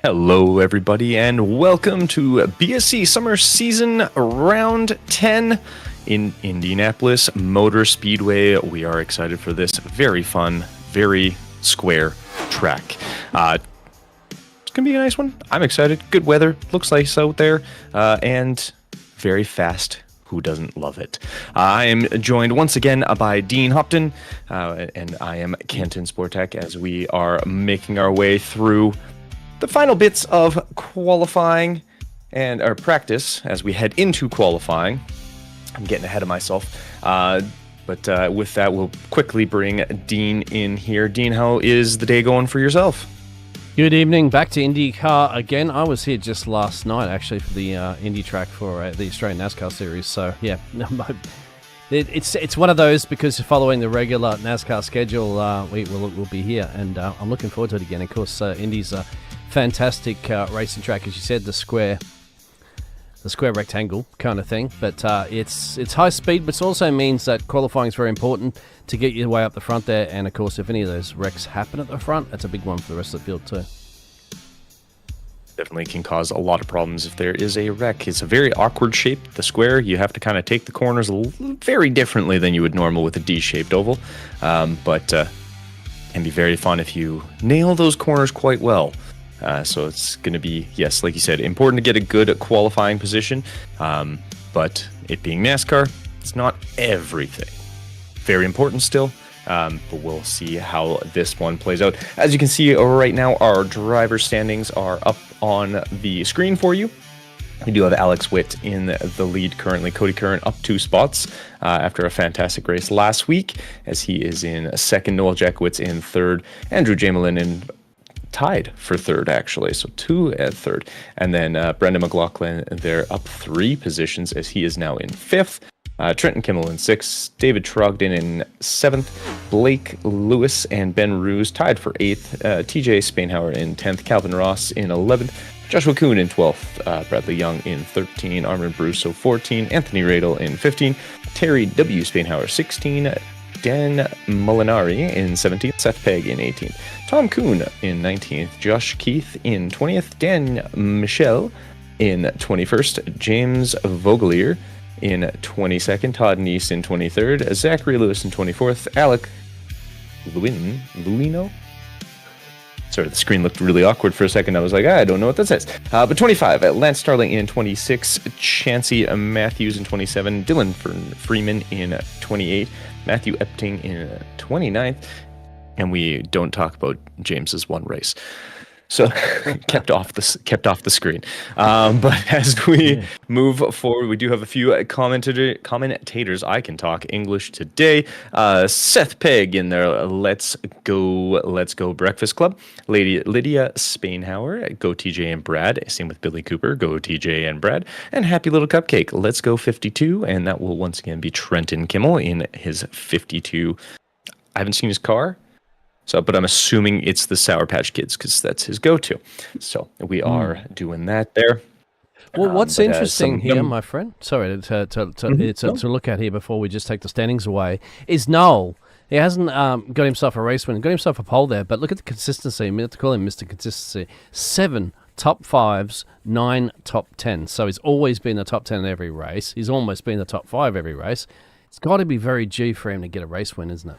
Hello, everybody, and welcome to BSC Summer Season Round 10 in Indianapolis Motor Speedway. We are excited for this very fun, very square track. It's going to be a nice one. I'm excited. Good weather. Looks nice out there. And very fast. Who doesn't love it? I am joined once again by Dean Hopton, and I am Kenton Sportak as we are making our way through the final bits of qualifying and our practice as we head into qualifying. I'm getting ahead of myself. But with that, we'll quickly bring Dean in here. Dean, how is the day going for yourself? Good evening. Back to IndyCar again. I was here just last night, actually, for the Indy track for the Australian NASCAR series. So, yeah, it's one of those because following the regular NASCAR schedule, we'll be here. And I'm looking forward to it again. Of course, Indy's a fantastic racing track, as you said, the square rectangle kind of thing, but it's high speed, but it also means that qualifying is very important to get your way up the front there. And of course, if any of those wrecks happen at the front, that's a big one for the rest of the field too. Definitely can cause a lot of problems if there is a wreck. It's a very awkward shape, the square. You have to kind of take the corners very differently than you would normal with a D-shaped oval, but can be very fun if you nail those corners quite well. So it's going to be, yes, like you said, important to get a good qualifying position. But it being NASCAR, it's not everything. Very important still. But we'll see how this one plays out. As you can see right now, our driver standings are up on the screen for you. We do have Alex Witt in the lead currently. Cody Curran up 2 spots after a fantastic race last week, as he is in second. Noel Jackowitz in third. Andrew Jamelin in tied for third, actually, so 2 at third. And then Brendan McLaughlin, they're up 3 positions as he is now in 5th. Trenton Kimmel in 6th, David Trogdon in 7th, Blake Lewis and Ben Ruse tied for 8th, TJ Spainhauer in 10th, Calvin Ross in 11th, Joshua Kuhn in 12th, Bradley Young in 13, Armin Brusso 14, Anthony Radel in 15, Terry W. Spainhauer 16, Dan Molinari in 17th, Seth Pegg in 18th, Tom Kuhn in 19th, Josh Keith in 20th, Dan Michel in 21st, James Vogelier in 22nd, Todd Neese in 23rd, Zachary Lewis in 24th, Alec Luino? Sorry, the screen looked really awkward for a second. I was like, I don't know what that says. But 25, Lance Starling in 26, Chancey Matthews in 27, Dylan Freeman in 28, Matthew Epting in 29th, and we don't talk about James's one race. So kept off the screen. But as we move forward, we do have a few commentators. I can talk English today. Seth Pegg in there. Let's go Breakfast Club. Lady Lydia Spainhauer. Go TJ and Brad. Same with Billy Cooper. Go TJ and Brad. And Happy Little Cupcake. Let's go 52. And that will once again be Trenton Kimmel in his 52. I haven't seen his car. But I'm assuming it's the Sour Patch Kids because that's his go-to. So we are doing that there. Well, what's interesting here, my friend, sorry, to look at here before we just take the standings away, is Noel. He hasn't got himself a race win, got himself a pole there, but look at the consistency. We have to call him Mr. Consistency. 7 top 5s, 9 top 10s. So he's always been the top 10 in every race. He's almost been the top 5 every race. It's got to be very due for him to get a race win, isn't it?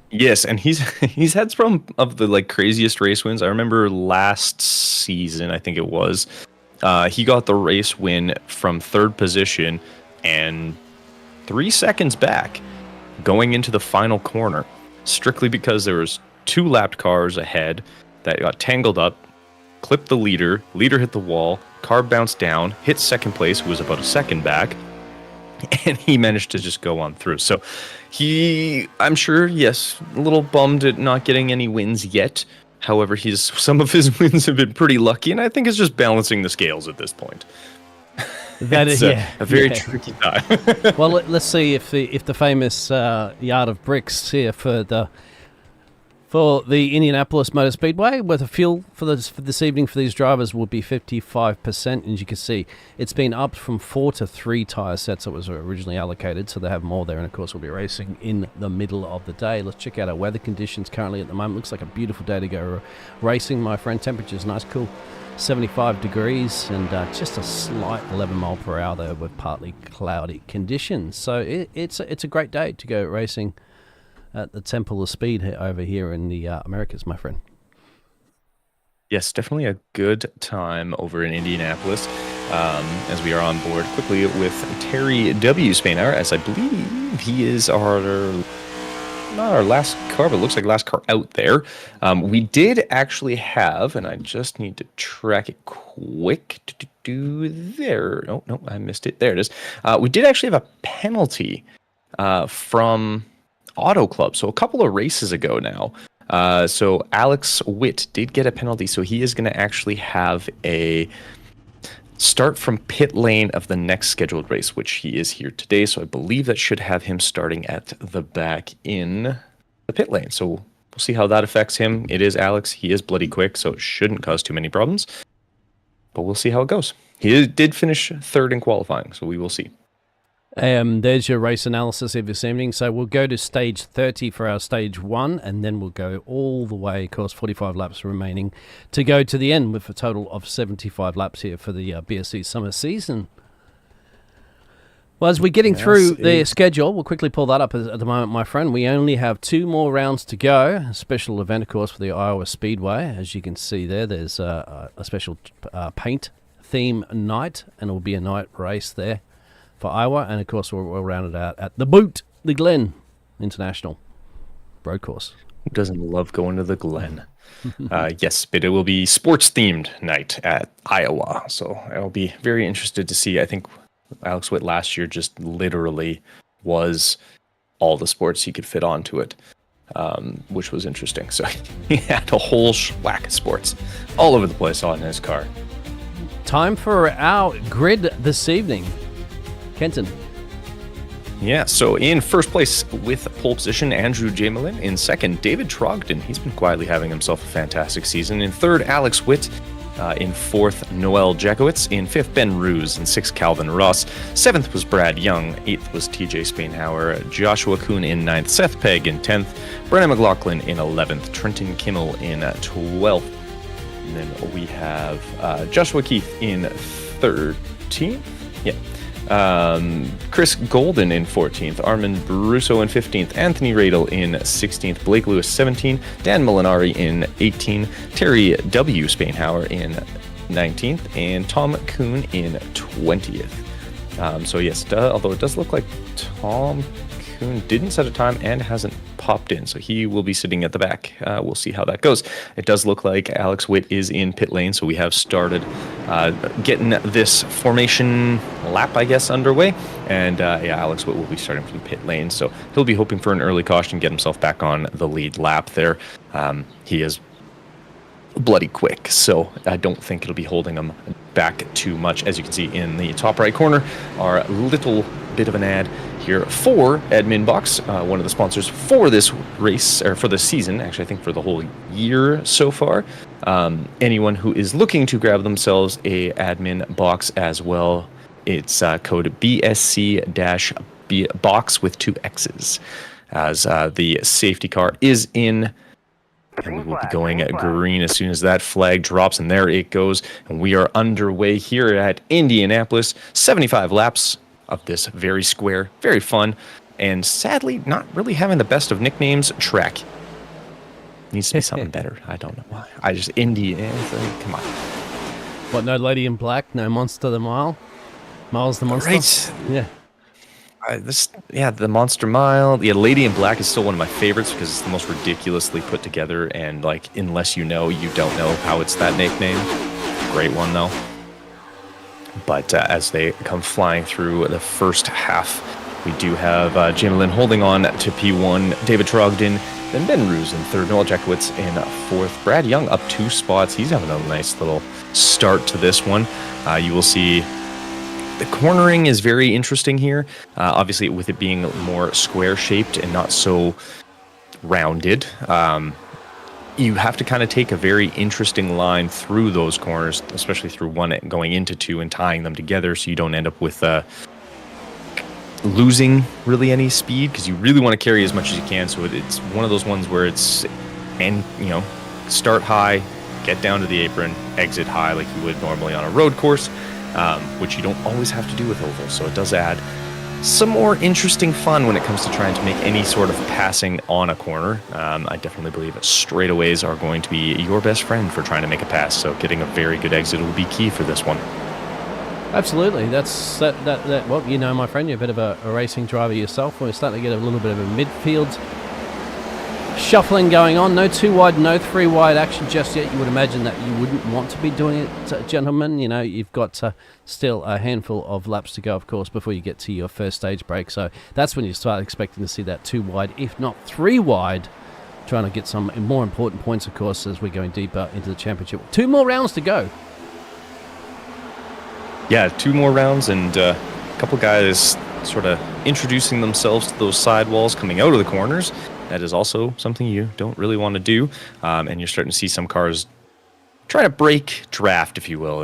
Yes, and he's had some of the craziest race wins. I remember last season, I think it was, he got the race win from 3rd position and 3 seconds back going into the final corner, strictly because there was 2 lapped cars ahead that got tangled up, clipped the leader hit the wall, car bounced down, hit 2nd place, who was about a second back, and he managed to just go on through. So I'm sure, yes, a little bummed at not getting any wins yet. However, some of his wins have been pretty lucky, and I think it's just balancing the scales at this point. That is a very tricky time. Well, let's see if the famous yard of bricks here for for the Indianapolis Motor Speedway, with a fuel for this evening for these drivers will be 55%. And as you can see, it's been upped from 4 to 3 tyre sets that was originally allocated, so they have more there. And of course, we'll be racing in the middle of the day. Let's check out our weather conditions currently at the moment. Looks like a beautiful day to go racing, my friend. Temperature's nice, cool, 75 degrees, and just a slight 11 mile per hour there with partly cloudy conditions. So it's a great day to go racing at the Temple of Speed over here in the Americas, my friend. Yes, definitely a good time over in Indianapolis, as we are on board quickly with Terry W. Spainhour, as I believe he is not our last car, but it looks like last car out there. We did actually have, and I just need to track it quick to do there. No, I missed it. There it is. We did actually have a penalty from Auto Club. So a couple of races ago now. So Alex Witt did get a penalty. So he is going to actually have a start from pit lane of the next scheduled race, which he is here today. So I believe that should have him starting at the back in the pit lane. So we'll see how that affects him. It is Alex. He is bloody quick, so it shouldn't cause too many problems. But we'll see how it goes. He did finish third in qualifying, so we will see. There's your race analysis of this evening. So we'll go to stage 30 for our stage 1, and then we'll go all the way, of course, 45 laps remaining to go to the end, with a total of 75 laps here for the BSC summer season. Well, as we're getting through the schedule, we'll quickly pull that up at the moment, my friend. We only have 2 more rounds to go. A special event, of course, for the Iowa Speedway. As you can see there's a special paint theme night, and it will be a night race there for Iowa, and of course we'll round it out at the Boot, the Glen International Road Course. Who doesn't love going to the Glen? Yes, but it will be sports-themed night at Iowa, so I'll be very interested to see. I think Alex Witt last year just literally was all the sports he could fit onto it, which was interesting. So he had a whole whack of sports all over the place on his car. Time for our grid this evening. Kenton. Yeah, so in first place with pole position, Andrew Jamelin. In second, David Trogdon. He's been quietly having himself a fantastic season. In third, Alex Witt. In fourth, Noel Jakowitz. In fifth, Ben Ruse. In sixth, Calvin Ross. Seventh was Brad Young. Eighth was TJ Spainhour. Joshua Kuhn in ninth. Seth Pegg in 10th. Brennan McLaughlin in 11th. Trenton Kimmel in 12th. And then we have Joshua Keith in 13th. Yeah. Chris Golden in 14th, Armand Brusso in 15th, Anthony Radel in 16th, Blake Lewis 17, Dan Molinari in 18, Terry W. Spainhour in 19th, and Tom Kuhn in 20th. So yes, although it does look like Tom Kuhn didn't set a time and hasn't popped in, so he will be sitting at the back. We'll see how that goes. It does look like Alex Witt is in pit lane, so we have started getting this formation lap, I guess, underway. And Alex Witt will be starting from pit lane, so he'll be hoping for an early caution, get himself back on the lead lap there. He is bloody quick, so I don't think it'll be holding him back too much. As you can see in the top right corner, our little bit of an ad here for Admin Box, one of the sponsors for this race, or for the season, actually I think for the whole year so far. Anyone who is looking to grab themselves a Admin Box as well, it's code BSC-box with 2 X's, as the safety car is in. And we will be going at green as soon as that flag drops, and there it goes. And we are underway here at Indianapolis. 75 laps of this very square, very fun, and sadly not really having the best of nicknames track. Needs to be something better. I don't know why. Indy, come on. What, no Lady in Black, no Monster the Mile? Miles the Monster? Right. Yeah. The Monster Mile. Yeah, Lady in Black is still one of my favorites because it's the most ridiculously put together, and like, unless you know, you don't know how it's that nickname. Great one though. But as they come flying through the first half, we do have Jamelin holding on to P1, David Trogdon, then Ben Ruse in third, Noel Jakowitz in fourth, Brad Young up 2 spots. He's having a nice little start to this one. You will see the cornering is very interesting here. Obviously, with it being more square shaped and not so rounded. you have to kind of take a very interesting line through those corners, especially through one going into two and tying them together, so you don't end up with losing really any speed, because you really want to carry as much as you can. So it's one of those ones where start high, get down to the apron, exit high like you would normally on a road course, which you don't always have to do with oval. So it does add some more interesting fun when it comes to trying to make any sort of passing on a corner. I definitely believe that straightaways are going to be your best friend for trying to make a pass. So getting a very good exit will be key for this one. Absolutely. That's that. Well, my friend, you're a bit of a racing driver yourself. We're starting to get a little bit of a midfield shuffling going on. No 2 wide, no 3 wide action just yet. You would imagine that you wouldn't want to be doing it, gentlemen. You've got still a handful of laps to go, of course, before you get to your first stage break. So that's when you start expecting to see that 2 wide, if not 3 wide, trying to get some more important points, of course, as we're going deeper into the championship. 2 more rounds to go. Yeah, 2 more rounds, and a couple guys sort of introducing themselves to those sidewalls coming out of the corners. That is also something you don't really want to do, and you're starting to see some cars try to break draft, if you will.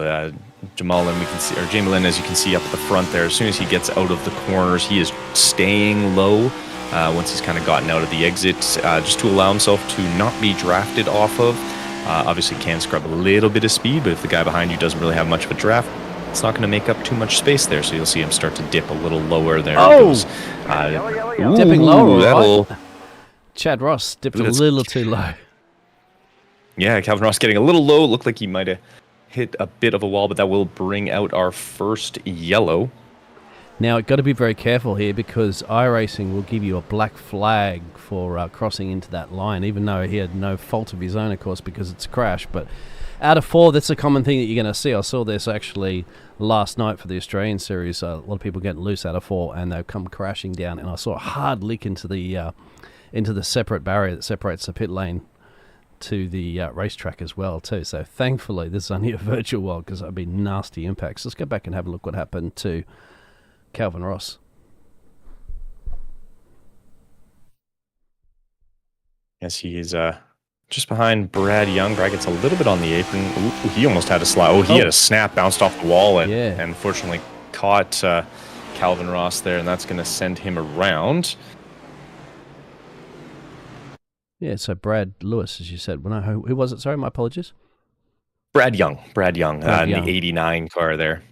Jamalin, we can see, or Jamalin, as you can see up at the front there, as soon as he gets out of the corners, he is staying low once he's kind of gotten out of the exit, just to allow himself to not be drafted off of. Obviously can scrub a little bit of speed, but if the guy behind you doesn't really have much of a draft, it's not going to make up too much space there, so you'll see him start to dip a little lower there. Dipping lower, right? Chad Ross dipped a little too low. Yeah, Calvin Ross getting a little low. Looked like he might have hit a bit of a wall, but that will bring out our first yellow. Now, got to be very careful here, because iRacing will give you a black flag for crossing into that line, even though he had no fault of his own, of course, because it's a crash. But out of 4, that's a common thing that you're going to see. I saw this actually last night for the Australian series. A lot of people getting loose out of 4, and they've come crashing down. And I saw a hard lick into the separate barrier that separates the pit lane to the racetrack as well, too. So thankfully, this is only a virtual world, because that would be nasty impacts. Let's go back and have a look what happened to Calvin Ross. Yes, he is just behind Brad Young. Brad gets a little bit on the apron. Ooh, he almost had a slide. He had a snap, bounced off the wall, and unfortunately caught Calvin Ross there, and that's going to send him around. Yeah, so Brad Lewis, as you said. Well, no, who was it? Sorry, my apologies. Brad Young. In the 89 car there.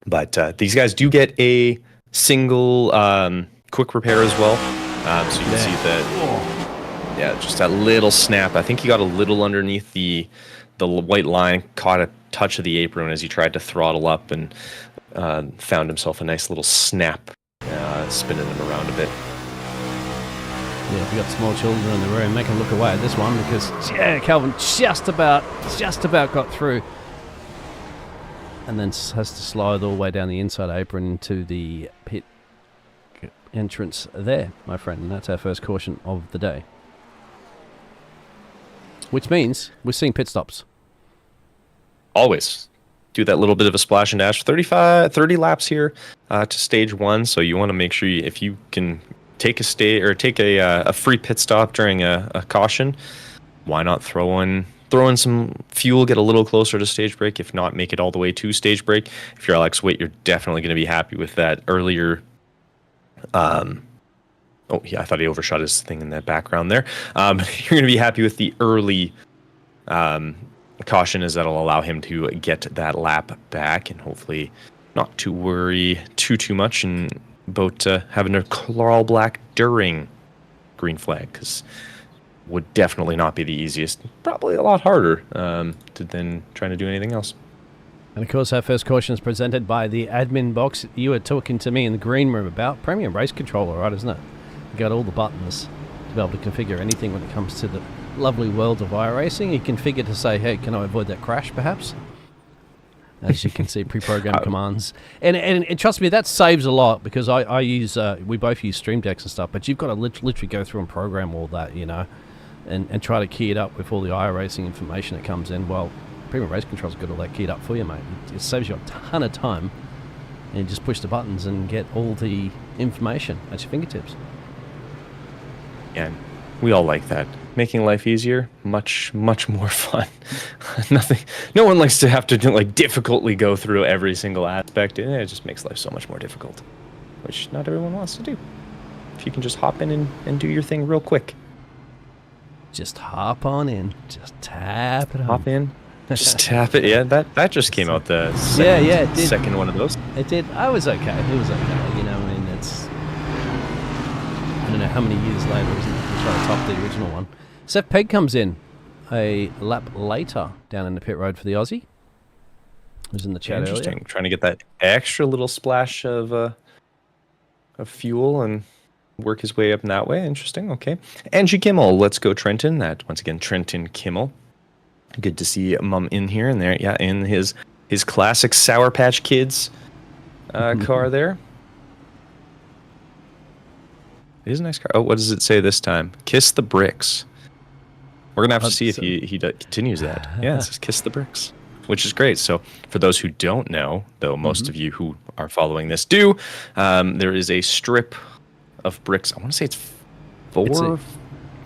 But these guys do get a single quick repair as well. So you can see that, just that little snap. I think he got a little underneath the white line, caught a touch of the apron as he tried to throttle up, and found himself a nice little snap, spinning him around a bit. Yeah, if you've got small children in the room, make them look away at this one, because Calvin just about got through, and then has to slide all the way down the inside apron into the pit entrance there, my friend. And that's our first caution of the day, which means we're seeing pit stops. Always do that little bit of a splash and dash. 30 laps here to stage 1, so you want to make sure if you can take a free pit stop during a caution, why not throw in some fuel, get a little closer to stage break. If not, make it all the way to stage break. If you're Alex Witt, you're definitely going to be happy with that earlier. I thought he overshot his thing in the background there. You're going to be happy with the early caution, as that'll allow him to get that lap back, and hopefully not to worry too much about having to crawl black during green flag, because would definitely not be the easiest. Probably a lot harder than trying to do anything else. And of course, our first caution is presented by the admin box. You were talking to me in the green room about Premium Race Controller, right, isn't it? You got all the buttons to be able to configure anything when it comes to the lovely world of iRacing. You configure to say, hey, can I avoid that crash, perhaps? As you can see, pre-programmed commands. And trust me, that saves a lot, because I use, we both use Stream Decks and stuff, but you've got to literally go through and program all that, and try to key it up with all the iRacing information that comes in. Well, Premium Race Control's got all that keyed up for you, mate. It saves you a ton of time, and you just push the buttons and get all the information at your fingertips. Yeah, we all like that. making life easier, much more fun. No one likes to have to difficultly go through every single aspect. It just makes life so much more difficult, which not everyone wants to do. If you can just hop in and do your thing real quick. Just hop on in. Just tap it on. Hop in. Just tap it. Yeah, that just came out the second one of those. It did. I was okay. It was okay. You know, I mean, it's... I don't know how many years later, isn't it? To try to top the original one. Seth Pegg comes in a lap later down in the pit road for the Aussie. Was in the chat Interesting. earlier. Trying to get that extra little splash of fuel and work his way up in that way. Interesting. Okay. Angie Kimmel. Let's go Trenton. That once again, Trenton Kimmel. Good to see Mum in here and there. Yeah, in his classic Sour Patch Kids car there. It is a nice car. Oh, what does it say this time? Kiss the bricks. We're gonna have to see if he continues that. Yeah, it says kiss the bricks, which is great. So for those who don't know, though most of you who are following this do, there is a strip of bricks. I want to say it's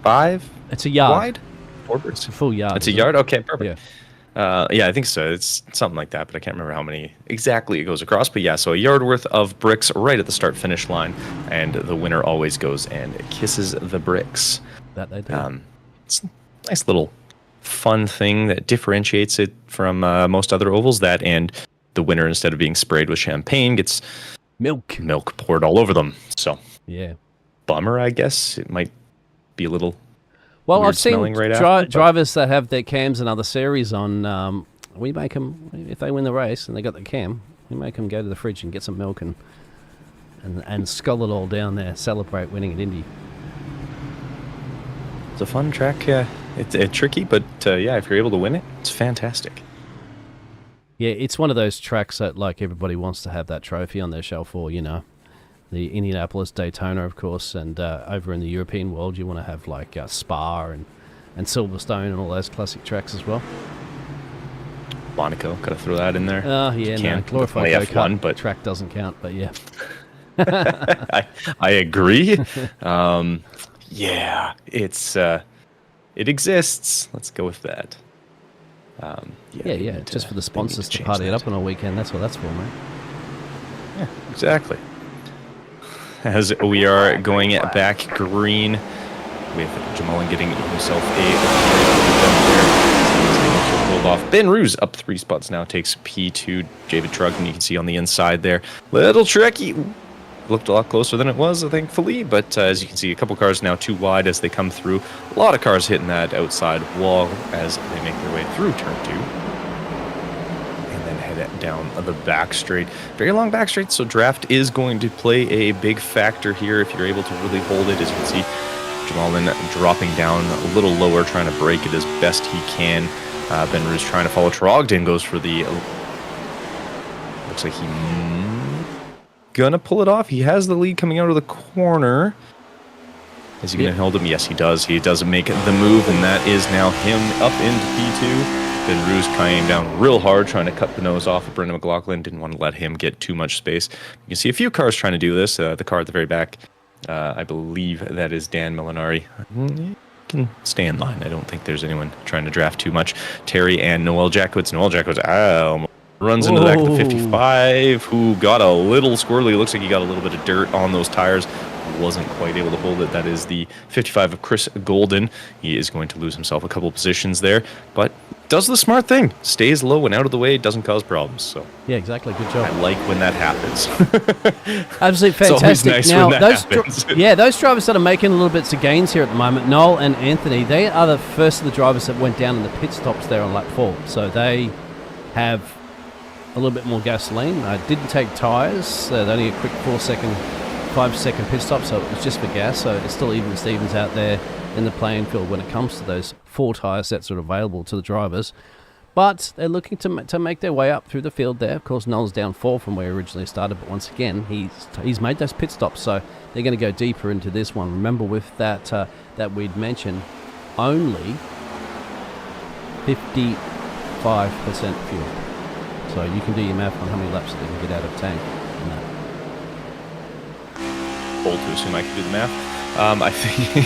5. It's a yard wide. 4 bricks. It's a full yard. It's a yard. Okay, perfect. Yeah. Yeah, I think so. It's something like that, but I can't remember how many exactly it goes across. But yeah, so a yard worth of bricks right at the start-finish line, and the winner always goes and kisses the bricks. That they do. It's a nice little fun thing that differentiates it from most other ovals. That and the winner, instead of being sprayed with champagne, gets milk poured all over them. So yeah, bummer, I guess. It might be a little. Well, I've seen right drivers that have their cams and other series on. We make them, if they win the race and they got the cam, we make them go to the fridge and get some milk and scull it all down there, celebrate winning at Indy. It's a fun track. It's tricky, but yeah, if you're able to win it, it's fantastic. Yeah, it's one of those tracks that like everybody wants to have that trophy on their shelf for, you know. The Indianapolis, Daytona, of course, and over in the European world, you want to have like Spa and Silverstone and all those classic tracks as well. Monaco, gotta throw that in there. Yeah, no, glorified go-kart but track doesn't count, but yeah. I agree. Yeah, it exists. Let's go with that. Yeah. Just for the sponsors to party it up on a weekend. That's what that's for, mate. Yeah, exactly. As we are going back green with Jamalin getting himself pulled off. Ben Ruse up 3 spots now, takes P2. David Trugden, you can see on the inside there. Little tricky. Looked a lot closer than it was, thankfully, but as you can see, a couple cars now too wide as they come through. A lot of cars hitting that outside wall as they make their way through turn 2. Down the back straight. Very long back straight, so draft is going to play a big factor here if you're able to really hold it. As you can see, Jamalin dropping down a little lower, trying to break it as best he can. Ben Ruse trying to follow. Trogdon goes for the... Looks like he gonna pull it off. He has the lead coming out of the corner. Is he gonna hold him? Yes, he does. He does make the move, and that is now him up into P2. Ben Ruse came down real hard, trying to cut the nose off of Brendan McLaughlin. Didn't want to let him get too much space. You can see a few cars trying to do this. The car at the very back, I believe that is Dan Molinari. You can stay in line. I don't think there's anyone trying to draft too much. Terry and Noel Jackowitz. Noel Jackowitz runs into the back of the 55, who got a little squirrely. Looks like he got a little bit of dirt on those tires. Wasn't quite able to hold it. That is the 55 of Chris Golden. He is going to lose himself a couple positions there, but does the smart thing. Stays low and out of the way. Doesn't cause problems. So yeah, exactly. Good job. I like when that happens. Absolutely fantastic. Nice now, when that happens. Those drivers that are making little bits of gains here at the moment, Noel and Anthony, they are the first of the drivers that went down in the pit stops there on lap 4. So they have a little bit more gasoline. I didn't take tyres. They only a quick 5-second pit stop, so it was just for gas. So it's still even Stevens out there in the playing field when it comes to those 4 tyre sets that are available to the drivers. But they're looking to make their way up through the field there. Of course, Noel's down 4 from where he originally started, but once again, he's made those pit stops, so they're going to go deeper into this one. Remember, with that that we'd mentioned, only 55% fuel. So you can do your math on how many laps that they can get out of tank. Bold to assume I can do the math. I think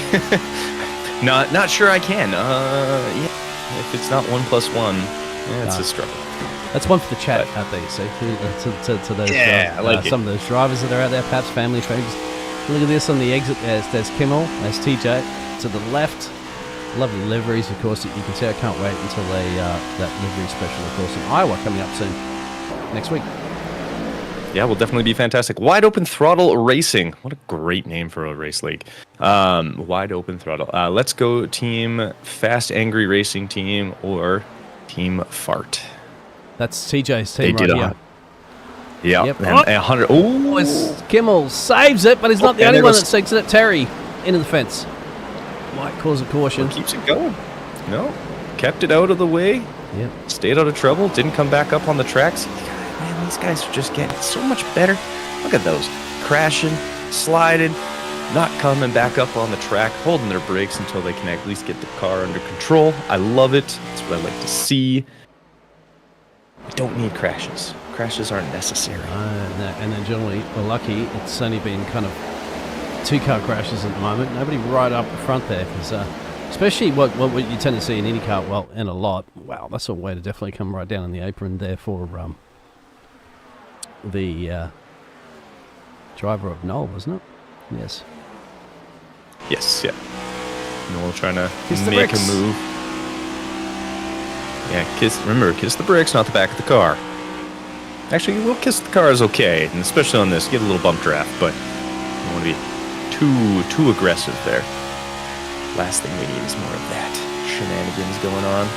Not sure I can. Yeah, if it's not 1 + 1, it's a struggle. That's one for the chat out there, you see. To those some of those drivers that are out there, perhaps family friends. Look at this on the exit. There's Kimmel, there's TJ. To the left, lovely liveries, of course, that you can see. I can't wait until that livery special, of course, in Iowa coming up soon, next week. Yeah, will definitely be fantastic. Wide Open Throttle Racing. What a great name for a race league. Wide Open Throttle. Let's go Team Fast Angry Racing Team or Team Fart. That's TJ's team right here. Yeah, yep. And 100. Oh, Kimmel saves it, but he's not the only one that takes it. Terry into the fence. Might cause a caution. Keeps it going. No, kept it out of the way. Yep. Stayed out of trouble. Didn't come back up on the tracks. Man, these guys are just getting so much better. Look at those. Crashing, sliding, not coming back up on the track, holding their brakes until they can at least get the car under control. I love it. That's what I like to see. I don't need crashes. Crashes aren't necessary. And then generally, we're lucky. It's only been kind of 2-car crashes at the moment. Nobody right up the front there, because especially what you tend to see in IndyCar, well, and a lot. Wow, that's a way to definitely come right down on the apron there for the driver of Noel, wasn't it? Yes. Yes, yeah. Noel trying to make a move. Yeah, kiss the brakes, not the back of the car. Actually, we'll kiss the cars okay, and especially on this, get a little bump draft, but you don't want to be too aggressive there. Last thing we need is more of that shenanigans going on.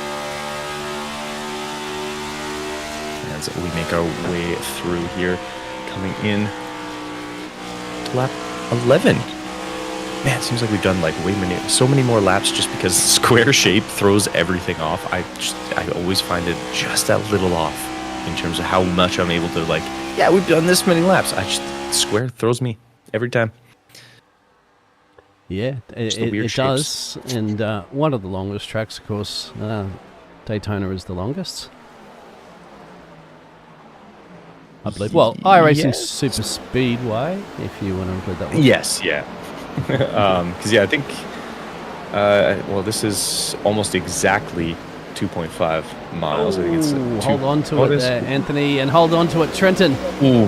As we make our way through here, coming in to lap 11. Man, it seems like we've done like so many more laps just because square shape throws everything off. I always find it just a little off in terms of how much I'm able to we've done this many laps. Square throws me every time. Yeah, it does. And one of the longest tracks, of course, Daytona is the longest, I believe. Well, iRacing Super Speedway, if you want to include that one. Yes, yeah. Because I think this is almost exactly 2.5 miles. I think it's hold on to it there, Anthony, and hold on to it, Trenton. Ooh,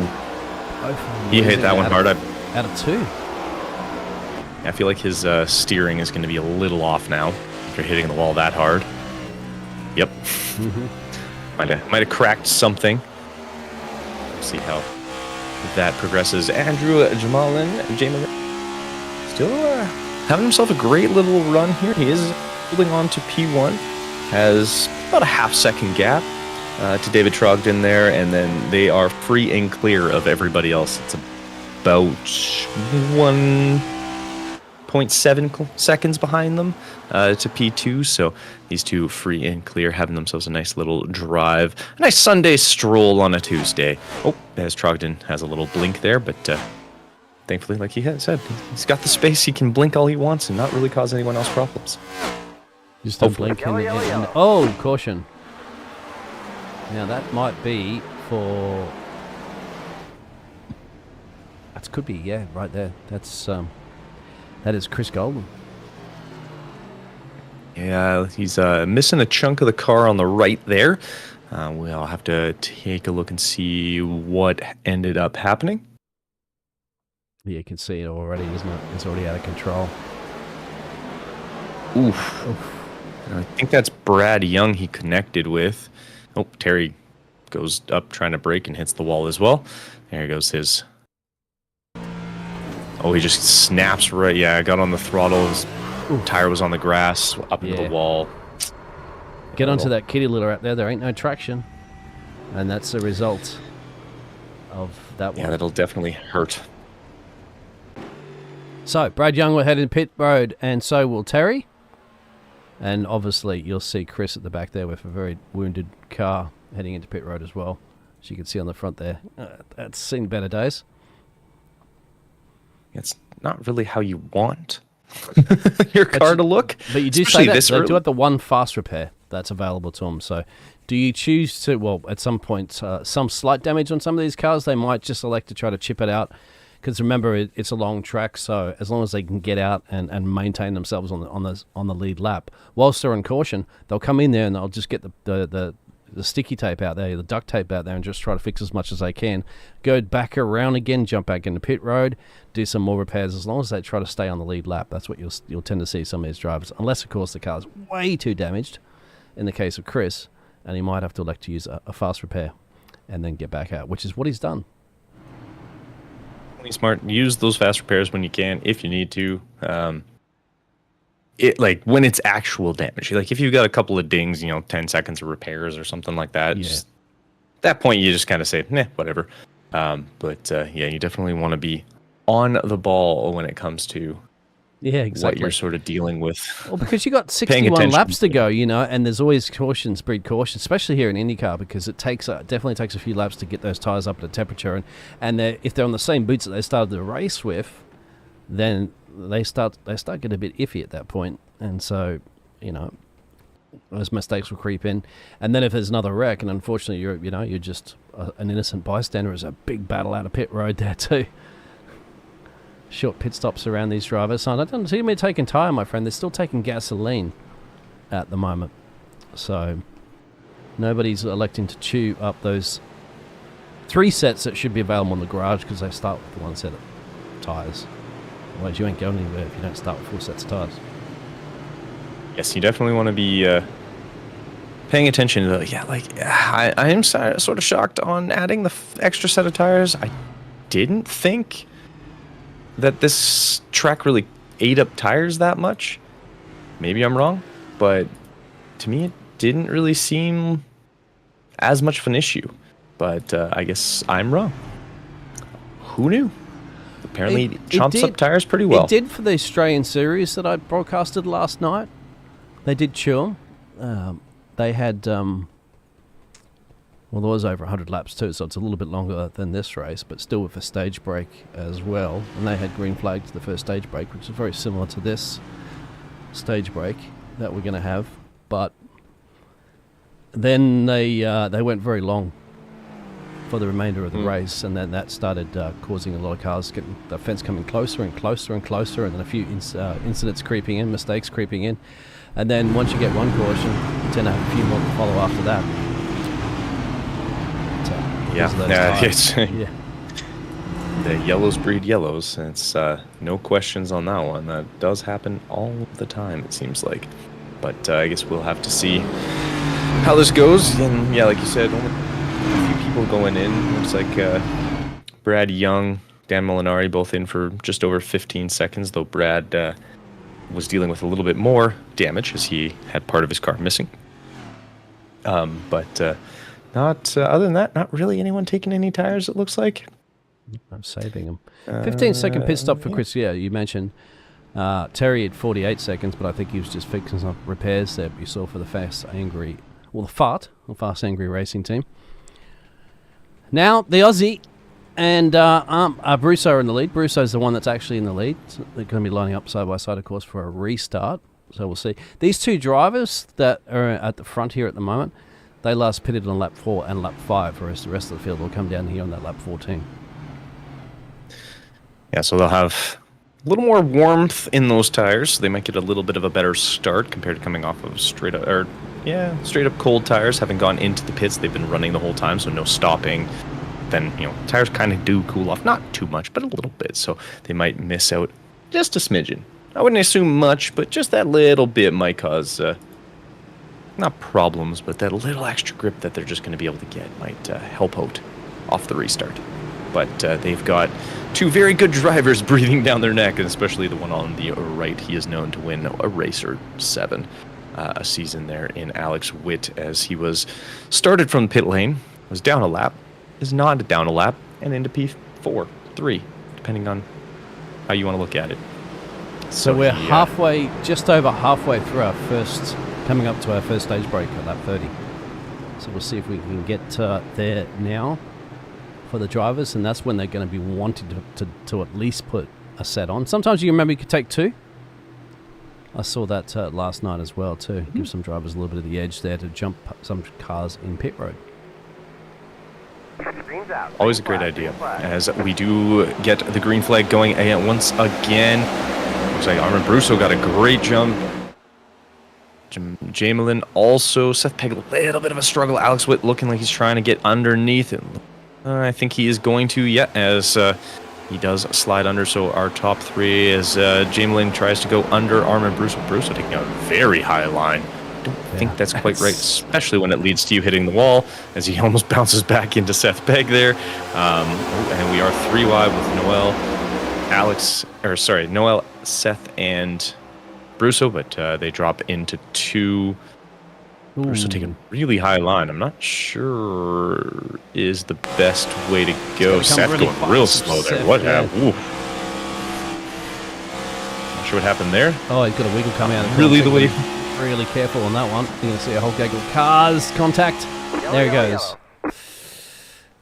he hit that one hard. Out of 2. I feel like his steering is going to be a little off now after hitting the wall that hard. Yep. Mm-hmm. Might have cracked something. Let's see how that progresses. Andrew Jamalin. Still having himself a great little run here. He is holding on to P1. Has about a half-second gap to David Trogdon there, and then they are free and clear of everybody else. It's about 1.7 seconds behind them to P2. So these two free and clear, having themselves a nice little drive. A nice Sunday stroll on a Tuesday. Oh, as Trogdon has a little blink there, but... thankfully, like he had said, he's got the space. He can blink all he wants and not really cause anyone else problems. Just a blink caution. Now that might be for... That could be, right there. That is Chris Golden. Yeah, he's missing a chunk of the car on the right there. We'll have to take a look and see what ended up happening. Yeah, you can see it already, isn't it? It's already out of control. Oof. I think that's Brad Young he connected with. Oh, Terry goes up trying to brake and hits the wall as well. There goes his... Oh, he just snaps right... Yeah, got on the throttle. His tire was on the grass, up into the wall. Get onto that kitty litter out there. There ain't no traction. And that's the result of that one. Yeah, that'll definitely hurt. So, Brad Young will head in pit road, and so will Terry. And obviously, you'll see Chris at the back there with a very wounded car heading into pit road as well. As you can see on the front there. That's seen better days. It's not really how you want your car to look. But you do say that. They do have the one fast repair that's available to them. So, do you choose to, at some point, some slight damage on some of these cars, they might just elect to try to chip it out because remember it's a long track, so as long as they can get out and maintain themselves on the lead lap whilst they're on caution, they'll come in there and they'll just get the sticky tape out there, the duct tape out there, and just try to fix as much as they can. Go back around again, jump back into pit road, do some more repairs. As long as they try to stay on the lead lap, that's what you'll tend to see some of these drivers, unless of course the car's way too damaged. In the case of Chris, and he might have to elect to use a fast repair and then get back out, which is what he's done. Smart. Use those fast repairs when you can, if you need to. Like when it's actual damage. Like if you've got a couple of dings, 10 seconds of repairs or something like that. Yeah. At that point, you just kind of say, nah, whatever. But you definitely want to be on the ball when it comes to what you're sort of dealing with. Well, because you got 61 laps to go, and there's always breed caution, especially here in IndyCar, because it definitely takes a few laps to get those tires up at a temperature, and if they're on the same boots that they started the race with, then they start getting a bit iffy at that point, and so those mistakes will creep in, and then if there's another wreck, and unfortunately you're just an innocent bystander, there's a big battle out of pit road there too. Short pit stops around these drivers. So I don't see them taking tyre, my friend. They're still taking gasoline at the moment. So nobody's electing to chew up those 3 sets that should be available in the garage, because they start with 1 set of tyres. Otherwise, you ain't going anywhere if you don't start with 4 sets of tyres. Yes, you definitely want to be paying attention to I am sort of shocked on adding the extra set of tyres. I didn't think that this track really ate up tires that much. Maybe I'm wrong, but to me it didn't really seem as much of an issue. But I guess I'm wrong. Who knew? Apparently it chomps up tires pretty well. It did for the Australian series that I broadcasted last night. They did chew them. They had... there was over 100 laps too, so it's a little bit longer than this race, but still with a stage break as well. And they had green flags the first stage break, which is very similar to this stage break that we're going to have. But then they went very long for the remainder of the race, and then that started causing a lot of cars getting the fence coming closer and closer and closer, and then a few incidents creeping in, mistakes creeping in. And then once you get one caution, you tend to have a few more to follow after that. The yellows breed yellows. It's no questions on that one. That does happen all the time, it seems like. But I guess we'll have to see how this goes. And like you said, only a few people going in. Looks like Brad Young, Dan Molinari, both in for just over 15 seconds, though Brad was dealing with a little bit more damage as he had part of his car missing. Not other than that, not really anyone taking any tires, it looks like. I'm saving them. 15-second pit stop for Chris. Yeah, you mentioned Terry had 48 seconds, but I think he was just fixing some repairs that you saw for the Fast Angry Racing team. Now, the Aussie and Brusso are in the lead. Brusso's the one that's actually in the lead. So they're going to be lining up side by side, of course, for a restart. So we'll see. These two drivers that are at the front here at the moment, they last pitted on lap 4 and lap 5, whereas the rest of the field will come down here on that lap 14. Yeah, so they'll have a little more warmth in those tires. They might get a little bit of a better start compared to coming off of straight up cold tires. Having gone into the pits, they've been running the whole time, so no stopping. Then, tires kind of do cool off. Not too much, but a little bit. So they might miss out just a smidgen. I wouldn't assume much, but just that little bit might cause... not problems, but that little extra grip that they're just going to be able to get might help out off the restart. But they've got 2 very good drivers breathing down their neck, and especially the one on the right. He is known to win a race or 7 a season there in Alex Witt, as he was started from the pit lane, was down a lap, is not down a lap, and into P4, 3, depending on how you want to look at it. So we're just over halfway through our first... coming up to our first stage break at lap 30. So we'll see if we can get there now for the drivers, and that's when they're going to be wanting to at least put a set on. Sometimes you remember you could take 2. I saw that last night as well too. Mm-hmm. Give some drivers a little bit of the edge there to jump some cars in pit road. Always a great idea. As we do get the green flag going once again. Looks like Armin Brusso got a great jump. Jamelin also. Seth Pegg, a little bit of a struggle. Alex Witt looking like he's trying to get underneath it. I think he is going to, as he does slide under. So our top three as Jamelin tries to go under Armin Brusso. Brusso taking a very high line. I don't think that's quite right, especially when it leads to you hitting the wall, as he almost bounces back into Seth Pegg there. And we are 3 wide with Noel, Seth, and Brusso, but they drop into 2. Brusso taking really high line. I'm not sure is the best way to go. Seth really going real slow there. Seth, what happened? Not sure what happened there. Oh, he's got a wiggle coming out. Really the way. Really careful on that one. You're going to see a whole gaggle of cars. Contact. There he goes.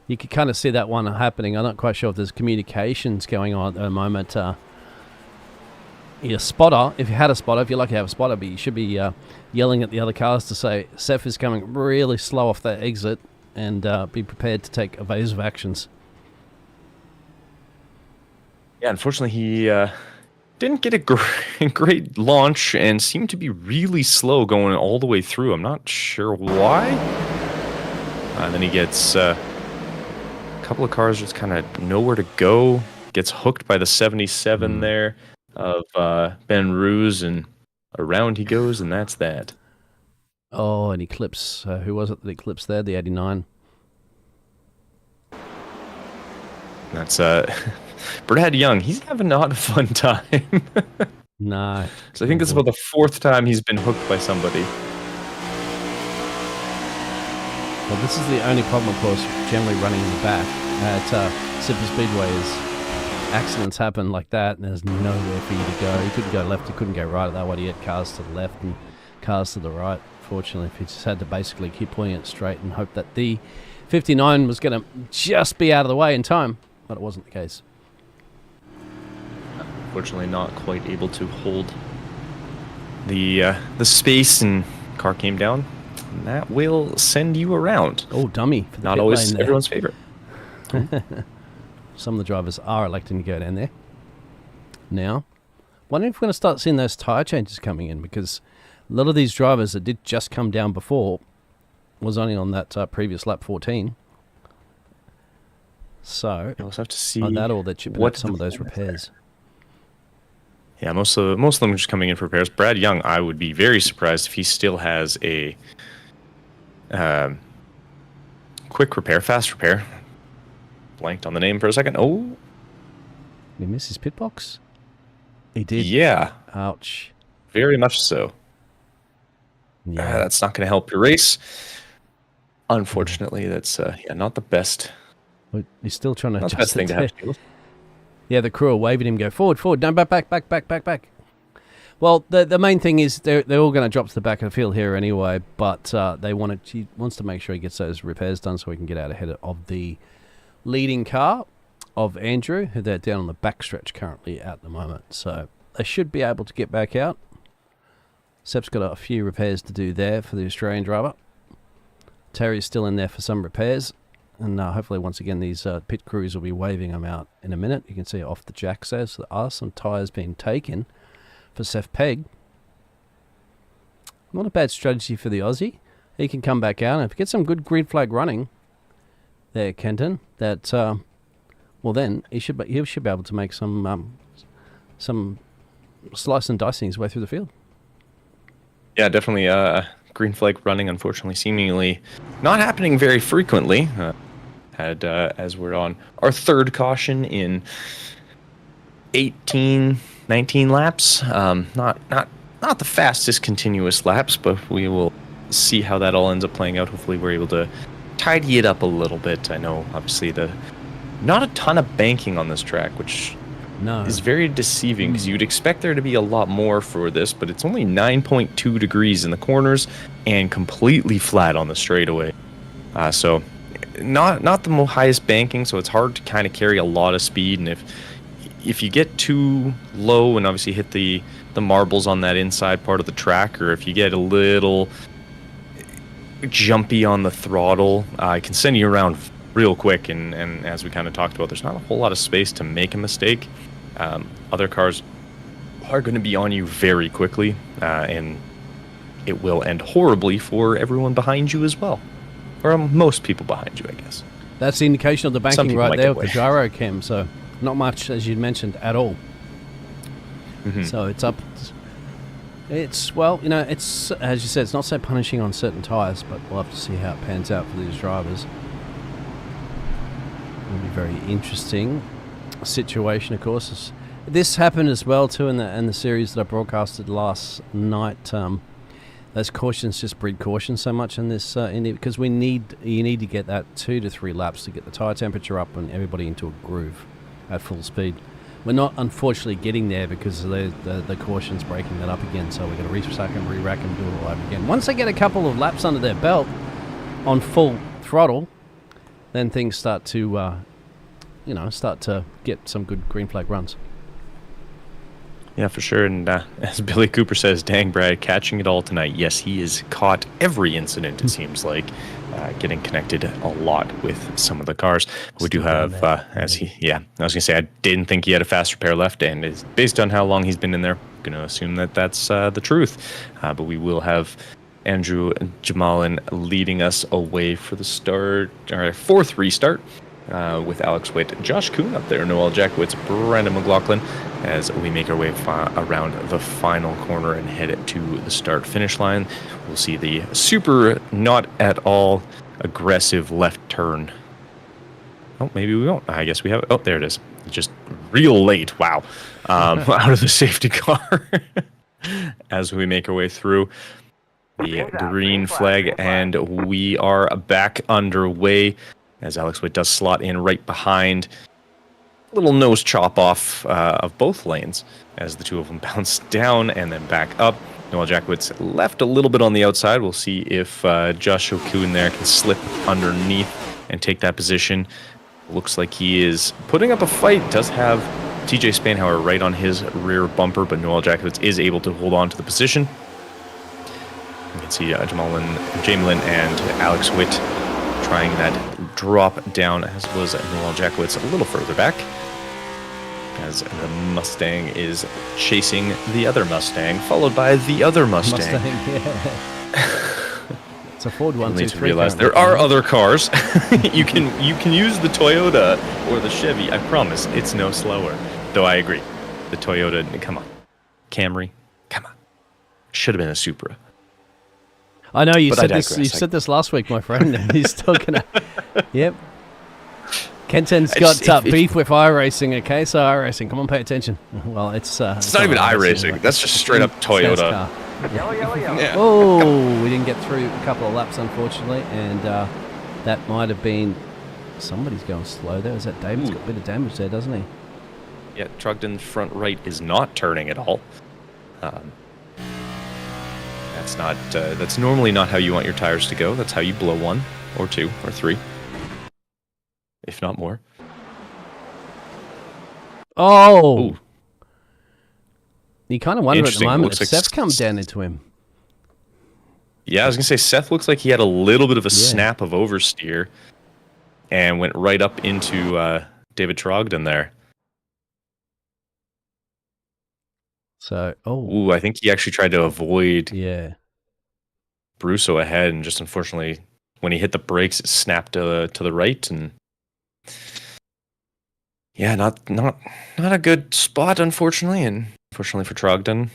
You can kind of see that one happening. I'm not quite sure if there's communications going on at the moment. Your spotter, if you had a spotter, if you're lucky to have a spotter, but you should be yelling at the other cars to say, Seth is coming really slow off that exit, and be prepared to take evasive actions. Yeah, unfortunately, he didn't get a great launch and seemed to be really slow going all the way through. I'm not sure why. Then he gets a couple of cars just kind of nowhere to go. Gets hooked by the 77 there of Ben Ruse, and around he goes, and that's that. Oh, and he clips, who was it that he clips there? The 89. That's Brad Young. He's having not a fun time. No. So I think this is about the 4th time he's been hooked by somebody. Well, this is the only problem, of course, generally running in the back at Super Speedway is accidents happen like that, and there's nowhere for you to go. You couldn't go left, you couldn't go right at that one. You had cars to the left and cars to the right. Fortunately, he just had to basically keep pointing it straight and hope that the 59 was going to just be out of the way in time, but it wasn't the case. Unfortunately, not quite able to hold the space, and car came down. And that will send you around. Oh, dummy. For the not always everyone's favorite. Some of the drivers are electing to go down there. Now, wondering if we're going to start seeing those tyre changes coming in, because a lot of these drivers that did just come down before was only on that previous lap 14. So, we'll have to see on that, or they're chipping at some of those repairs. Yeah, most of them are just coming in for repairs. Brad Young, I would be very surprised if he still has a quick repair, fast repair. Blanked on the name for a second. Oh. Did he miss his pit box? He did. Yeah. Ouch. Very much so. Yeah. That's not going to help your race. Unfortunately, that's not the best. He's still trying to adjust the best thing to have to do. Yeah, the crew are waving him, go forward. No, back. Well, the main thing is they're all going to drop to the back of the field here anyway, but he wants to make sure he gets those repairs done so he can get out ahead of the leading car of Andrew, who they're down on the backstretch currently at the moment. So they should be able to get back out. Sep's got a few repairs to do there for the Australian driver. Terry's still in there for some repairs. And hopefully, once again, these pit crews will be waving them out in a minute. You can see off the jacks there. So there are some tyres being taken for Seth Pegg. Not a bad strategy for the Aussie. He can come back out. And if he gets some good green flag running there, Kenton, that, then he should be able to make some slice and dicing his way through the field. Yeah, definitely. Green flag running, unfortunately, seemingly not happening very frequently. As we're on our 3rd caution in 18, 19 laps. Not the fastest continuous laps, but we will see how that all ends up playing out. Hopefully, we're able to tidy it up a little bit. I know, obviously, not a ton of banking on this track, which is very deceiving, because you'd expect there to be a lot more for this, but it's only 9.2 degrees in the corners and completely flat on the straightaway. So not the highest banking, so it's hard to kind of carry a lot of speed. And if you get too low and obviously hit the marbles on that inside part of the track, or if you get a little jumpy on the throttle, it can send you around real quick, and as we kind of talked about, there's not a whole lot of space to make a mistake. Other cars are going to be on you very quickly, and it will end horribly for everyone behind you as well. Or most people behind you, I guess. That's the indication of the banking right there with the gyro cam, so not much, as you mentioned, at all. Mm-hmm. So it's up. It's, well, it's, as you said, it's not so punishing on certain tyres, but we'll have to see how it pans out for these drivers. It'll be very interesting situation, of course. This happened as well, too, in the series that I broadcasted last night. Those cautions just breed caution so much in this Indy, because you need to get that 2 to 3 laps to get the tyre temperature up and everybody into a groove at full speed. We're not, unfortunately, getting there because the caution's breaking that up again, so we're going to restart and re-rack and do it all over again. Once they get a couple of laps under their belt on full throttle, then things start to get some good green flag runs. Yeah, for sure. And as Billy Cooper says, dang, Brad, catching it all tonight. Yes, he is caught every incident, it seems like, getting connected a lot with some of the cars. We do have, I was going to say, I didn't think he had a fast repair left, and is based on how long he's been in there, I'm going to assume that that's the truth. But we will have Andrew Jamalin leading us away for the start, or fourth restart. With Alex Witt, Josh Kuhn up there, Noel Jackowitz, Brandon McLaughlin, as we make our way around the final corner and head to the start-finish line. We'll see the super not at all aggressive left turn. Oh, maybe we won't. I guess we have it. Oh, there it is. Just real late. Wow. Out of the safety car as we make our way through the green flag, and we are back underway. As Alex Witt does slot in right behind. Little nose chop off of both lanes as the two of them bounce down and then back up. Noel Jackowitz left a little bit on the outside. We'll see if Josh O'Kuhn there can slip underneath and take that position. Looks like he is putting up a fight. Does have TJ Spanhauer right on his rear bumper, but Noel Jackowitz is able to hold on to the position. You can see Jamelin and Alex Witt trying that drop down, as was Noel Jackowitz a little further back, as the Mustang is chasing the other Mustang, followed by the other Mustang. It's a Ford 1, 2, 3. Realize there are other cars. you can use the Toyota or the Chevy. I promise it's no slower. Though I agree, the Toyota. Come on, Camry. Come on, should have been a Supra. I know you said this. You said this last week, my friend. And he's still gonna. Yep. Kenton's got beef with iRacing. Okay, so iRacing, come on, pay attention. Well, it's not even iRacing. That's just straight up Toyota. Yeah. Oh, we didn't get through a couple of laps, unfortunately, and that might have been somebody's going slow there. Is that David's got a bit of damage there, doesn't he? Yeah, Trugden front right is not turning at all. That's normally not how you want your tires to go. That's how you blow 1 or 2 or 3, if not more. Oh! Ooh. You kind of wonder at the moment if Seth's come down into him. Yeah, I was going to say, Seth looks like he had a little bit of a snap of oversteer and went right up into David Trogdon there. So, I think he actually tried to avoid Brusso ahead, and just unfortunately, when he hit the brakes, it snapped to the right, and not a good spot, unfortunately, and unfortunately for Trogdon,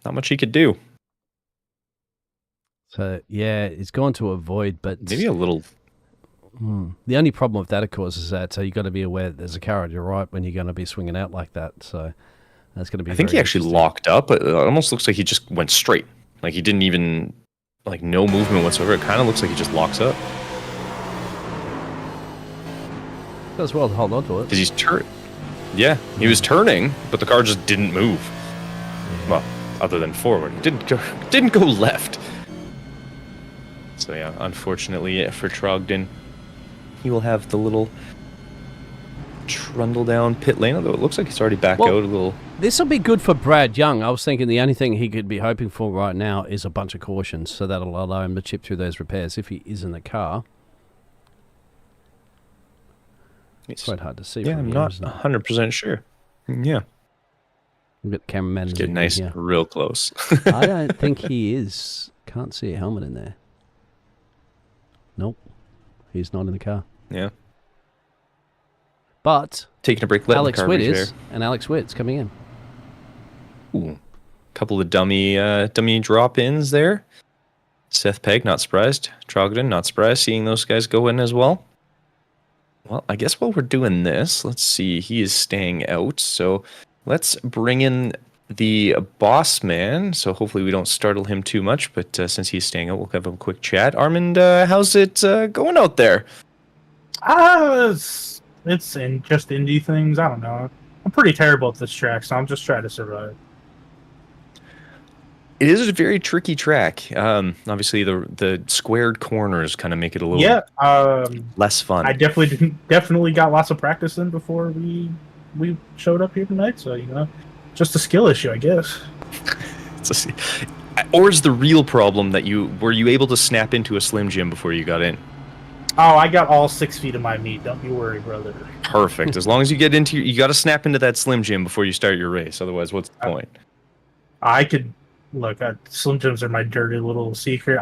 not much he could do. So it's going to avoid, but maybe a little. The only problem with that, of course, is that you got to be aware that there's a car on your right when you're going to be swinging out like that. So. That's going to be. I think he actually locked up. It almost looks like he just went straight. Like he didn't even, no movement whatsoever. It kind of looks like he just locks up. Does well to hold on to it. Because he's Yeah, he was turning, but the car just didn't move. Yeah. Well, other than forward, it didn't go left. So unfortunately for Trogdon, he will have the little trundle down pit lane, although it looks like he's already back out a little. This will be good for Brad Young. I was thinking the only thing he could be hoping for right now is a bunch of cautions, so that'll allow him to chip through those repairs if he is in the car. It's quite hard to see. Yeah, from I'm here, not isn't it? 100% sure. Yeah. We've got the cameraman. Get nice, real close. I don't think he is. Can't see a helmet in there. Nope. He's not in the car. Yeah. But taking a break. Alex Witt is, and Alex Witt's coming in. Ooh, couple of dummy drop-ins there. Seth Pegg, not surprised. Trogdon, not surprised. Seeing those guys go in as well. Well, I guess while we're doing this, let's see. He is staying out, so let's bring in the boss man. So hopefully we don't startle him too much. But since he's staying out, we'll have a quick chat. Armand, how's it going out there? It's just indie things. I don't know. I'm pretty terrible at this track, so I'm just trying to survive. It is a very tricky track. Obviously, the squared corners kind of make it a little less fun. I definitely got lots of practice in before we showed up here tonight. So just a skill issue, I guess. Or is the real problem that were you able to snap into a Slim Jim before you got in? Oh, I got all 6 feet of my meat. Don't you worry, brother. Perfect. As long as you get into you got to snap into that Slim Jim before you start your race. Otherwise, what's the point? I could look. Slim Jims are my dirty little secret.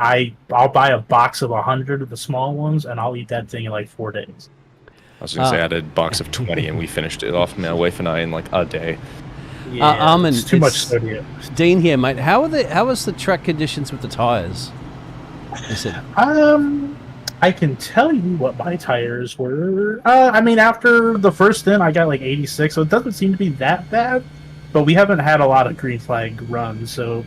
I'll buy a box of 100 of the small ones, and I'll eat that thing in like 4 days. I was gonna say I had a box of 20, and we finished it off. My wife and I in like a day. Yeah, it's too much sodium. Dean here, mate. How was the track conditions with the tires? I can tell you what my tires were. After the first stint, I got like 86, so it doesn't seem to be that bad. But we haven't had a lot of green flag runs, so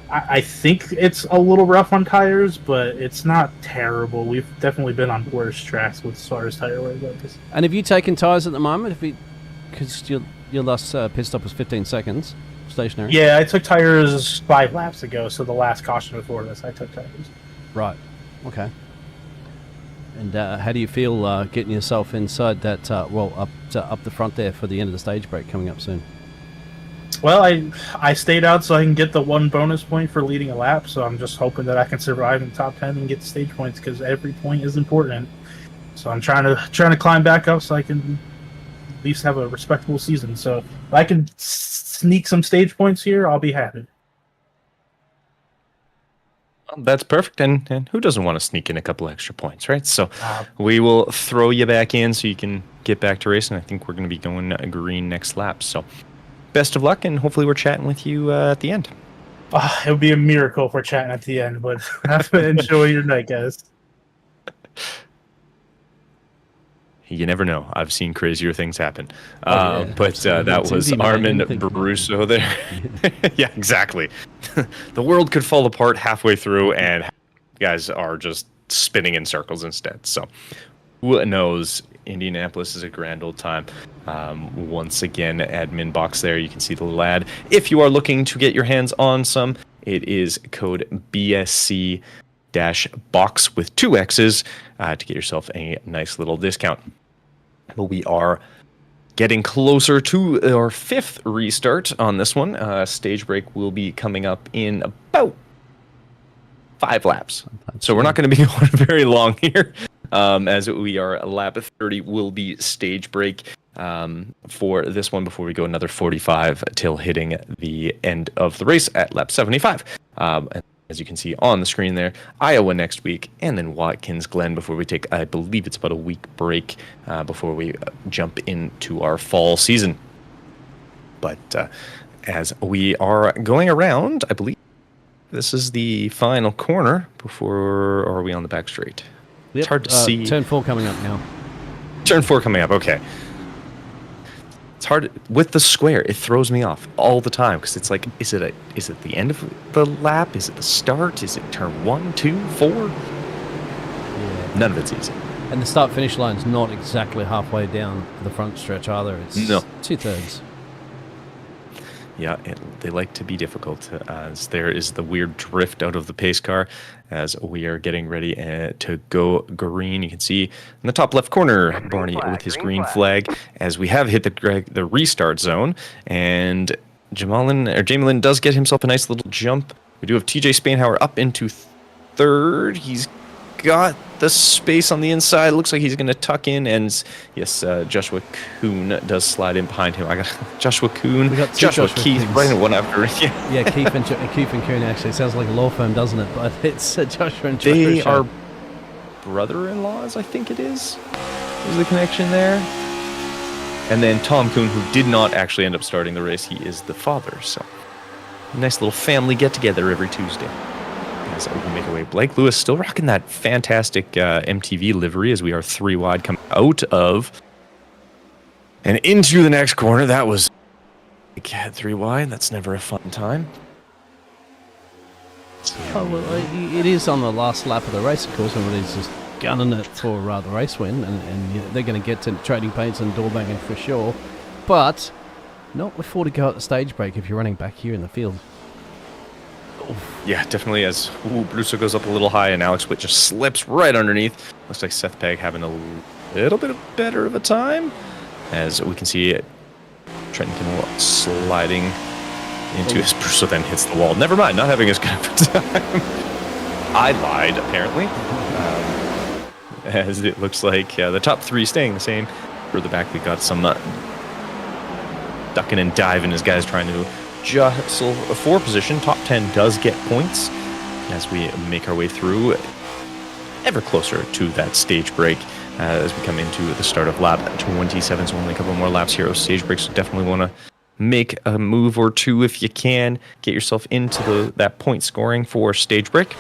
I think it's a little rough on tires, but it's not terrible. We've definitely been on worse tracks with as far as tire wear goes. And have you taken tires at the moment? Because your last pit stop was 15 seconds stationary. Yeah, I took tires 5 laps ago, so the last caution before this, I took tires. Right. Okay. And how do you feel getting yourself inside that, up the front there for the end of the stage break coming up soon? Well, I stayed out so I can get the 1 bonus point for leading a lap, so I'm just hoping that I can survive in the top 10 and get the stage points, because every point is important. So I'm trying to climb back up so I can at least have a respectable season. So if I can sneak some stage points here, I'll be happy. That's perfect, and who doesn't want to sneak in a couple extra points, right? So we will throw you back in so you can get back to racing. I think we're going to be going green next lap. So best of luck, and hopefully we're chatting with you at the end. It would be a miracle if we're chatting at the end, but enjoy your night, guys. You never know. I've seen crazier things happen. Yeah, but that was Armin Baruso there. Yeah, exactly. The world could fall apart halfway through, and guys are just spinning in circles instead. So who knows? Indianapolis is a grand old time. Once again, admin box there. You can see the little ad. If you are looking to get your hands on some, it is code BSC-box with 2 X's to get yourself a nice little discount. But we are getting closer to our 5th restart on this one. Stage break will be coming up in about 5 laps. So we're not going to be going very long here. As we are lap 30 will be stage break for this one before we go another 45 till hitting the end of the race at lap 75. And as you can see on the screen there, Iowa next week, and then Watkins Glen before we take, I believe it's about a week break before we jump into our fall season. But as we are going around, I believe this is the final corner before, or are we on the back straight? Yep. It's hard to see. Turn 4 coming up now. Turn 4 coming up, okay. It's hard with the square. It throws me off all the time because it's like, is it the end of the lap? Is it the start? Is it turn 1, 2, 4? Yeah. None of it's easy. And the start-finish line's not exactly halfway down the front stretch either. It's 2/3. Yeah, they like to be difficult, as there is the weird drift out of the pace car as we are getting ready to go green. You can see in the top left corner, Barney with his green flag, as we have hit the restart zone, and Jamelin does get himself a nice little jump. We do have TJ Spainhauer up into 3rd. He's got the space on the inside. Looks like he's going to tuck in, and yes, Joshua Kuhn does slide in behind him. I got Joshua Kuhn, Joshua Keith, right in one after. Yeah, Keith and Kuhn, actually. It sounds like a law firm, doesn't it? But it's Joshua and Joshua. They are brother-in-laws, I think it is. There's the connection there. And then Tom Kuhn, who did not actually end up starting the race, he is the father. So, nice little family get-together every Tuesday. As we can make our way. Blake Lewis still rocking that fantastic MTV livery as we are 3 wide coming out of and into the next corner. That was 3 wide. That's never a fun time. Oh, well, it is on the last lap of the race, of course, and he's just gunning it for the race win, and they're going to get to trading paints and door banging for sure, but not before to go at the stage break if you're running back here in the field. Yeah, definitely. As Brusso goes up a little high and Alex Witt just slips right underneath. Looks like Seth Pegg having a little bit better of a time. As we can see Trenton sliding into his Brusso, then hits the wall. Never mind, not having as good of a time. I lied, apparently. As it looks like the top 3 staying the same. Further back, we got some ducking and diving as guys trying to jostle a 4 position. Top 10 does get points as we make our way through ever closer to that stage break as we come into the start of lap 27. So only a couple more laps here of stage break, so definitely want to make a move or 2 if you can. Get yourself into that point scoring for stage break.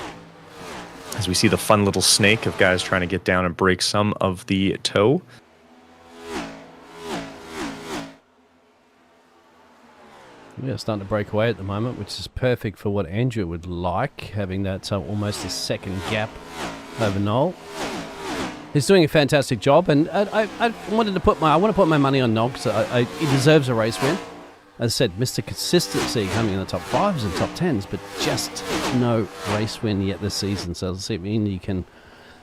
As we see the fun little snake of guys trying to get down and break some of the toe. Yeah, starting to break away at the moment, which is perfect for what Andrew would like, having that almost a second gap over Noel. He's doing a fantastic job, and I want to put my money on Noel because he deserves a race win. As I said, Mr. Consistency coming in the top 5s and top 10s, but just no race win yet this season. So let's see if Indy can.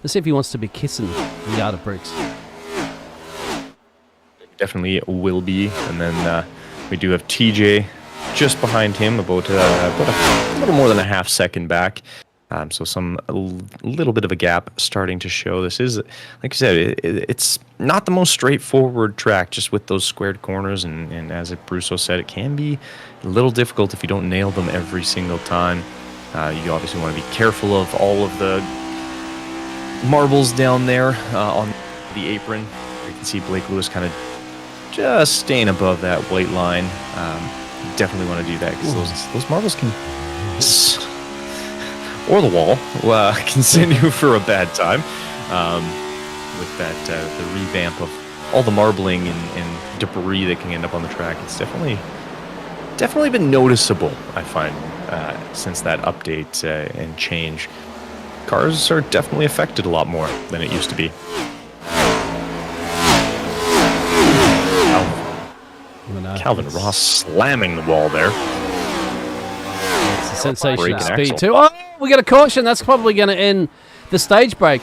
Let's see if he wants to be kissing the yard of bricks. Definitely will be, and then we do have TJ just behind him, about a little more than a half second back. So a little bit of a gap starting to show. This is, like I said, it's not the most straightforward track, just with those squared corners. And as Brusso said, it can be a little difficult if you don't nail them every single time. You obviously want to be careful of all of the marbles down there on the apron. You can see Blake Lewis kind of just staying above that white line. Definitely want to do that because those marbles can, or the wall, can send you for a bad time. With that, the revamp of all the marbling and debris that can end up on the track, it's definitely been noticeable, I find, since that update and change. Cars are definitely affected a lot more than it used to be. Calvin Ross slamming the wall there. It's a sensation of speed too. Oh, we got a caution. That's probably going to end the stage break.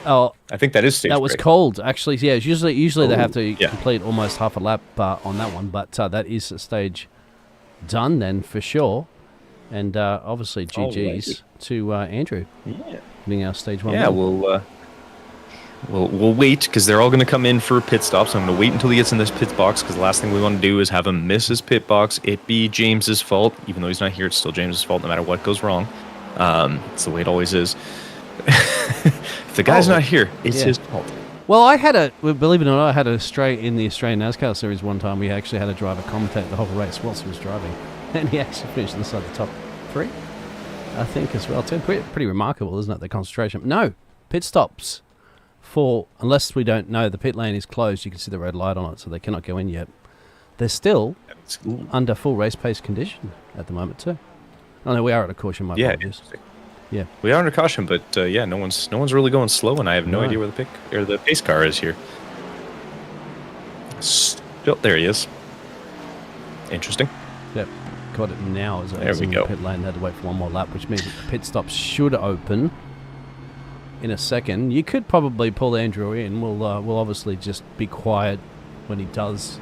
Oh, I think that is stage break. That was called, actually. Yeah, usually they have to complete almost half a lap on that one, but that is a stage done then for sure. And obviously GG's to Andrew. Yeah, being our stage 1. Yeah, We'll wait because they're all going to come in for pit stops. So I'm going to wait until he gets in this pit box because the last thing we want to do is have him miss his pit box. It be James's fault. Even though he's not here, it's still James's fault no matter what goes wrong. It's the way it always is. If the guy's not here, it's his fault. Well, believe it or not, I had a straight in the Australian NASCAR series one time. We actually had a driver commentate the whole race whilst he was driving. And he actually finished inside the top 3, I think, as well. It's pretty remarkable, isn't it, the concentration? No, pit stops. Unless we don't know the pit lane is closed, you can see the red light on it, so they cannot go in yet. They're still under full race pace condition at the moment too. Oh no, we are at a caution. My apologies. Yeah, we are under caution, but no one's really going slow, and I have no idea where the pace car is here. Still, there he is. Interesting. Yep, got it now. There we go. The pit lane had to wait for one more lap, which means that the pit stops should open in a second. You could probably pull Andrew in. We'll obviously just be quiet when he does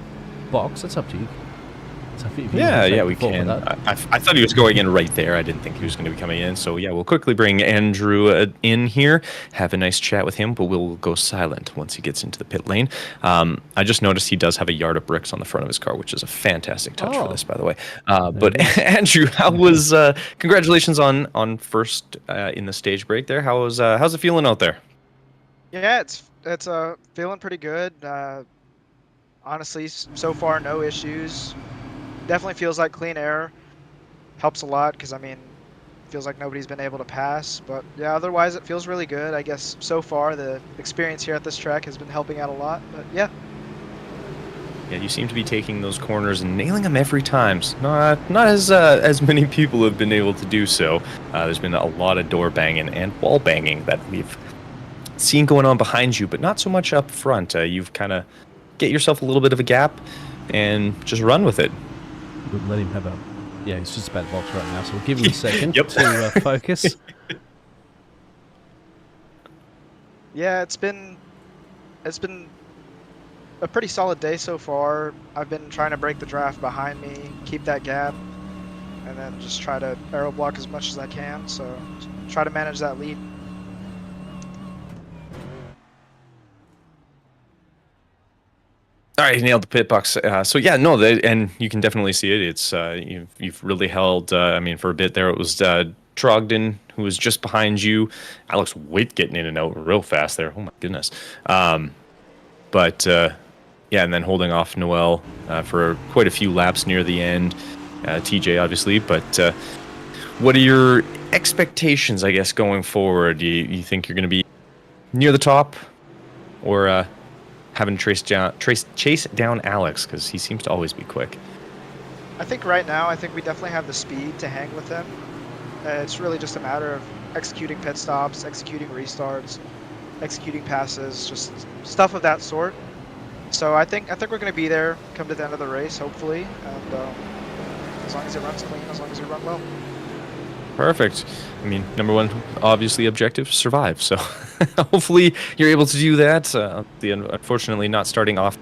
box. That's up to you. So if you we can. I thought he was going in right there. I didn't think he was going to be coming in. So yeah, we'll quickly bring Andrew in here, have a nice chat with him, but we'll go silent once he gets into the pit lane. I just noticed he does have a yard of bricks on the front of his car, which is a fantastic touch for this, by the way. But Andrew, how was? Congratulations on first in the stage break there. How's it feeling out there? Yeah, it's feeling pretty good. Honestly, so far no issues. Definitely feels like clean air. Helps a lot because, I mean, feels like nobody's been able to pass. But yeah, otherwise it feels really good. I guess so far the experience here at this track has been helping out a lot. But yeah. Yeah, you seem to be taking those corners and nailing them every time. Not as many people have been able to do so. There's been a lot of door banging and wall banging that we've seen going on behind you, but not so much up front. You've kind of get yourself a little bit of a gap and just run with it. We'll let him have a... Yeah, he's just about to box right now, so we'll give him a second to focus. Yeah, it's been a pretty solid day so far. I've been trying to break the draft behind me, keep that gap, and then just try to aero block as much as I can. So try to manage that lead. All right, he nailed the pit box. So yeah, no, and you can definitely see it. It's you've really held. I mean, for a bit there, it was Trogdon who was just behind you. Alex Witt getting in and out real fast there. Oh my goodness. But yeah, and then holding off Noel for quite a few laps near the end. TJ obviously, but what are your expectations? I guess going forward, you think you're going to be near the top, or having to chase down Alex, because he seems to always be quick? I think right now, we definitely have the speed to hang with him. It's really just a matter of executing pit stops, executing restarts, executing passes, just stuff of that sort. So I think we're going to be there come to the end of the race, hopefully, and as long as it runs clean, as long as we run well. Perfect. I mean, number one, obviously objective, survive. So hopefully you're able to do that. Unfortunately, not starting off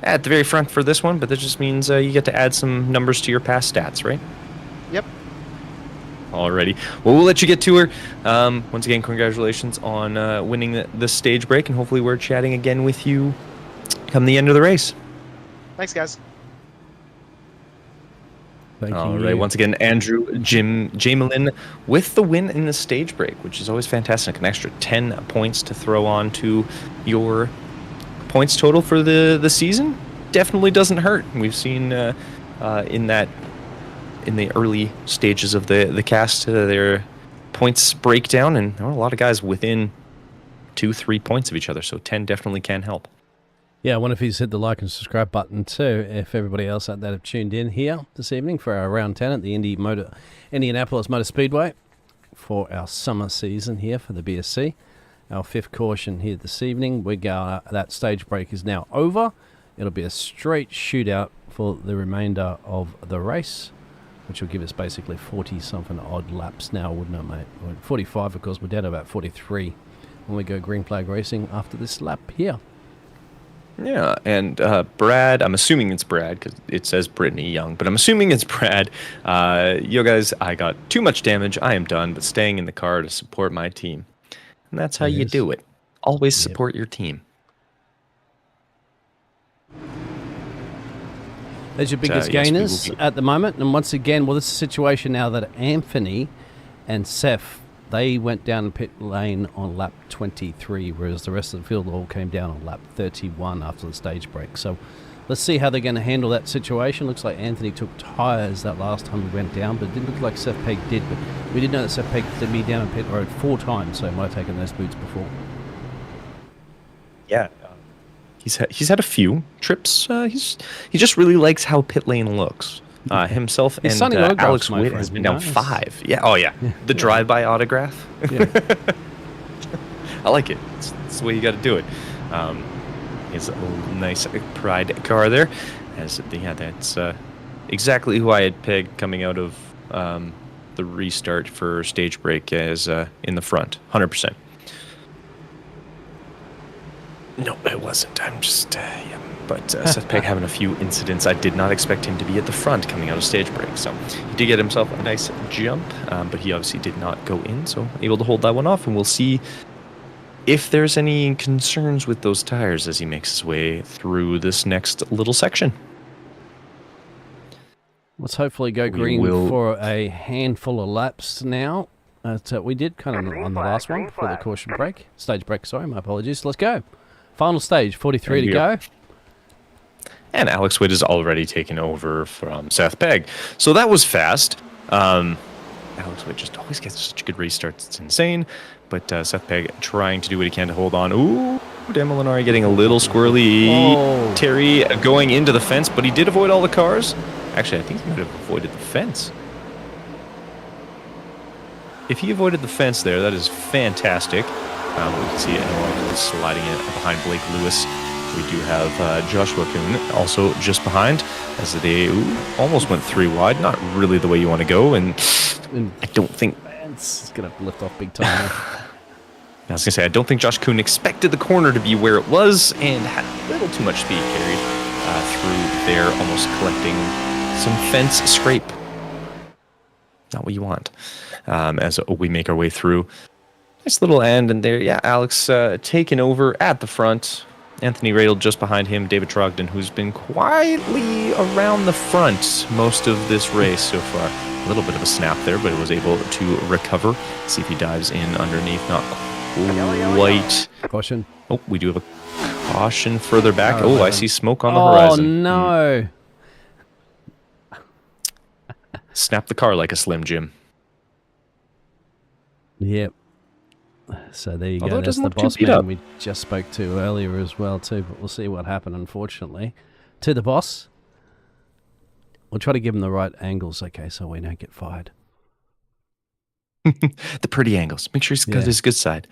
at the very front for this one, but that just means you get to add some numbers to your past stats, right? Yep. Alrighty. Well, we'll let you get to her. Once again, congratulations on winning this stage break, and hopefully we're chatting again with you come the end of the race. Thanks, guys. Thank you. All right. Once again, Andrew Jamelin with the win in the stage break, which is always fantastic. An extra 10 points to throw on to your points total for the season. Definitely doesn't hurt. We've seen in the early stages of the cast their points breakdown, and there are a lot of guys within 2-3 points of each other. So 10 definitely can help. Yeah, I wonder if he's hit the like and subscribe button too, if everybody else out there have tuned in here this evening for our round 10 at the Indianapolis Motor Speedway for our summer season here for the BSC. Our fifth caution here this evening. That stage break is now over. It'll be a straight shootout for the remainder of the race, which will give us basically 40-something odd laps now, wouldn't it, mate? 45, of course. We're down to about 43 when we go green flag racing after this lap here. Yeah, and Brad, I'm assuming it's Brad because it says Brittany Young, but I'm assuming it's Brad. Yo, guys, I got too much damage. I am done, but staying in the car to support my team. And that's how you do it. Always support your team. There's your biggest gainers at the moment. And once again, well, this is a situation now that Anthony and Seth, they went down pit lane on lap 23, whereas the rest of the field all came down on lap 31 after the stage break. So let's see how they're going to handle that situation. Looks like Anthony took tyres that last time he went down, but it didn't look like Seth Pegg did. But we did know that Seth Pegg did be down on pit road 4 times, so he might have taken those boots before. Yeah. He's had a few trips. He just really likes how pit lane looks. Himself and Alex Witt has been down 5. Yeah. Oh yeah. The drive-by autograph. Yeah. I like it. It's the way you got to do it. He's a little nice pride car there. That's exactly who I had pegged coming out of the restart for stage break as in the front, 100%. No, it wasn't. I'm just, yeah. But Seth Pegg having a few incidents. I did not expect him to be at the front coming out of stage break. So he did get himself a nice jump, but he obviously did not go in. So able to hold that one off. And we'll see if there's any concerns with those tires as he makes his way through this next little section. Let's hopefully go green for a handful of laps now. We did kind of on the last one for the caution break. Stage break, sorry, my apologies. Let's go. Final stage, 43 to go. And Alex Witt is already taken over from Seth Pegg. So that was fast. Alex Witt just always gets such good restarts. It's insane. But Seth Pegg trying to do what he can to hold on. Ooh, Dan Molinari getting a little squirrely. Oh. Terry going into the fence, but he did avoid all the cars. Actually, I think he might have avoided the fence. If he avoided the fence there, that is fantastic. We can see Noah sliding in behind Blake Lewis. We do have Joshua Kuhn also just behind as they almost went 3 wide. Not really the way you want to go, and I don't think it's going to lift off big time. I was going to say, I don't think Josh Kuhn expected the corner to be where it was and had a little too much speed carried through there, almost collecting some fence scrape. Not what you want. As we make our way through. Nice little end, and there, yeah, Alex taken over at the front. Anthony Radel just behind him. David Trogdon, who's been quietly around the front most of this race so far. A little bit of a snap there, but was able to recover. See if he dives in underneath. Not quite. Caution. Oh, we do have a caution further back. Oh, I see smoke on the horizon. Oh, no. Snap the car like a Slim Jim. Yep. So there you go. That's the boss man we just spoke to earlier as well too. But we'll see what happened, unfortunately. To the boss. We'll try to give him the right angles, okay, so we don't get fired. The pretty angles. Make sure he's got his good side.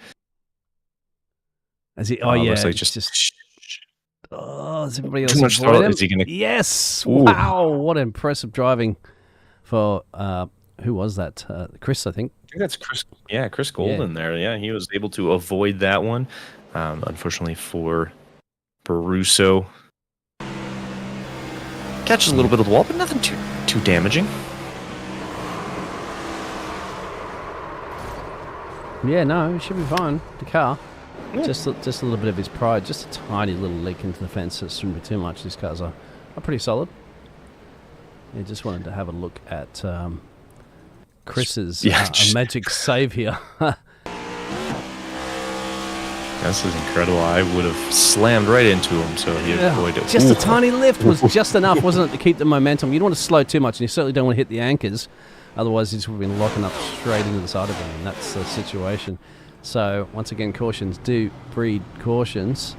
As he, yeah. Like just is everybody else too much throttle? Is he gonna... Yes! Ooh. Wow! What impressive driving for who was that? Chris, I think. I think that's Chris. Yeah, Chris Golden there. Yeah, he was able to avoid that one. Unfortunately for Baruso, catches a little bit of the wall, but nothing too damaging. Yeah, no, it should be fine. The car, just a little bit of his pride, just a tiny little leak into the fence. It shouldn't be too much. These cars are pretty solid. Yeah, just wanted to have a look at Chris's magic save here. This is incredible. I would have slammed right into him, so he avoided it. Just a tiny lift was just enough, wasn't it, to keep the momentum? You don't want to slow too much, and you certainly don't want to hit the anchors. Otherwise, he's would have been locking up straight into the side of him, and that's the situation. So, once again, cautions do breed cautions.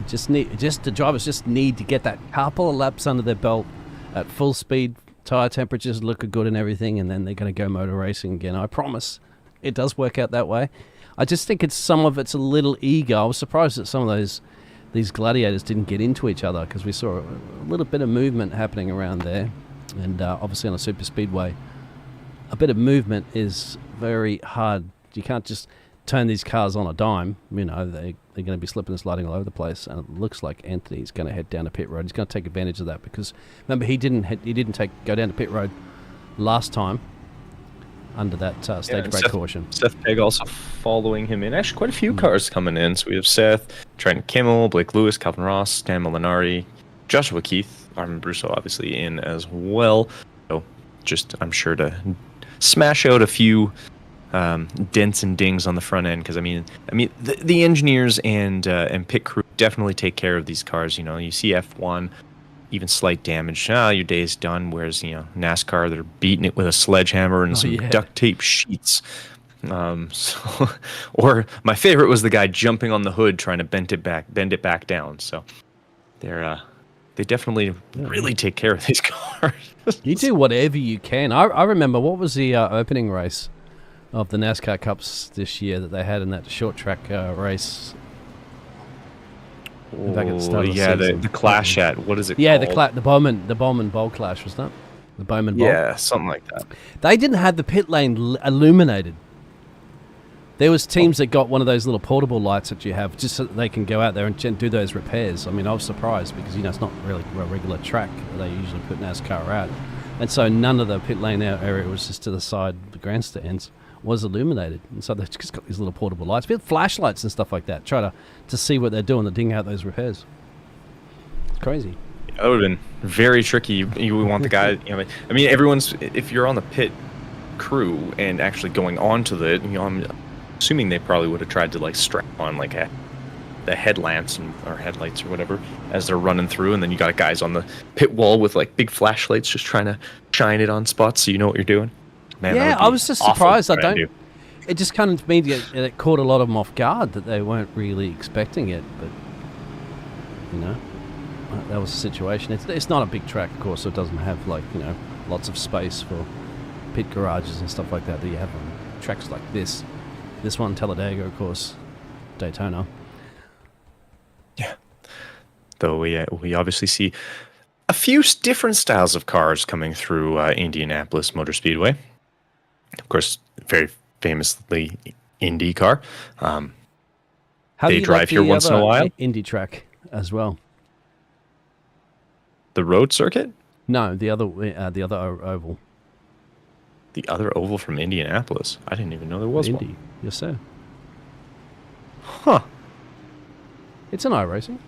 The drivers just need to get that couple of laps under their belt at full speed. Tire temperatures look good and everything, and then they're going to go motor racing again. I promise. It does work out that way. I just think some of it's a little eager. I was surprised that some of these gladiators didn't get into each other, because we saw a little bit of movement happening around there. And obviously on a super speedway, a bit of movement is very hard. You can't just turn these cars on a dime. You know, they're going to be slipping and sliding all over the place. And it looks like Anthony's going to head down to pit road. He's going to take advantage of that, because remember, he didn't go down to pit road last time under that stage break caution. Seth Pegg also following him in. Actually, quite a few cars coming in. So we have Seth, Trent Kimmel, Blake Lewis, Calvin Ross, Dan Molinari, Joshua Keith, Armin Brusso obviously in as well. So just, I'm sure to smash out a few dents and dings on the front end, because I mean the engineers and pit crew definitely take care of these cars. You know, you see F1, even slight damage, your day's done. Whereas, you know, NASCAR, they're beating it with a sledgehammer and some duct tape sheets. Or my favorite was the guy jumping on the hood trying to bend it back down. So they definitely really take care of these cars. You do whatever you can. I remember, what was the opening race of the NASCAR Cups this year that they had in that short track race? Back at the start of the clash at, what is it called? Yeah, the Bowman Bowl clash, wasn't it? The Bowman Bowl? Yeah, something like that. They didn't have the pit lane illuminated. There was teams that got one of those little portable lights that you have just so that they can go out there and do those repairs. I mean, I was surprised because, it's not really a regular track. They usually put NASCAR out. And so none of the pit lane area was just to the side of the grandstands was illuminated. And so they've just got these little portable lights, bit flashlights and stuff like that. Try to see what they're doing to ding out those repairs. It's crazy. That would have been very tricky. You would want the guy, I mean, if you're on the pit crew and actually going on to the, I'm assuming they probably would have tried to strap on the headlamps or headlights or whatever as they're running through, and then you got guys on the pit wall with big flashlights just trying to shine it on spots so you know what you're doing. Man, yeah, I was just surprised. It just kind of made it caught a lot of them off guard that they weren't really expecting it, but that was the situation. It's not a big track, of course, so it doesn't have lots of space for pit garages and stuff like that you have on tracks like this. This one, Talladega, of course, Daytona. Yeah. Though we obviously see a few different styles of cars coming through Indianapolis Motor Speedway. Of course, very famously Indy car. How they drive here once in a while. Indy track as well. The road circuit? No, the other oval. The other oval from Indianapolis. I didn't even know there was Indy. one. Yes, sir. Huh. It's an iRacing.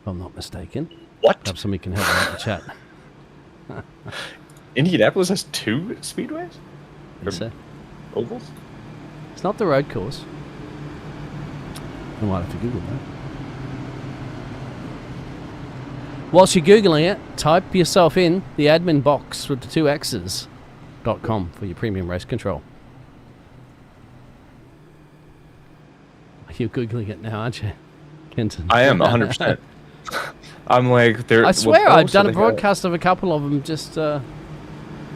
If I'm not mistaken. What? Perhaps somebody can help me out in the chat. Indianapolis has 2 speedways? Yes, sir. Ovals? It's not the road course. I might have to Google that. Whilst you're Googling it, type yourself in the admin box with the 2 X's.com for your premium race control. You're Googling it now, aren't you, Kenton? I am, 100%. I'm there. I swear, I've done a broadcast of a couple of them just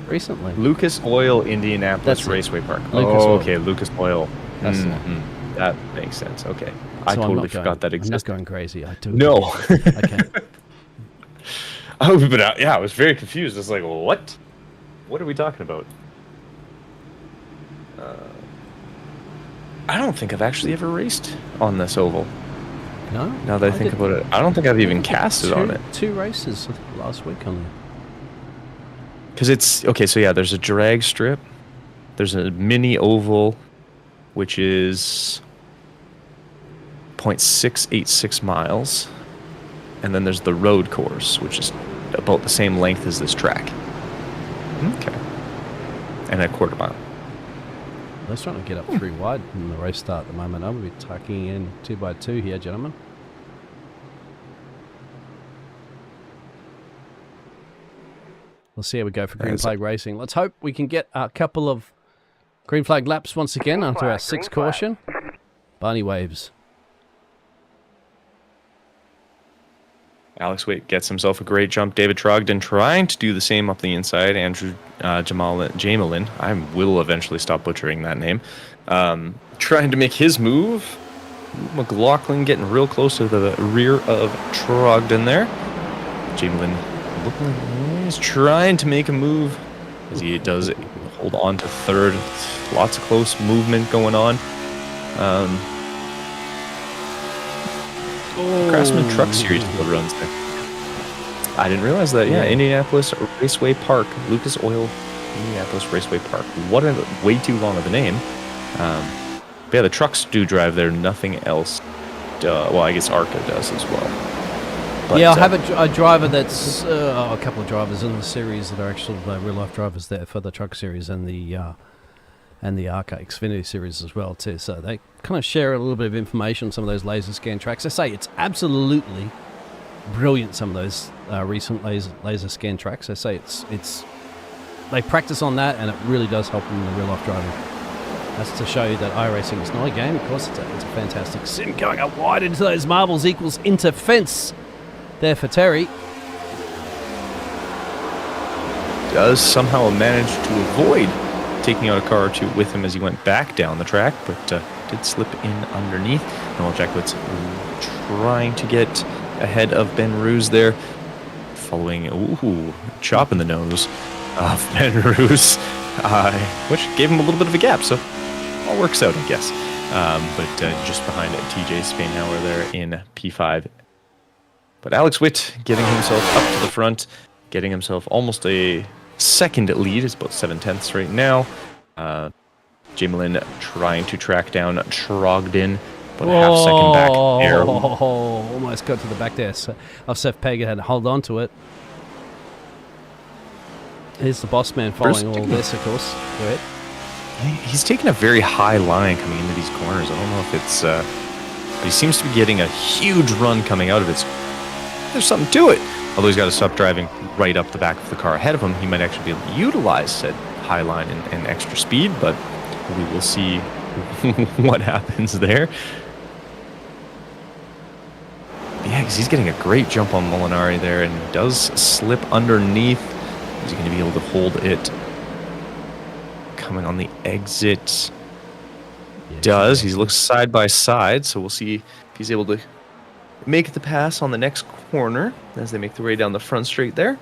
recently. Lucas Oil Indianapolis That's Raceway Park. Lucas Oil. Okay, Lucas Oil. That's the one. That makes sense. Okay. So I totally forgot that existed. I'm not going crazy. I do. No. Okay. Oh, but I was very confused. It's what? What are we talking about? I don't think I've actually ever raced on this oval. No? Now that I think about it, I don't think I've even casted on it. 2 races last week on it. Because it's... Okay, so yeah, there's a drag strip. There's a mini oval, which is 0.686 miles. And then there's the road course, which is about the same length as this track. Okay. And a quarter mile. They're trying to get up 3 wide in the race start at the moment. I'm going to be tucking in 2x2 here, gentlemen. We'll see how we go for green flag racing. Let's hope we can get a couple of green flag laps once again onto our 6th caution. Barney waves. Alex Waite gets himself a great jump. David Trogdon trying to do the same up the inside. Andrew Jamelin. I will eventually stop butchering that name. Trying to make his move. McLaughlin getting real close to the rear of Trogdon there. Jamelin is trying to make a move as he does hold on to 3rd. Lots of close movement going on. Craftsman Truck Series still runs there. I didn't realize that. Yeah, Indianapolis Raceway Park, Lucas Oil, Indianapolis Raceway Park. What a way too long of a name. But yeah, the trucks do drive there. Nothing else. Well, I guess ARCA does as well. But, yeah, I have a driver that's a couple of drivers in the series that are actual real life drivers there for the truck series and the ARCA Xfinity series as well too. So they kind of share a little bit of information on some of those laser scan tracks. I say it's absolutely brilliant. Some of those recent laser scan tracks. I say it's they practice on that, and it really does help them in the real life driving. That's to show you that iRacing is not a game. Of course, it's a fantastic sim. Going up wide into those marbles equals into fence there for Terry. Does somehow manage to avoid taking out a car or 2 with him as he went back down the track, but did slip in underneath. Noel Jackwitz trying to get ahead of Ben Roos there, following, chop in the nose of Ben Roos. which gave him a little bit of a gap, so all works out, I guess. But just behind TJ Spainhauer there in P5. But Alex Witt getting himself up to the front, getting himself almost a second lead. It's about 7/10 right now. Jamelin trying to track down Trogdon, but a half-second back there. Almost got to the back there. So Seth Pega had to hold on to it. Here's the boss man following all this, of course. Go ahead. He's taking a very high line coming into these corners. I don't know if it's... but he seems to be getting a huge run coming out of it. There's something to it. Although he's got to stop driving right up the back of the car ahead of him, he might actually be able to utilize said high line and extra speed, but we will see what happens there. Yeah, because he's getting a great jump on Molinari there, and he does slip underneath. Is he going to be able to hold it? Coming on the exit. Does. He looks side by side, so we'll see if he's able to make the pass on the next corner as they make their way down the front straight there.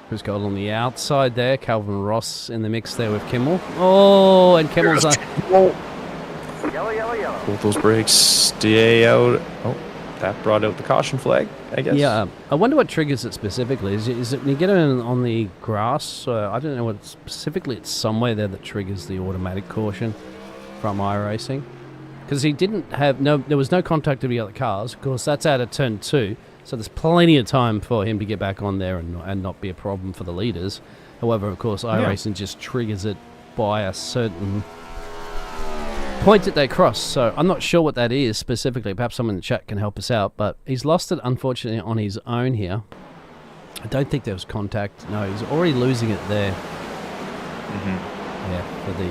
Who's got on the outside there? Calvin Ross in the mix there with Kimmel. Oh, and Kimmel's Yellow. Hold those brakes, stay out. Oh, that brought out the caution flag, I guess. Yeah, I wonder what triggers it specifically. Is it when you get it on the grass? I don't know what specifically. It's somewhere there that triggers the automatic caution from iRacing. Because he didn't have there was no contact with the other cars. Of course, that's out of turn 2, so there's plenty of time for him to get back on there and not be a problem for the leaders. However, of course, iRacing just triggers it by a certain point that they cross. So I'm not sure what that is specifically. Perhaps someone in the chat can help us out. But he's lost it, unfortunately, on his own here. I don't think there was contact. No, he's already losing it there. Yeah, for the...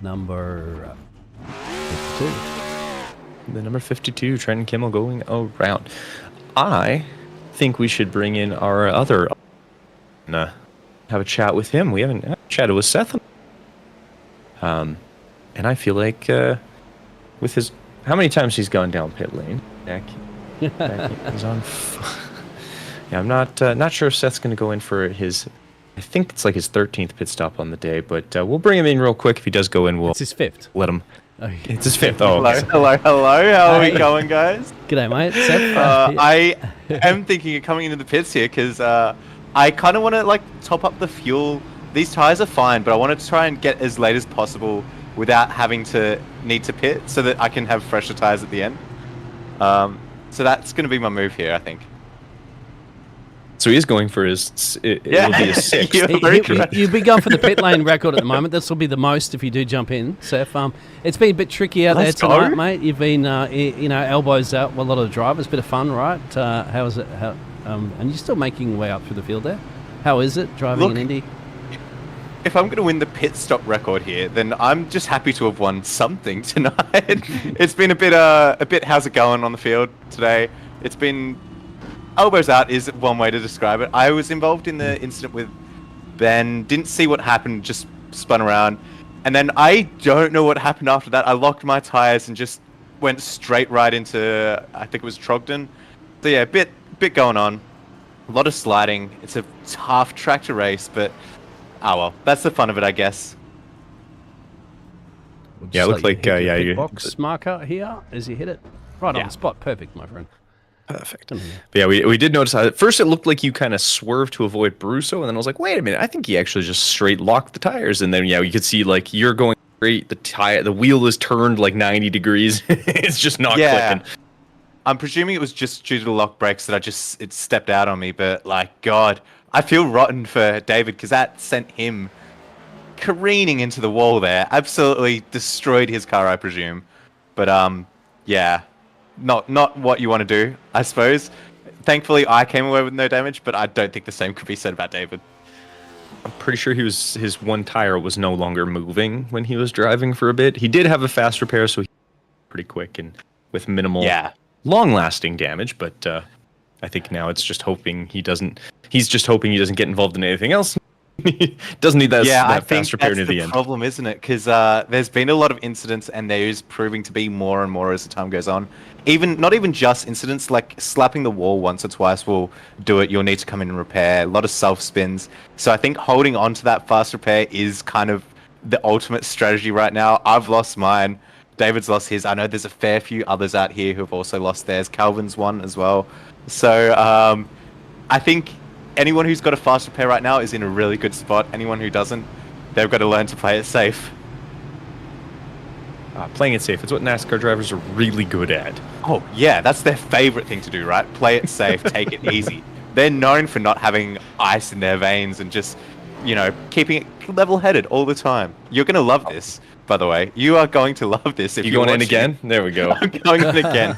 number 52. The number 52, Trenton Kimmel going around. I think we should bring in our other and have a chat with him. We haven't chatted with Seth. And I feel like with his... How many times he's gone down pit lane? He's on... Yeah, I'm not sure if Seth's going to go in for his... I think it's like his 13th pit stop on the day, but we'll bring him in real quick. If he does go in, we'll... It's his 5th. Let him... Oh, It's his 5th. Oh, Hello. How are we going, guys? G'day, mate. Seth, I am thinking of coming into the pits here because I kind of want to like top up the fuel. These tires are fine, but I want to try and get as late as possible without having to need to pit, so that I can have fresher tires at the end. So that's going to be my move here, I think. So he is going for his... It'll be a 6. You've been going for the pit lane record at the moment. This will be the most if you do jump in, Seth. It's been a bit tricky out there tonight, mate. You've been, elbows out with a lot of the drivers. Bit of fun, right? How is it? And you're still making your way up through the field there. How is it driving in Indy? If I'm going to win the pit stop record here, then I'm just happy to have won something tonight. It's been a bit. How's it going on the field today? It's been. Elbows out is one way to describe it. I was involved in the incident with Ben, didn't see what happened, just spun around. And then I don't know what happened after that. I locked my tires and just went straight right into, I think it was Trogdon. So yeah, bit going on. A lot of sliding. It's a tough track to race, but oh well, that's the fun of it, I guess. Yeah, it looked like, you box marker here as you hit it. Right on the spot. Perfect, my friend. Perfect. But yeah, we did notice at first it looked like you kind of swerved to avoid Brusso, and then I was like, wait a minute, I think he actually just straight locked the tires, and then you could see like you're going straight, the wheel is turned like 90 degrees. It's just not clicking. I'm presuming it was just due to the lock brakes that it stepped out on me, but like God, I feel rotten for David because that sent him careening into the wall there. Absolutely destroyed his car, I presume. But yeah. Not what you want to do, I suppose. Thankfully, I came away with no damage, but I don't think the same could be said about David. I'm pretty sure his one tire was no longer moving when he was driving for a bit. He did have a fast repair, so he was pretty quick and with minimal, long-lasting damage. But I think now it's just hoping he doesn't. He's just hoping he doesn't get involved in anything else. Doesn't need that, Yeah, I that think fast repair that's near the the end. problem, isn't it? Because there's been a lot of incidents, and there is proving to be more and more as the time goes on. Not even just incidents, like slapping the wall once or twice will do it. You'll need to come in and repair. A lot of self spins. So I think holding on to that fast repair is kind of the ultimate strategy right now. I've lost mine. David's lost his. I know there's a fair few others out here who have also lost theirs. Calvin's won as well. So I think anyone who's got a fast repair right now is in a really good spot. Anyone who doesn't, they've got to learn to play it safe. Playing it safe. It's what NASCAR drivers are really good at. Oh, yeah, that's their favorite thing to do, right? Play it safe, take it easy. They're known for not having ice in their veins and just, keeping it level-headed all the time. You're going to love this, by the way. You are going to love this. If you going in again? There we go. I'm going in again.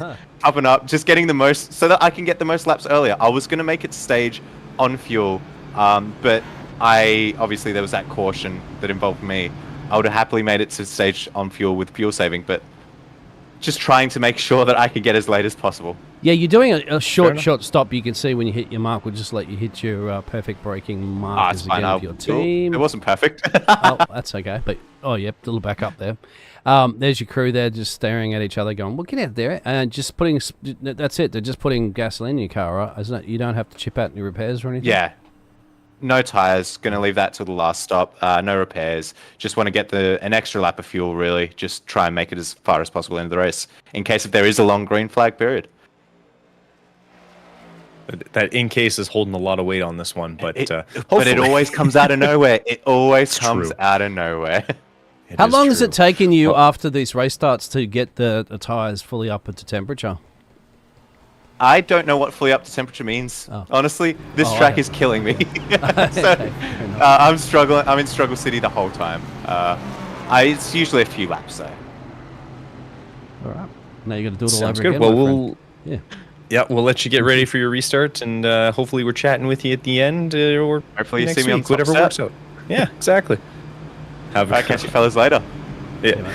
Up and up, just getting the most, so that I can get the most laps earlier. I was going to make it stage on fuel, but obviously there was that caution that involved me. I would have happily made it to stage on fuel with fuel saving, but just trying to make sure that I could get as late as possible. Yeah, you're doing a short stop. You can see when you hit your mark. We'll just let you hit your perfect braking markers again of your team. It wasn't perfect. Oh, that's okay. But yep, a little back up there. There's your crew there, just staring at each other, going, "Well, get out there!" And just putting. That's it. They're just putting gasoline in your car, right? Isn't it? You don't have to chip out any repairs or anything. Yeah. No tires. Going to leave that till the last stop. No repairs. Just want to get an extra lap of fuel, really. Just try and make it as far as possible into the race, in case if there is a long green flag period. That in case is holding a lot of weight on this one, but it always comes out of nowhere. It always comes out of nowhere. How long has it taken you after these race starts to get the tires fully up into temperature? I don't know what fully up to temperature means. Oh. Honestly, this track is killing me. I'm struggling. I'm in struggle city the whole time. It's usually a few laps though. All right. Now you got to do it all Sounds over good. again. Well, we'll let you get ready for your restart, and hopefully we're chatting with you at the end, or hopefully you next see me week, on whatever works out. Yeah, exactly. I'll catch you fellas later. Yeah.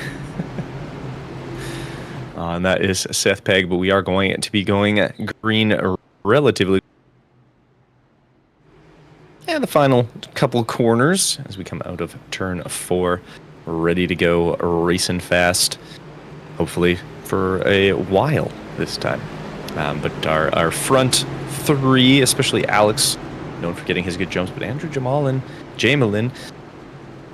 And that is Seth Pegg, but we are going to be going green relatively. And the final couple corners as we come out of turn 4, ready to go racing fast, hopefully for a while this time. But our front 3, especially Alex, known for getting his good jumps, but Andrew Jamelin,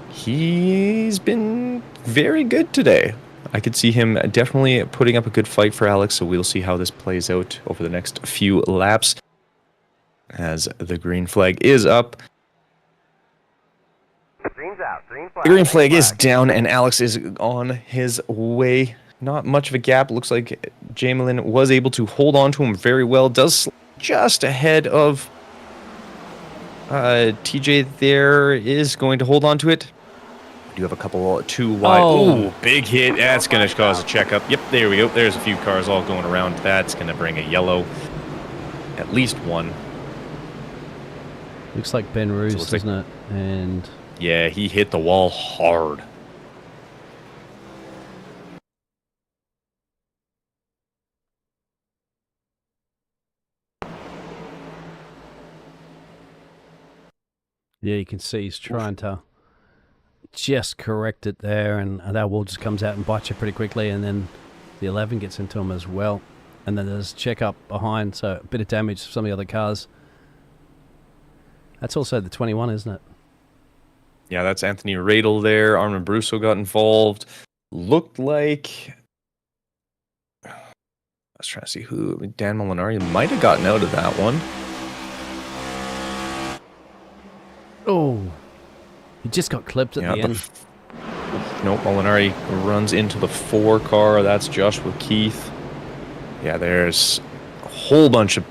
he's been very good today. I could see him definitely putting up a good fight for Alex, so we'll see how this plays out over the next few laps as the green flag is up. Green's out. The green flag is down, and Alex is on his way. Not much of a gap. Looks like Jamelin was able to hold on to him very well. Does just ahead of TJ there, is going to hold on to it. We do have a couple too wide. Oh, big hit. That's going to cause a checkup. Yep, there we go. There's a few cars all going around. That's going to bring a yellow. At least one. Looks like Ben Roos, doesn't it? And yeah, he hit the wall hard. Yeah, you can see he's trying to just correct it there, and that wall just comes out and bites you pretty quickly, and then the 11 gets into him as well. And then there's check up behind, so a bit of damage to some of the other cars. That's also the 21, isn't it? Yeah, that's Anthony Radel there. Armin Brusso got involved. Looked like... I was trying to see who... Dan Molinari might have gotten out of that one. Oh, he just got clipped at the end. Nope, Molinari runs into the 4 car. That's Joshua Keith. Yeah, there's a whole bunch of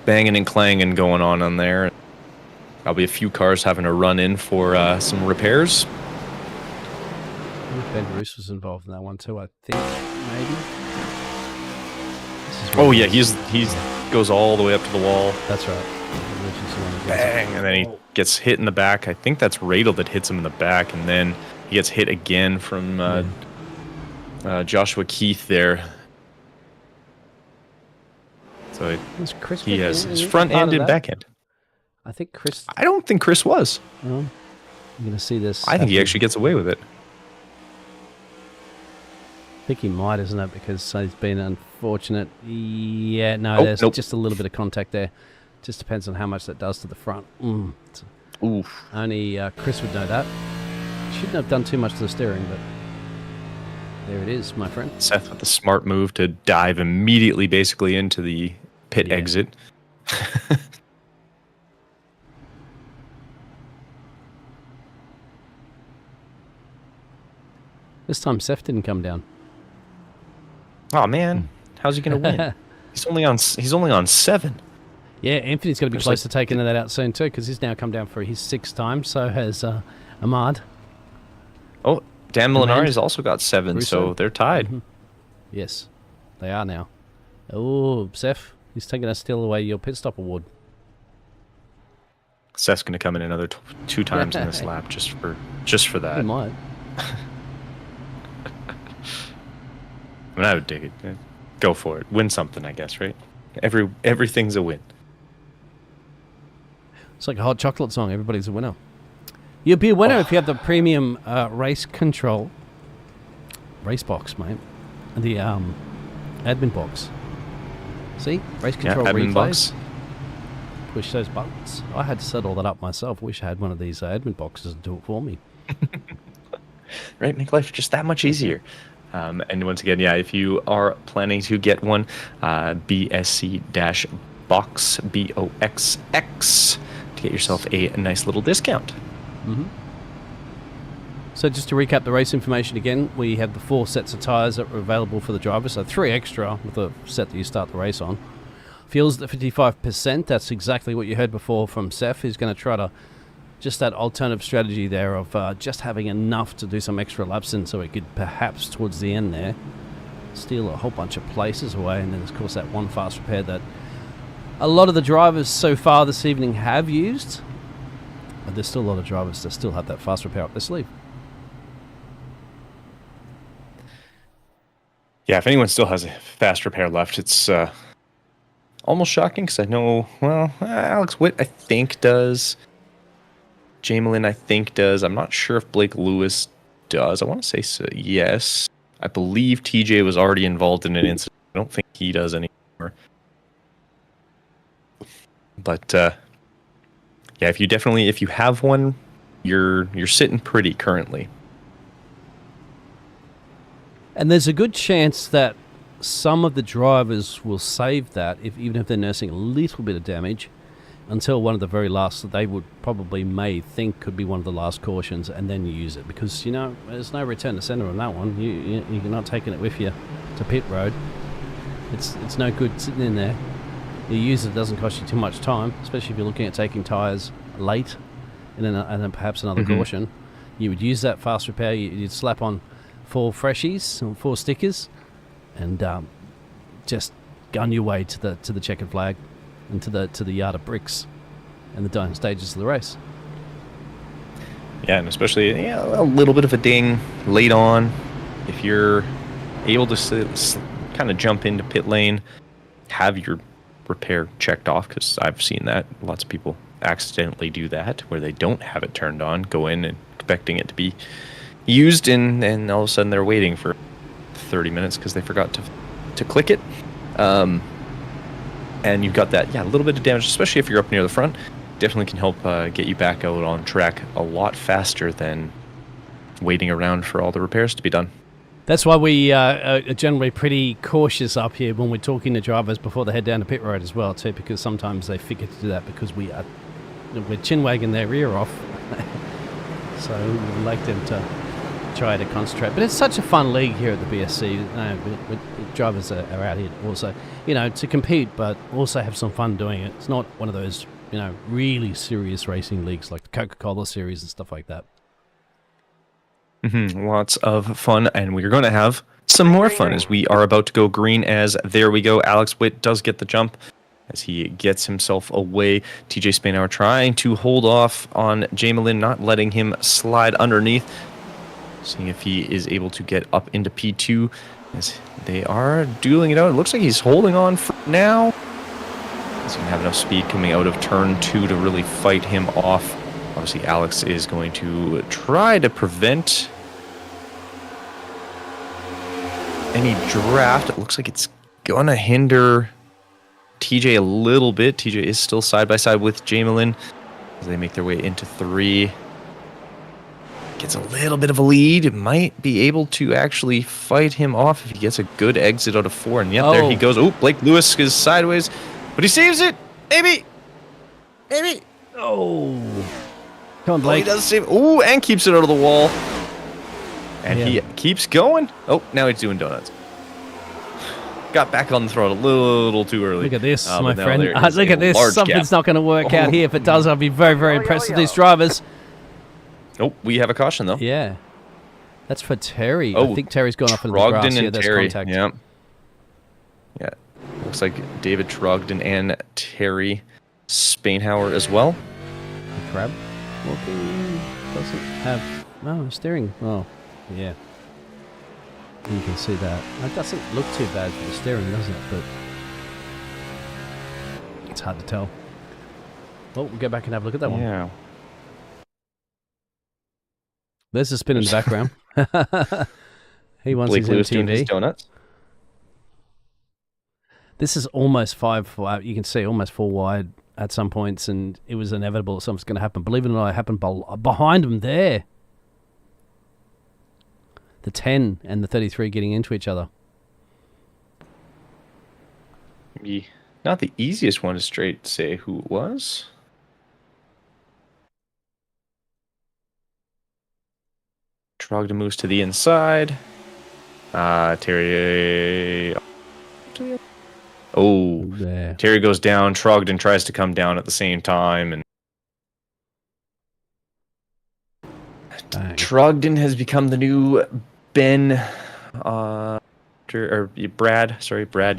banging and clanging going on there. Probably a few cars having to run in for some repairs. Ben Bruce was involved in that one too, I think, maybe. Oh yeah, he's goes all the way up to the wall. That's right. Bang, and then he gets hit in the back. I think that's Radel that hits him in the back, and then he gets hit again from Joshua Keith there. So he has his front end and back end. I think Chris... I don't think Chris was. You're going to see this. I think he actually gets away with it. I think he might, isn't it? Because he's been unfortunate. Yeah, no, there's just a little bit of contact there. Just depends on how much that does to the front. Oof. Only Chris would know that. Shouldn't have done too much to the steering, but there it is, my friend. Seth with the smart move to dive immediately, basically, into the pit exit. This time, Seth didn't come down. Oh man, how's he going to win? He's only on 7. Yeah, Anthony's going to be close to taking that out soon too, because he's now come down for his 6th time. So has Ahmad. Oh, Dan Molinari's also got 7, so they're tied. Yes, they are now. Oh, Seth, he's taking us still away your pit stop award. Seth's going to come in another 2 times in this lap just for that. He might. I mean, I would dig it. Go for it. Win something, I guess, right? Everything's a win. It's like a hot chocolate song. Everybody's a winner. You'll be a winner if you have the premium race control race box, mate. The admin box. See? Race control admin replays. box. Push those buttons. I had to set all that up myself. Wish I had one of these admin boxes to do it for me. Right? Make life just that much easier. And once again, if you are planning to get one, BSC-box, BOXX, to get yourself a nice little discount. Mm-hmm. So just to recap the race information again, we have the 4 sets of tyres that were available for the drivers, so 3 extra with the set that you start the race on. Fuel's at 55%, that's exactly what you heard before from Seth. He's going to try to just that alternative strategy there of just having enough to do some extra laps in, so it could perhaps towards the end there steal a whole bunch of places away. And then of course that one fast repair that a lot of the drivers so far this evening have used, but there's still a lot of drivers that still have that fast repair up their sleeve. Yeah, if anyone still has a fast repair left, it's almost shocking, because I know, Alex Witt I think does. Jamelin, I think, does. I'm not sure if Blake Lewis does. I want to say so, yes. I believe TJ was already involved in an incident. I don't think he does anymore. But, if you have one, you're sitting pretty currently. And there's a good chance that some of the drivers will save that, even if they're nursing a little bit of damage, until one of the very last that they would may think could be one of the last cautions, and then you use it, because there's no return to center on that one. You're not taking it with you to pit road. It's no good sitting in there. You use it doesn't cost you too much time, especially if you're looking at taking tires late, and then perhaps another caution. You would use that fast repair. You'd slap on 4 freshies or 4 stickers, and just gun your way to the checkered flag and to the yard of bricks and the dying stages of the race. Yeah, and especially a little bit of a ding late on. If you're able to kind of jump into pit lane, have your repair checked off, because I've seen that. Lots of people accidentally do that, where they don't have it turned on, go in and expecting it to be used, and all of a sudden they're waiting for 30 minutes because they forgot to click it. And you've got that, a little bit of damage, especially if you're up near the front. Definitely can help get you back out on track a lot faster than waiting around for all the repairs to be done. That's why we are generally pretty cautious up here when we're talking to drivers before they head down to pit road as well too, because sometimes they forget to do that because we're chin-wagging their rear off. So we'd like them to try to concentrate. But it's such a fun league here at the BSC. Drivers are out here also, to compete, but also have some fun doing it. It's not one of those, really serious racing leagues like the Coca-Cola series and stuff like that. Lots of fun, and we're going to have some more fun as we are about to go green. As there we go, Alex Witt does get the jump as he gets himself away. TJ Spainhour trying to hold off on Jamelin, not letting him slide underneath. Seeing if he is able to get up into P2 as they are dueling it out. It looks like he's holding on for now. He's going to have enough speed coming out of turn 2 to really fight him off. Obviously, Alex is going to try to prevent any draft. It looks like it's going to hinder TJ a little bit. TJ is still side by side with Jamelin as they make their way into 3. Gets a little bit of a lead. It might be able to actually fight him off if he gets a good exit out of 4. And yep, there he goes. Oh, Blake Lewis is sideways, but he saves it. Maybe. Oh. Come on, Blake. He does save. Oh, and keeps it out of the wall. And he keeps going. Oh, now he's doing donuts. Got back on the throttle a little too early. Look at this, my friend. Look at this. Something's not going to work out here. If it does, I'll be very, very impressed with these drivers. Oh, we have a caution, though. Yeah. That's for Terry. I think Terry's gone off into the grass. And there's Terry. contact. Yeah. Looks like David Trogdon and Terry Spainhauer as well. Crab walking doesn't have steering. Oh, yeah. You can see that. It doesn't look too bad for the steering, does it? But it's hard to tell. Oh, we'll go back and have a look at that one. Yeah. There's a spin in the background. He wants Blake his Lewis doing his MTV. donuts. This is almost 5. You can see almost 4 wide at some points, and it was inevitable that something's going to happen. Believe it or not, it happened behind him there. The 10 and the 33 getting into each other. Not the easiest one to straight say who it was. Trogdon moves to the inside. Terry. Oh, there. Terry goes down. Trogdon tries to come down at the same time, and Bang. Trogdon has become the new Ben, Brad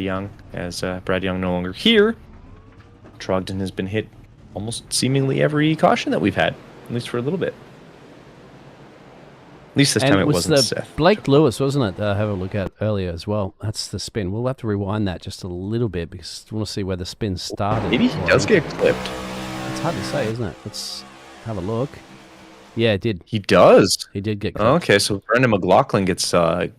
Young. As Brad Young no longer here, Trogdon has been hit almost seemingly every caution that we've had, at least for a little bit. At least this time it wasn't Seth. Blake Lewis, wasn't it? Have a look at earlier as well. That's the spin. We'll have to rewind that just a little bit because we want to see where the spin started. Maybe he does get clipped. It's hard to say, isn't it? Let's have a look. Yeah, it did. He does. He did get clipped. Okay, so Brendan McLaughlin gets. Brendan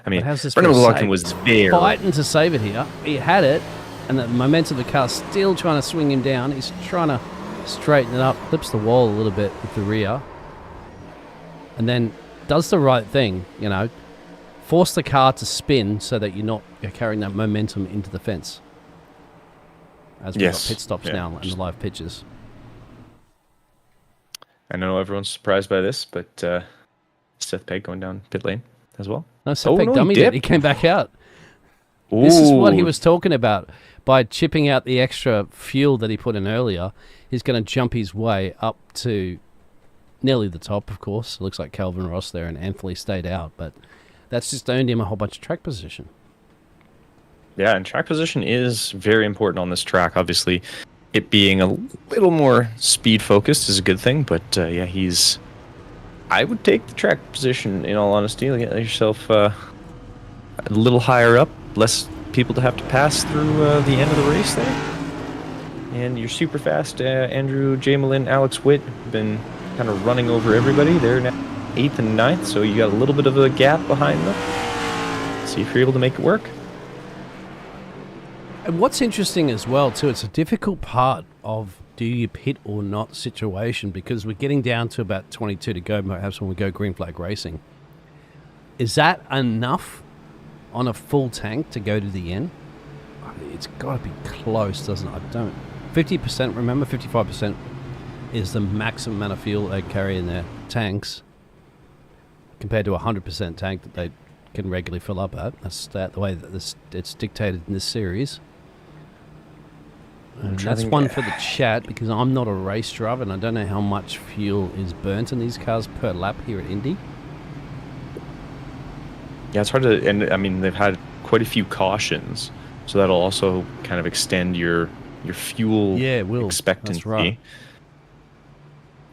Brendan McLaughlin was there. Fighting to save it here. He had it, and the momentum of the car still trying to swing him down. He's trying to straighten it up, clips the wall a little bit with the rear. And then does the right thing, force the car to spin so that you're carrying that momentum into the fence. As we've got pit stops now and the live pitches. I know everyone's surprised by this, but Seth Pegg going down pit lane as well. No, Seth Pegg dummied it. He came back out. Ooh. This is what he was talking about. By chipping out the extra fuel that he put in earlier, he's going to jump his way up to nearly the top, of course. It looks like Calvin Ross there, and Anthony stayed out, but that's just earned him a whole bunch of track position. Yeah, and track position is very important on this track. Obviously, it being a little more speed focused is a good thing, but I would take the track position in all honesty. Get yourself a little higher up, less people to have to pass through the end of the race there. And you're super fast. Andrew Jamelin, Alex Witt have been kind of running over everybody. They're now 8th and 9th, so you got a little bit of a gap behind them. See if you're able to make it work. And what's interesting as well, too, it's a difficult part of do you pit or not situation because we're getting down to about 22 to go, perhaps when we go green flag racing. Is that enough on a full tank to go to the end? It's got to be close, doesn't it? 50%, remember, 55% is the maximum amount of fuel they carry in their tanks compared to a 100% tank that they can regularly fill up at. That's the way that it's dictated in this series. And that's one for the chat because I'm not a race driver and I don't know how much fuel is burnt in these cars per lap here at Indy. Yeah, it's hard to, and I mean, they've had quite a few cautions, so that'll also kind of extend your fuel expectancy. That's right.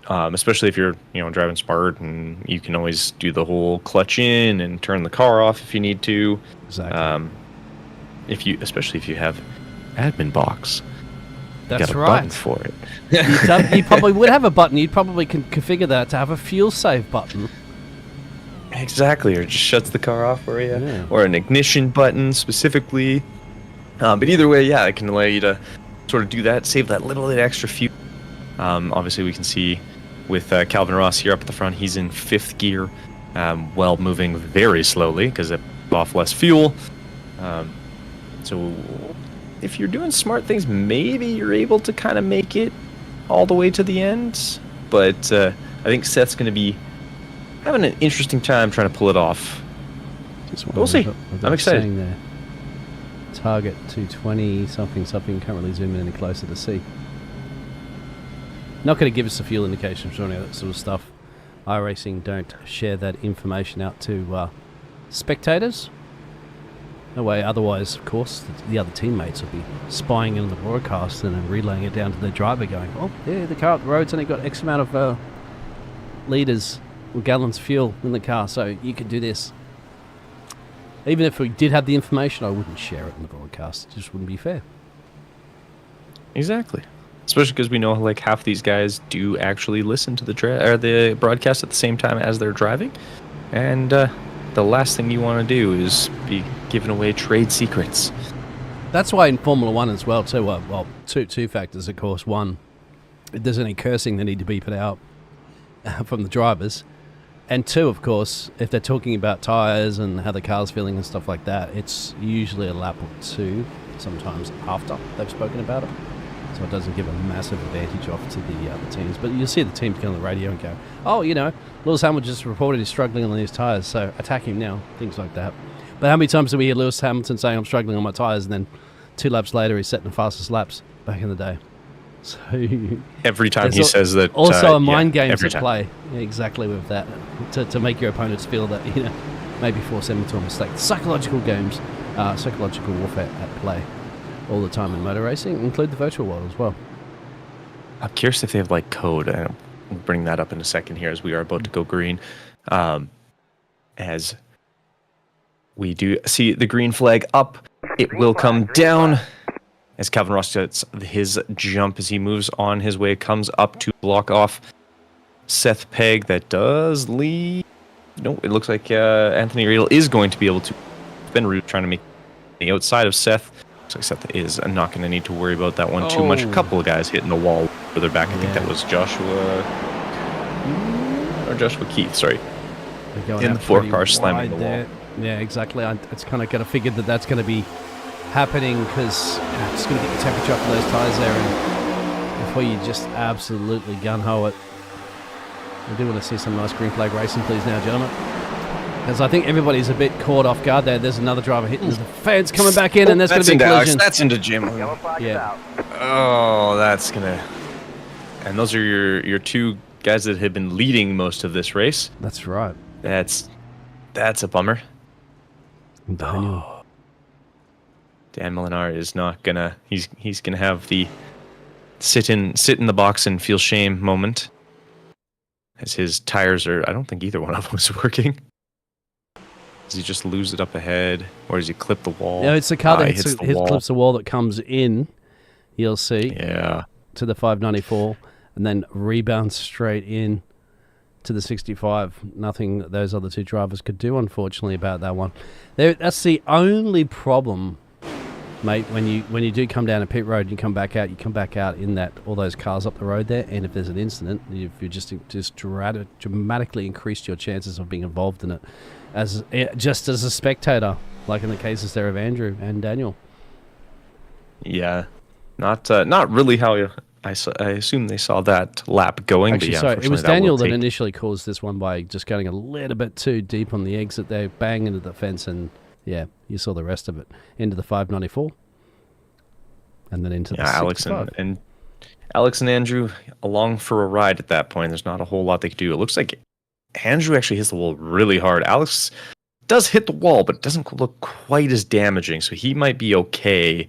Especially if you're driving smart and you can always do the whole clutch in and turn the car off if you need to. Exactly. Especially if you have admin box. That's got a right. button for it. You probably would have a button. You'd probably configure that to have a fuel save button. Exactly, or just shuts the car off for you, or an ignition button specifically. But either way, yeah, it can allow you to sort of do that, save that little bit extra fuel. Obviously, we can see with Calvin Ross here up at the front, he's in 5th gear, while moving very slowly because it off less fuel. So if you're doing smart things, maybe you're able to kind of make it all the way to the end. But I think Seth's going to be having an interesting time trying to pull it off. We'll see. I'm excited. There. Target 220 something. Can't really zoom in any closer to see. Not going to give us a fuel indication or any of that sort of stuff. iRacing don't share that information out to spectators. No way. Otherwise, of course, the other teammates will be spying in on the broadcast and then relaying it down to their driver, going, "Oh, yeah, the car up the road's only got X amount of liters or gallons of fuel in the car, so you could do this." Even if we did have the information, I wouldn't share it in the broadcast. It just wouldn't be fair. Exactly. Especially because we know like half these guys do actually listen to the broadcast at the same time as they're driving, and the last thing you want to do is be giving away trade secrets. That's why in Formula 1 as well, too. Well, two factors, of course. One, if there's any cursing, they need to beep it out from the drivers. And two, of course, if they're talking about tyres and how the car's feeling and stuff like that, it's usually a lap or two, sometimes after they've spoken about it. So it doesn't give a massive advantage off to the other teams. But you'll see the teams get on the radio and go, "Oh, Lewis Hamilton just reported he's struggling on his tyres, so attack him now," things like that. But how many times do we hear Lewis Hamilton saying, "I'm struggling on my tyres," and then 2 laps later he's setting the fastest laps back in the day? So every time he says that. Also a mind game to time. play exactly with that, to make your opponents feel that, maybe force them into a mistake. Psychological games, psychological warfare at play all the time in motor racing, include the virtual world as well. I'm curious if they have like code. I'll bring that up in a second here as we are about to go green. As we do see the green flag up, it will come down as Calvin Ross gets his jump as he moves on his way, comes up to block off Seth Pegg. That does lead. No, it looks like Anthony Riedel is going to be able to spin route, trying to make the outside of Seth. Looks like Seth is not going to need to worry about that one too much. A couple of guys hitting the wall further back. I think that was Joshua Keith, sorry. In the 4-car slamming the wall. Yeah, exactly. It's kind of got to figure that that's going to be happening because it's going to get the temperature up for those tyres there, and before you just absolutely gun-ho it. I do want to see some nice green flag racing, please, now, gentlemen. Because I think everybody's a bit caught off guard there. There's another driver hitting the fence coming back in, and there's going to be a collision. That's into Jim. Yeah. Oh, that's going to... And those are your 2 guys that have been leading most of this race. That's right. That's a bummer. Daniel. Dan Molinar is not gonna. He's gonna have the sit in the box and feel shame moment, as his tires are. I don't think either one of them is working. Does he just lose it up ahead, or does he clip the wall? No, it's the car that clips the wall that comes in. You'll see. Yeah. To the 594, and then rebounds straight in to the 65. Nothing that those other 2 drivers could do, unfortunately, about that one. That's the only problem, mate. When you do come down a pit road, you come back out in that all those cars up the road there, and if there's an incident, if you just dramatically increased your chances of being involved in it, just as a spectator, like in the cases there of Andrew and Daniel. Yeah, not really how I assume they saw that lap going. Actually, but yeah, sorry, it was Daniel that initially caused this one by just going a little bit too deep on the exit there, bang into the fence, and yeah, you saw the rest of it into the 594, and then into the 65. Alex and Andrew along for a ride at that point. There's not a whole lot they could do. It looks like Andrew actually hits the wall really hard. Alex does hit the wall, but it doesn't look quite as damaging, so he might be okay.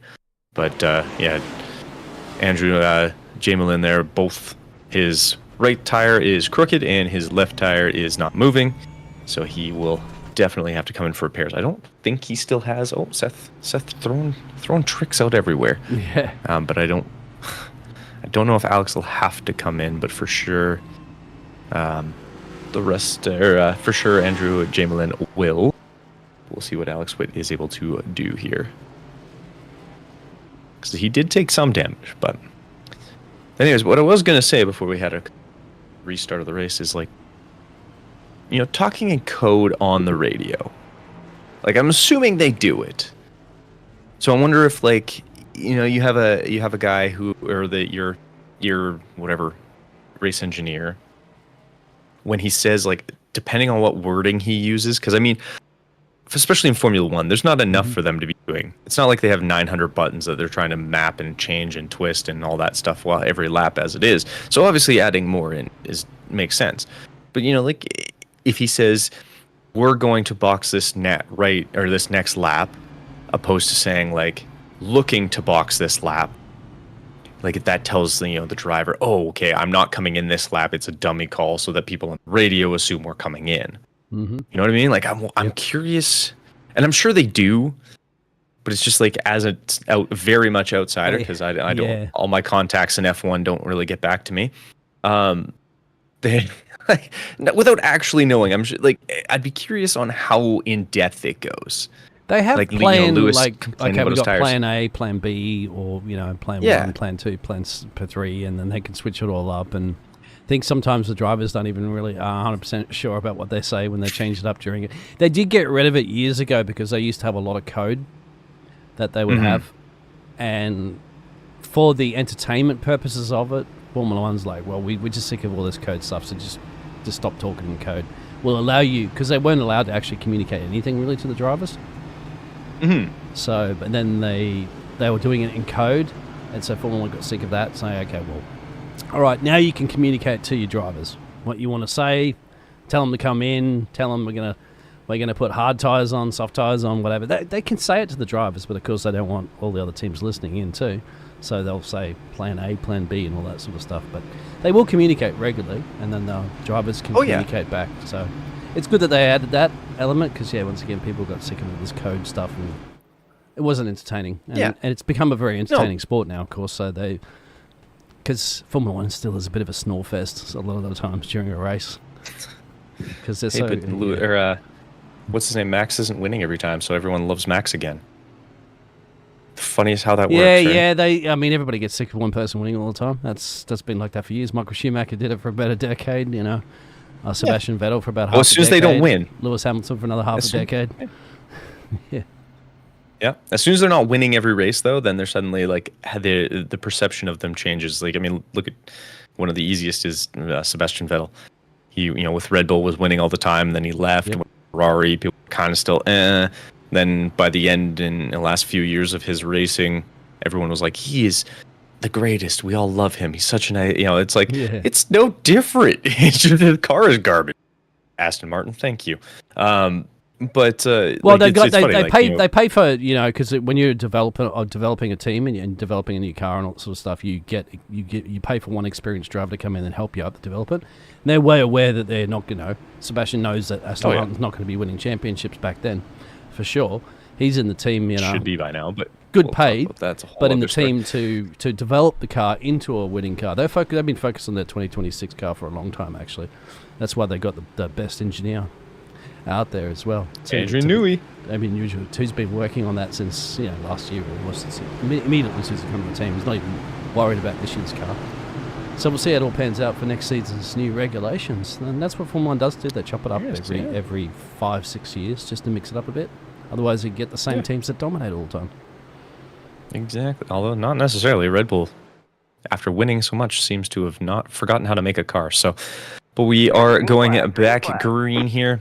But yeah, Andrew, Jamelin there, both his right tire is crooked and his left tire is not moving, so he will definitely have to come in for repairs. I don't think he still has. Oh, Seth throwing tricks out everywhere. Yeah. But I don't I don't know if Alex will have to come in, but for sure, the rest, or for sure, Andrew Jamelin will. We'll see what Alex Witt is able to do here. Because he did take some damage, but... Anyways, what I was going to say before we had a restart of the race is, like, you know, talking in code on the radio. Like, I'm assuming they do it. So I wonder if, like, you know, you have a guy who, or your whatever race engineer, when he says, like, depending on what wording he uses, because I mean, especially in Formula One, there's not enough for them to be doing. It's not like they have 900 buttons that they're trying to map and change and twist and all that stuff while every lap as it is. So obviously adding more in makes sense. But, you know, like, if he says, we're going to box this this next lap, opposed to saying, like, looking to box this lap, like, if that tells the driver, oh, okay, I'm not coming in this lap, it's a dummy call, so that people on the radio assume we're coming in. Mm-hmm. You know what I mean? Like, I'm curious, and I'm sure they do, but it's just like, as a very much outsider, because I don't, all my contacts in F1 don't really get back to me. They, like, without actually knowing, I'm sure, like, I'd be curious on how in depth it goes. They have like, plan, Lewis like, okay, we've got tires. plan A, plan B, or, plan 1, plan 2, plan 3, and then they can switch it all up. And I think sometimes the drivers don't even really are 100% sure about what they say when they change it up during it. They did get rid of it years ago because they used to have a lot of code that they would have. And for the entertainment purposes of it, Formula One's like, well, we're just sick of all this code stuff, so just stop talking in code. We'll allow you, because they weren't allowed to actually communicate anything really to the drivers. So, but then they were doing it in code, and so Formula 1 got sick of that, saying, okay, well, all right, now you can communicate to your drivers what you want to say, tell them to come in, tell them we're gonna put hard tires on, soft tires on, whatever. They can say it to the drivers, but of course they don't want all the other teams listening in too, so they'll say plan A, plan B, and all that sort of stuff. But they will communicate regularly, and then the drivers can communicate back. So it's good that they added that element, because once again, people got sick of this code stuff, and it wasn't entertaining. And it's become a very entertaining sport now, of course. So because Formula One still is a bit of a snore fest a lot of the times during a race, because they're what's his name? Max isn't winning every time, so everyone loves Max again. Funniest how that works. Yeah. I mean, everybody gets sick of one person winning all the time. That's been like that for years. Michael Schumacher did it for about a decade. Sebastian Vettel for about half a decade. As soon as they don't win. Lewis Hamilton for another half a decade. Yeah. As soon as they're not winning every race, though, then they're suddenly, like, the perception of them changes. Like, I mean, look at one of the easiest is Sebastian Vettel. He, with Red Bull was winning all the time, and then he left. Yep. Ferrari, people kind of still, Then by the end, in the last few years of his racing, everyone was like, he is the greatest. We all love him. He's such an, it's like, it's no different. It's just, the car is garbage. Aston Martin, thank you. But well, like, they pay for, because when you're developing a team and developing a new car and all that sort of stuff, you pay for one experienced driver to come in and help you out to develop it. And they're way aware that they're not, Sebastian knows that Aston Martin's not going to be winning championships back then, for sure. He's in the team, should be by now, but good paid. That's a whole but in the story. team to develop the car into a winning car, they've been focused on their 2026 car for a long time. Actually, that's why they got the best engineer out there as well. Adrian Newey. Who's been working on that since last year, almost immediately since he came to the team. He's not even worried about this year's car. So we'll see how it all pans out for next season's new regulations. And that's what Formula 1 does too. They chop it up every 5-6 years just to mix it up a bit. Otherwise, you get the same teams that dominate all the time. Exactly. Although not necessarily. Red Bull, after winning so much, seems to have not forgotten how to make a car. So, but we are going back green here.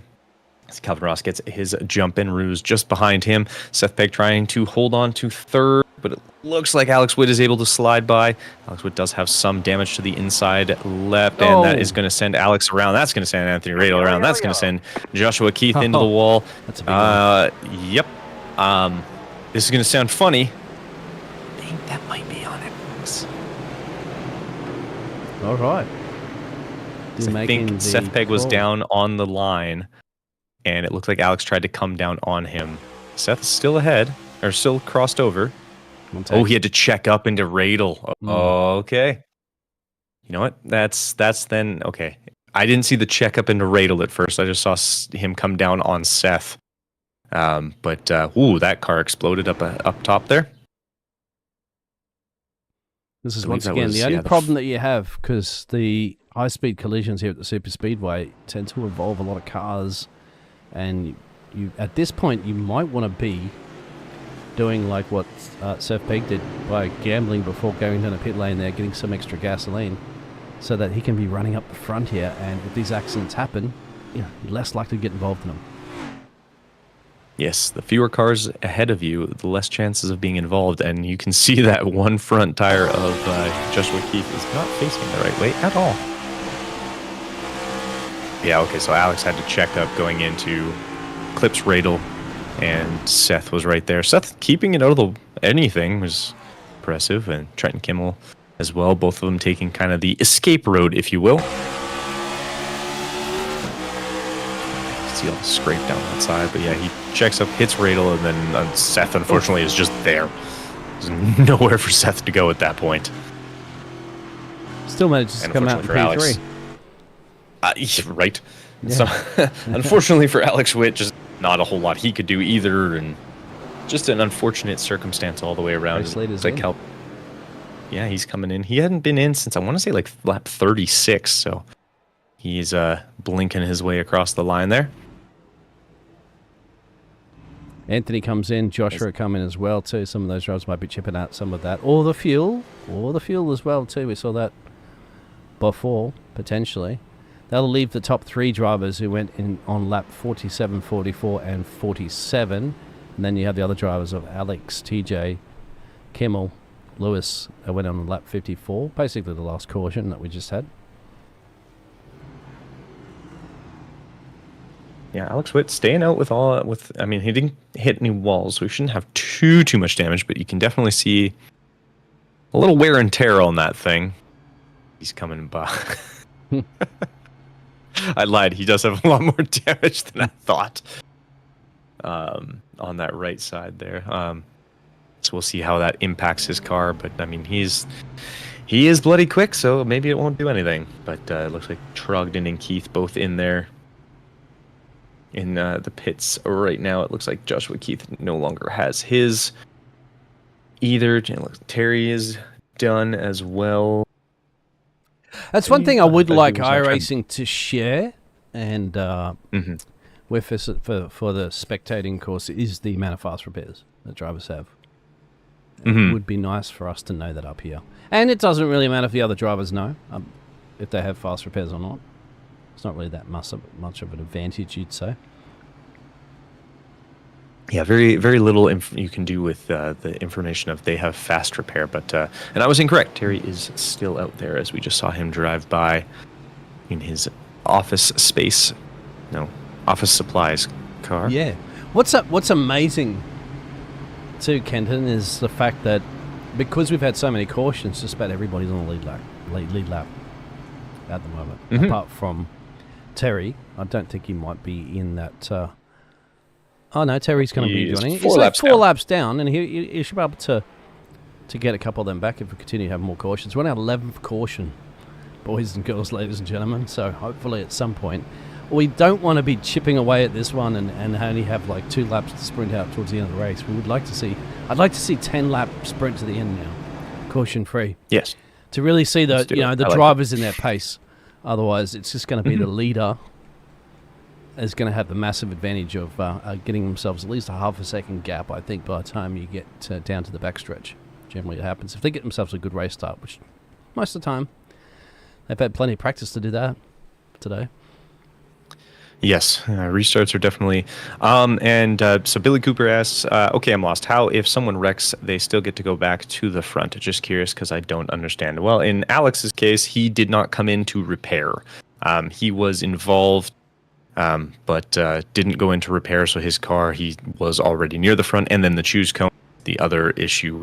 As Calvin Ross gets his jump in, ruse just behind him. Seth Pegg trying to hold on to third, but it looks like Alex Witt is able to slide by. Alex Witt does have some damage to the inside left, and that is going to send Alex around. That's going to send Anthony Radel around. That's going to send Joshua Keith into the wall. That's a big one. Yep. This is going to sound funny. I think that might be on it. All right. I think Seth Pegg was down on the line, and it looked like Alex tried to come down on him. Seth is still ahead, or still crossed over. Oh, he had to check up into Radel. Okay. You know what? That's then okay. I didn't see the check up into Radel at first. I just saw him come down on Seth. But that car exploded up top there. This is once again the only problem that you have, because the high-speed collisions here at the Super Speedway tend to involve a lot of cars, and you at this point you might want to be doing like what Seth Pegg did by gambling before going down a pit lane there, getting some extra gasoline, so that he can be running up the front here, and if these accidents happen, you're less likely to get involved in them. Yes, the fewer cars ahead of you, the less chances of being involved, and you can see that one front tire of Joshua Keith is not facing the right way at all. Yeah, okay, so Alex had to check up going into Clips Radel, and Seth was right there. Seth keeping it out of anything was impressive, and Trenton Kimmel as well, both of them taking kind of the escape road, if you will. See all the scrape down that side, but yeah, he checks up, hits Radel, and then Seth unfortunately is just there. There's nowhere for Seth to go at that point. Still manages to come out in P3. Right. Yeah. So unfortunately for Alex Witt, just not a whole lot he could do either, and just an unfortunate circumstance all the way around. It's like yeah, he's coming in. He hadn't been in since I want to say like lap 36, so he's blinking his way across the line there. Anthony comes in, Joshua come in as well too. Some of those drivers might be chipping out some of that, or the fuel as well too. We saw that before potentially. That'll leave the top three drivers who went in on lap 47, 44, and 47, and then you have the other drivers of Alex, TJ, Kimmel, Lewis. Went on lap 54, basically the last caution that we just had. Yeah, Alex Witt staying out I mean, he didn't hit any walls, so he shouldn't have too much damage, but you can definitely see a little wear and tear on that thing. He's coming by. I lied. He does have a lot more damage than I thought on that right side there. So we'll see how that impacts his car, but I mean, he is bloody quick, so maybe it won't do anything. But it looks like Trogdon and Keith both in there. In the pits right now. It looks like Joshua Keith no longer has his either. Terry is done as well. That's one thing I would like iRacing to share, and with this for the spectating course, is the amount of fast repairs that drivers have. It would be nice for us to know that up here. And it doesn't really matter if the other drivers know if they have fast repairs or not. It's not really that much of an advantage, you'd say. Yeah, very very little you can do with the information of they have fast repair, but and I was incorrect. Terry is still out there, as we just saw him drive by in his office supplies car. Yeah, what's amazing too, Kenton, is the fact that because we've had so many cautions, just about everybody's on the lead lap at the moment, apart from Terry. I don't think he might be in that. Oh no, Terry's going to be joining. He's like four laps down, and he should be able to get a couple of them back if we continue to have more cautions. We're on our 11th caution, boys and girls, ladies and gentlemen. So hopefully at some point, we don't want to be chipping away at this one and only have like 2 laps to sprint out towards the end of the race. We would like to see. I'd like to see 10-lap sprint to the end now, caution free. Yes. To really see the drivers in their pace. Otherwise, it's just going to be the leader is going to have the massive advantage of getting themselves at least a half a second gap, I think, by the time you get down to the backstretch. Generally it happens. If they get themselves a good race start, which most of the time, they've had plenty of practice to do that today. Yes, restarts are definitely. So Billy Cooper asks, okay, I'm lost. How, if someone wrecks, they still get to go back to the front? Just curious because I don't understand. Well, in Alex's case, he did not come in to repair. He was involved, but didn't go into repair, so his car, he was already near the front, and then the choose cone. The other issue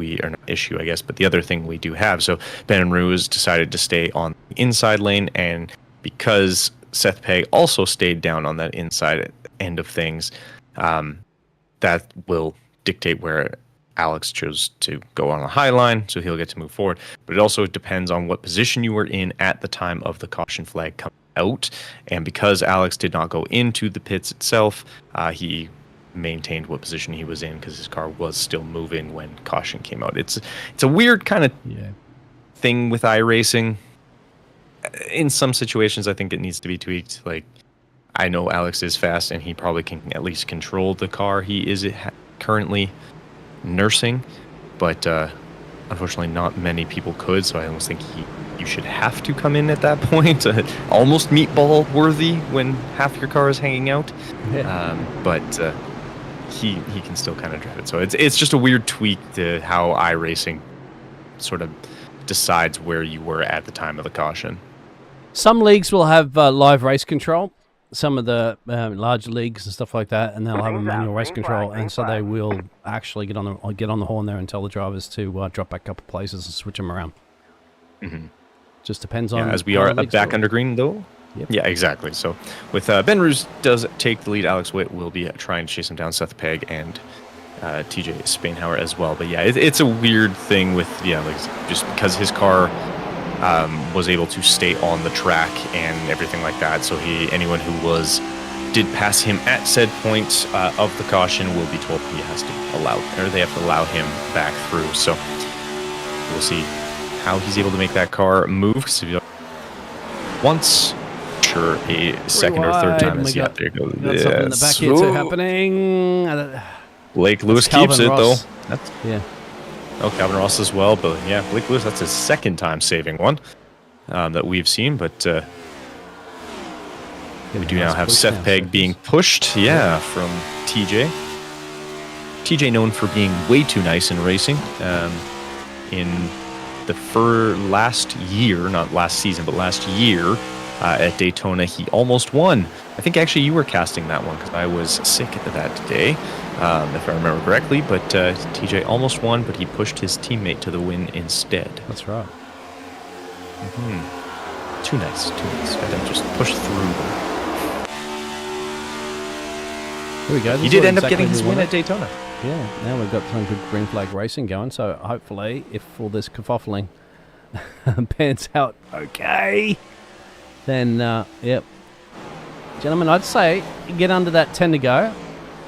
but the other thing we do have. So Ben and Ruse decided to stay on the inside lane, and because Seth Pegg also stayed down on that inside end of things, that will dictate where Alex chose to go on a high line, so he'll get to move forward. But it also depends on what position you were in at the time of the caution flag coming out. And because Alex did not go into the pits itself, he maintained what position he was in because his car was still moving when caution came out. It's a weird kind of thing with iRacing. In some situations, I think it needs to be tweaked. Like, I know Alex is fast, and he probably can at least control the car he is currently nursing, but unfortunately not many people could, so I almost think you should have to come in at that point, almost meatball worthy when half your car is hanging out. But he can still kind of drive it, so it's just a weird tweak to how iRacing sort of decides where you were at the time of the caution. Some leagues will have live race control. Some of the large leagues and stuff like that, and they'll have a manual race control, and so they will actually get on the horn there and tell the drivers to drop back a couple places and switch them around. Mm-hmm. Just depends on. As we are back under green, though. Yep. Yeah, exactly. So with Ben Roos does take the lead, Alex Witt will be trying to chase him down, Seth Pegg and TJ Spainhauer as well. But yeah, it's a weird thing with like just because his car was able to stay on the track and everything like that. So anyone who did pass him at said point of the caution will be told he has to they have to allow him back through. So we'll see how he's able to make that car move. So once, sure, a second or third time. There you go. Got something in the back here too happening. Blake Lewis keeps it though. Yeah. Oh, Calvin Ross as well, but yeah, Blake Lewis, that's his second time saving one that we've seen, but we do now have Seth Pegg being pushed, from TJ. TJ known for being way too nice in racing. In the last year, not last season, but last year at Daytona, he almost won. I think actually you were casting that one because I was sick that day. If I remember correctly, but TJ almost won, but he pushed his teammate to the win instead. That's right. Mm-hmm. Too nice. Got them just push through. Here we go. He did end up getting his win at Daytona. Yeah, now we've got some good green flag racing going, so hopefully, if all this kerfuffling pans out okay, then, Gentlemen, I'd say get under that 10 to go.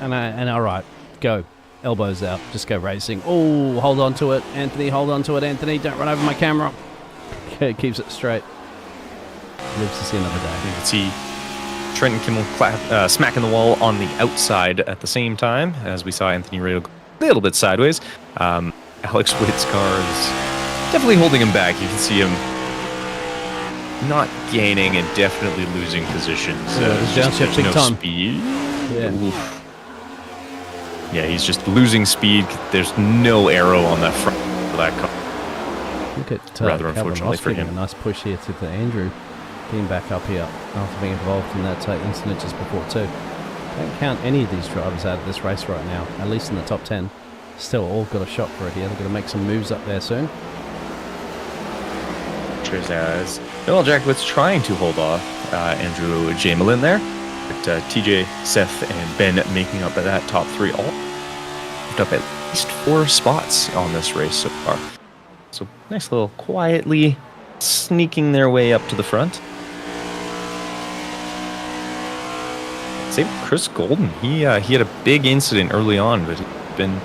And all right, go. Elbows out. Just go racing. Oh, hold on to it. Anthony, hold on to it. Anthony, don't run over my camera. Okay, keeps it straight. Lives to see another day. You can see Trenton Kimmel smacking the wall on the outside at the same time, as we saw Anthony Ray a little bit sideways. Alex Witt's car is definitely holding him back. You can see him not gaining and definitely losing positions. Downshift big time. Speed. Yeah. Oof. Yeah, he's just losing speed. There's no arrow on that front of that car. Look at rather unfortunately for him. A nice push here to Andrew being back up here after being involved in that incident just before too. Don't count any of these drivers out of this race right now, at least in the top 10. Still all got a shot for it here. They're going to make some moves up there soon. Cheers as Noel Jackowitz trying to hold off Andrew Jamelin there. But TJ, Seth, and Ben making up at that top three, all moved up at least 4 spots on this race so far. So nice little quietly sneaking their way up to the front. Same with Chris Golden. He had a big incident early on, but he's been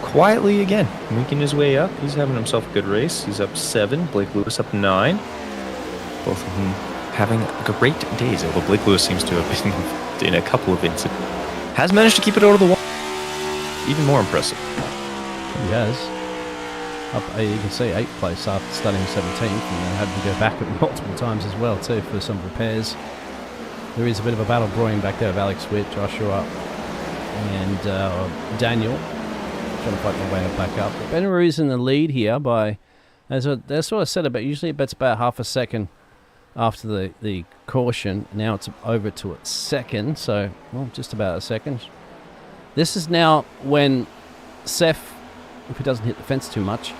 quietly again making his way up. He's having himself a good race. He's up 7. Blake Lewis up 9. Both of them having great days, although Blake Lewis seems to have been in a couple of incidents. Has managed to keep it out of the wall. Even more impressive. He has. Up, you can see 8th place after starting 17th, and then had to go back at multiple times as well too for some repairs. There is a bit of a battle brewing back there of Alex Witt, Joshua, and Daniel trying to fight their way back up. But Ben Ruiz in the lead here by, as they sort of said, about usually it's about half a second after the caution. Now it's over to its second, so just about a second. This is now when Seth, if he doesn't hit the fence too much,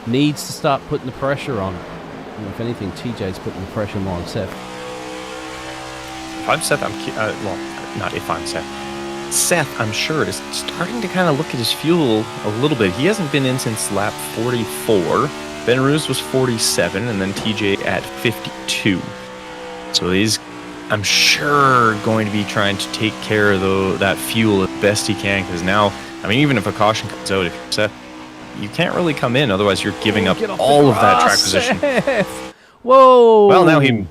needs to start putting the pressure on. And if anything, TJ's putting the pressure more on Seth. If I'm Seth, not if I'm Seth. Seth, I'm sure, is starting to kind of look at his fuel a little bit. He hasn't been in since lap 44. Ben Roos was 47, and then TJ at 52. So he's, I'm sure, going to be trying to take care of that fuel as best he can, because now, I mean, even if a caution comes out, if Seth, you can't really come in, otherwise you're giving up all of that track position. Whoa! Well, now he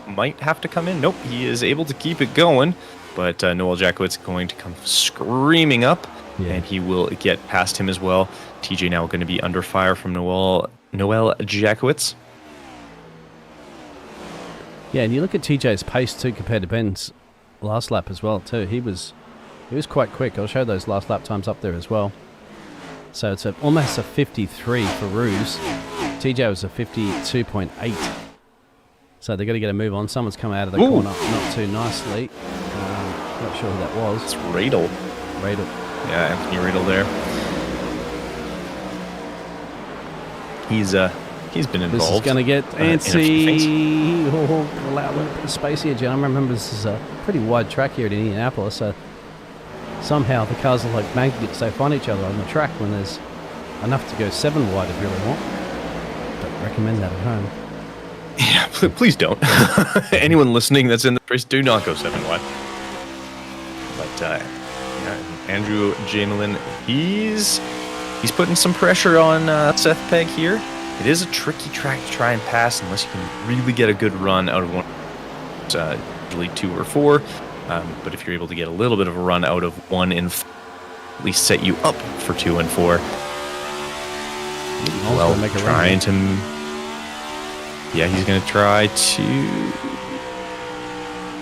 might have to come in. Nope, he is able to keep it going, but Noel Jackowitz going to come screaming up, and he will get past him as well. TJ now going to be under fire from Noel Jackowitz. Yeah, and you look at TJ's pace too compared to Ben's last lap as well too. He was quite quick. I'll show those last lap times up there as well. So it's almost a 53 for Roos. TJ was a 52.8. So they've got to get a move on. Someone's come out of the corner not too nicely. Not sure who that was. It's Radel. Yeah, Anthony Radel there. He's been involved. This is going to get antsy. Allow a little bit of space here, Jen. I remember this is a pretty wide track here at Indianapolis. So somehow the cars are like magnets. They find each other on the track when there's enough to go 7 wide if you really want. Don't recommend that at home. Yeah, please don't. Anyone listening that's in the race, do not go 7 wide. But Andrew Jamelin, he's putting some pressure on Seth Pegg here. It is a tricky track to try and pass unless you can really get a good run out of one, usually 2 or 4. But if you're able to get a little bit of a run out of 1 and at least set you up for 2 and 4. Well, trying to. Yeah, he's going to try to.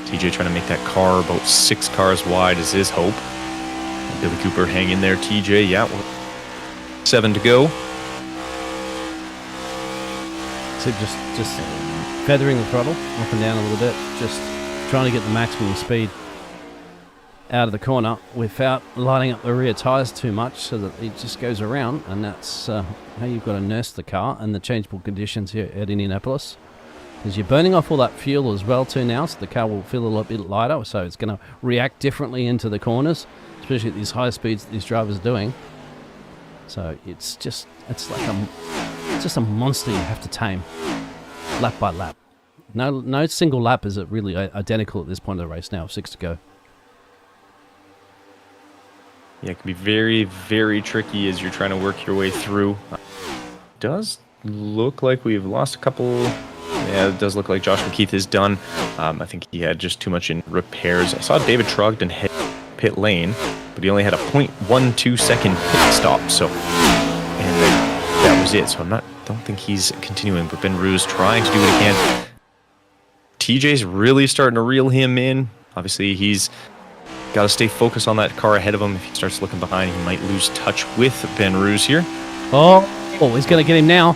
TJ trying to make that car about 6 cars wide is his hope. And Billy Cooper hang in there. TJ, yeah, 7 to go. So just feathering the throttle up and down a little bit, just trying to get the maximum speed out of the corner without lighting up the rear tyres too much so that it just goes around, and that's how you've got to nurse the car and the changeable conditions here at Indianapolis. Because you're burning off all that fuel as well too now, so the car will feel a little bit lighter, so it's going to react differently into the corners, especially at these high speeds that these drivers are doing. So it's just a monster you have to tame, lap by lap. No single lap is really identical at this point of the race now, 6 to go. Yeah, it can be very, very tricky as you're trying to work your way through. Does look like we've lost a couple. Yeah, it does look like Josh McKeith is done. I think he had just too much in repairs. I saw David Trogdon hit pit lane, but he only had a 0.12 second pit stop. So, and that was it. So don't think he's continuing. But Ben Roos trying to do what he can. TJ's really starting to reel him in. Obviously, he's got to stay focused on that car ahead of him. If he starts looking behind, he might lose touch with Ben Roos here. Oh, he's going to get him now.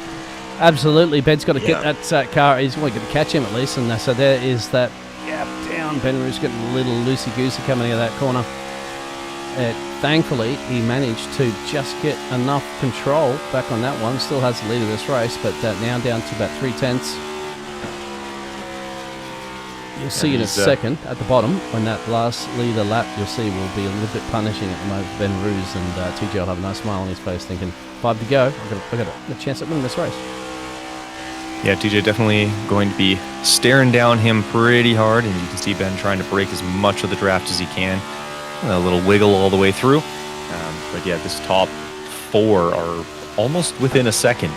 Absolutely, Ben's got to get that car. He's going to catch him at least. And so there is that gap down. Ben Roos getting a little loosey-goosey coming out of that corner. Thankfully, he managed to just get enough control back on that one. Still has the lead of this race, but now down to about 3/10. You'll see in a second at the bottom when that last leader lap you'll see will be a little bit punishing at the moment for Ben Roos, and TJ will have a nice smile on his face thinking 5 to go, I've got a chance at winning this race. Yeah, TJ definitely going to be staring down him pretty hard, and you can see Ben trying to break as much of the draft as he can. A little wiggle all the way through. But yeah, this top 4 are almost within a second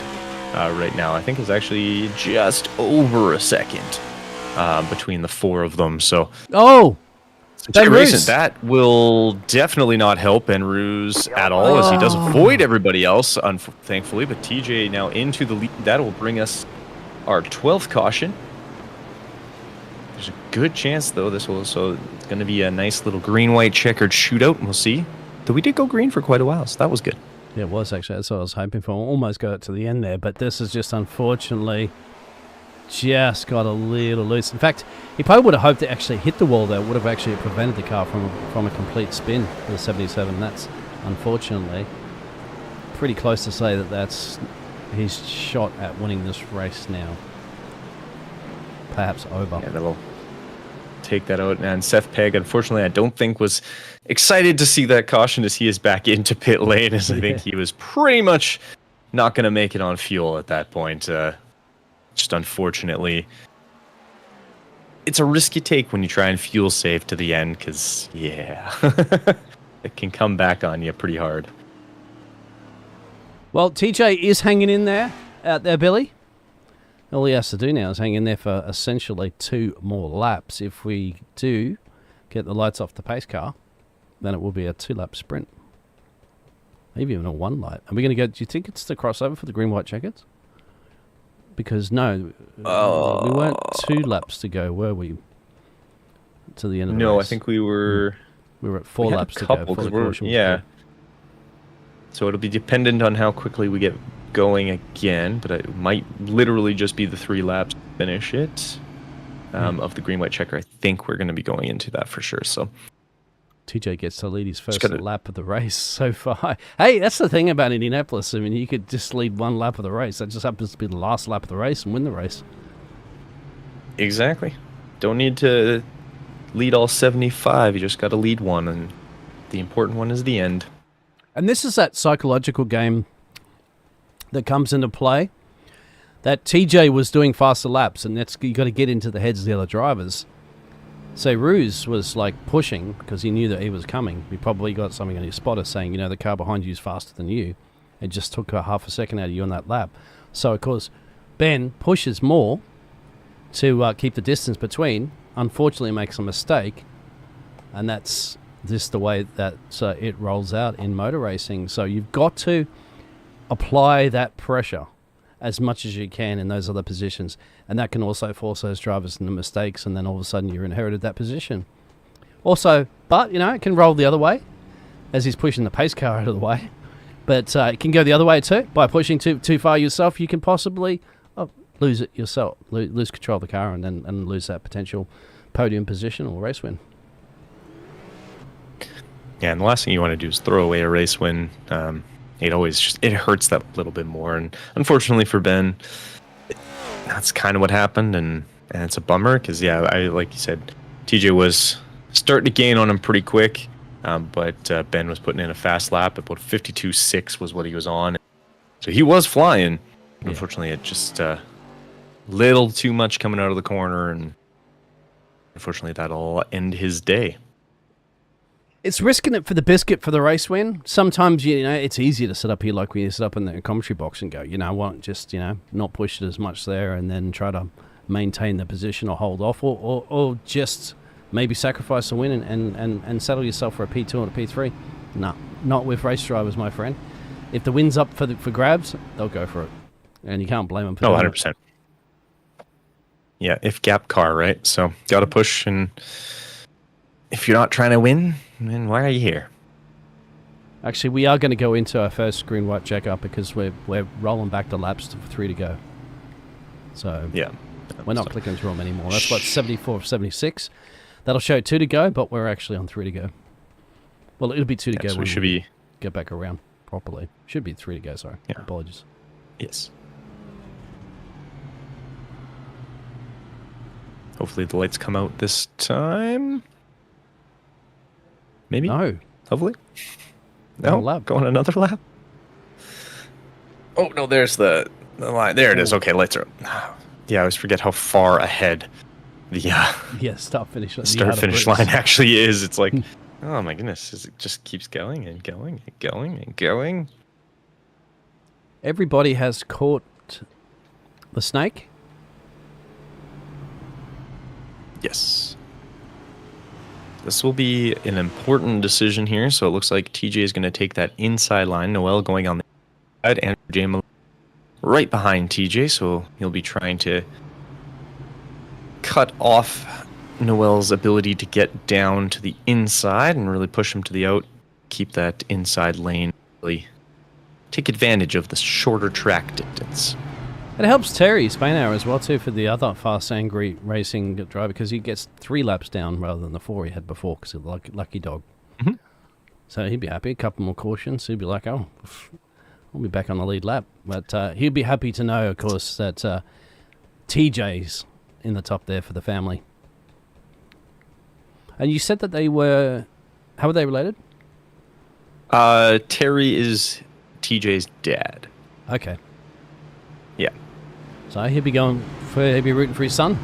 right now. I think it's actually just over a second between the 4 of them. So Ben Roos, that will definitely not help Ben Roos at all, as he does avoid everybody else, thankfully. But TJ now into the lead. That will bring us our 12th caution. There's a good chance, though, it's going to be a nice little green-white checkered shootout, and we'll see. Though we did go green for quite a while, so that was good. Yeah, it was, actually. That's what I was hoping for. Almost got it to the end there, but this is just, unfortunately, just got a little loose. In fact, he probably would have hoped to actually hit the wall there. Would have actually prevented the car from a complete spin with the 77. That's, unfortunately, pretty close to say that that's his shot at winning this race now. Perhaps over. Yeah, that'll take that out. And Seth Pegg, unfortunately, I don't think was excited to see that caution as he is back into pit lane, as I think he was pretty much not going to make it on fuel at that point. Just unfortunately, it's a risk you take when you try and fuel save to the end, because, yeah, it can come back on you pretty hard. Well, TJ is hanging in there out there, Billy. All he has to do now is hang in there for essentially 2 more laps. If we do get the lights off the pace car, then it will be a 2-lap sprint. Maybe even a 1 lap. Are we going to go? Do you think it's the crossover for the green-white checkers? Because no, we weren't 2 laps to go, were we? To the end of the race. No, I think we were. We were at 4 laps to go. Yeah. So it'll be dependent on how quickly we get going again, but it might literally just be the 3 laps to finish it of the green-white checker. I think we're going to be going into that for sure. So TJ gets to lead his first lap of the race so far. Hey, that's the thing about Indianapolis. I mean, you could just lead 1 lap of the race. That just happens to be the last lap of the race and win the race. Exactly. Don't need to lead all 75. You just got to lead 1, and the important one is the end. And this is that psychological game that comes into play. That TJ was doing faster laps, and you got to get into the heads of the other drivers. So Ruse was like pushing because he knew that he was coming. He probably got something on his spotter saying, you know, the car behind you is faster than you. It just took half a second out of you on that lap. So, of course, Ben pushes more to keep the distance between. Unfortunately, makes a mistake. And that's just the way that it rolls out in motor racing. So you've got to apply that pressure as much as you can in those other positions, and that can also force those drivers into mistakes, and then all of a sudden you're inherited that position. Also, but, you know, it can roll the other way as he's pushing the pace car out of the way, but it can go the other way too. By pushing too far yourself, you can possibly lose it yourself, lose control of the car, and lose that potential podium position or race win. Yeah, and the last thing you want to do is throw away a race win. It hurts that little bit more, and unfortunately for Ben, that's kind of what happened, and it's a bummer because I like you said, TJ was starting to gain on him pretty quick, but Ben was putting in a fast lap. About 52.6 was what he was on, so he was flying. Yeah. Unfortunately, it just little too much coming out of the corner, and unfortunately that'll end his day. It's risking it for the biscuit for the race win. Sometimes, you know, it's easier to set up here like we set up in the commentary box and go, you know what, just, you know, not push it as much there and then try to maintain the position or hold off or just maybe sacrifice the win and settle yourself for a P2 or a P3. No, not with race drivers, my friend. If the win's up for grabs, they'll go for it. And you can't blame them for 100%. Yeah, if gap car, right? So got to push, and if you're not trying to win, then why are you here? Actually, we are going to go into our first green-white check-up because we're rolling back the laps to 3 to go. So yeah, we're not clicking through them anymore. That's what, 74 of 76. That'll show 2 to go, but we're actually on 3 to go. Well, it'll be 2 to go so when we get back around properly. Should be 3 to go, sorry. Yeah. Apologies. Yes. Hopefully the lights come out this time. Maybe? No. Hopefully. No, lap. Going another lap? Oh, no, there's the line. There it is. Okay, lights are up. Yeah, I always forget how far ahead the start-finish line actually is. It's like, oh my goodness, it just keeps going and going and going and going. Everybody has caught the snake? Yes. This will be an important decision here. So it looks like TJ is going to take that inside line. Noel going on the side, and Jamal right behind TJ. So he'll be trying to cut off Noel's ability to get down to the inside and really push him to the out. Keep that inside lane. Really take advantage of the shorter track distance. It helps Terry Spainhour as well, too, for the other fast, angry racing driver, because he gets 3 laps down rather than the 4 he had before, because he's a lucky dog. Mm-hmm. So he'd be happy. A couple more cautions. He'd be like, oh, I'll be back on the lead lap. But he'd be happy to know, of course, that TJ's in the top there for the family. And you said that they were... How were they related? Terry is TJ's dad. Okay. Yeah. So he'll be rooting for his son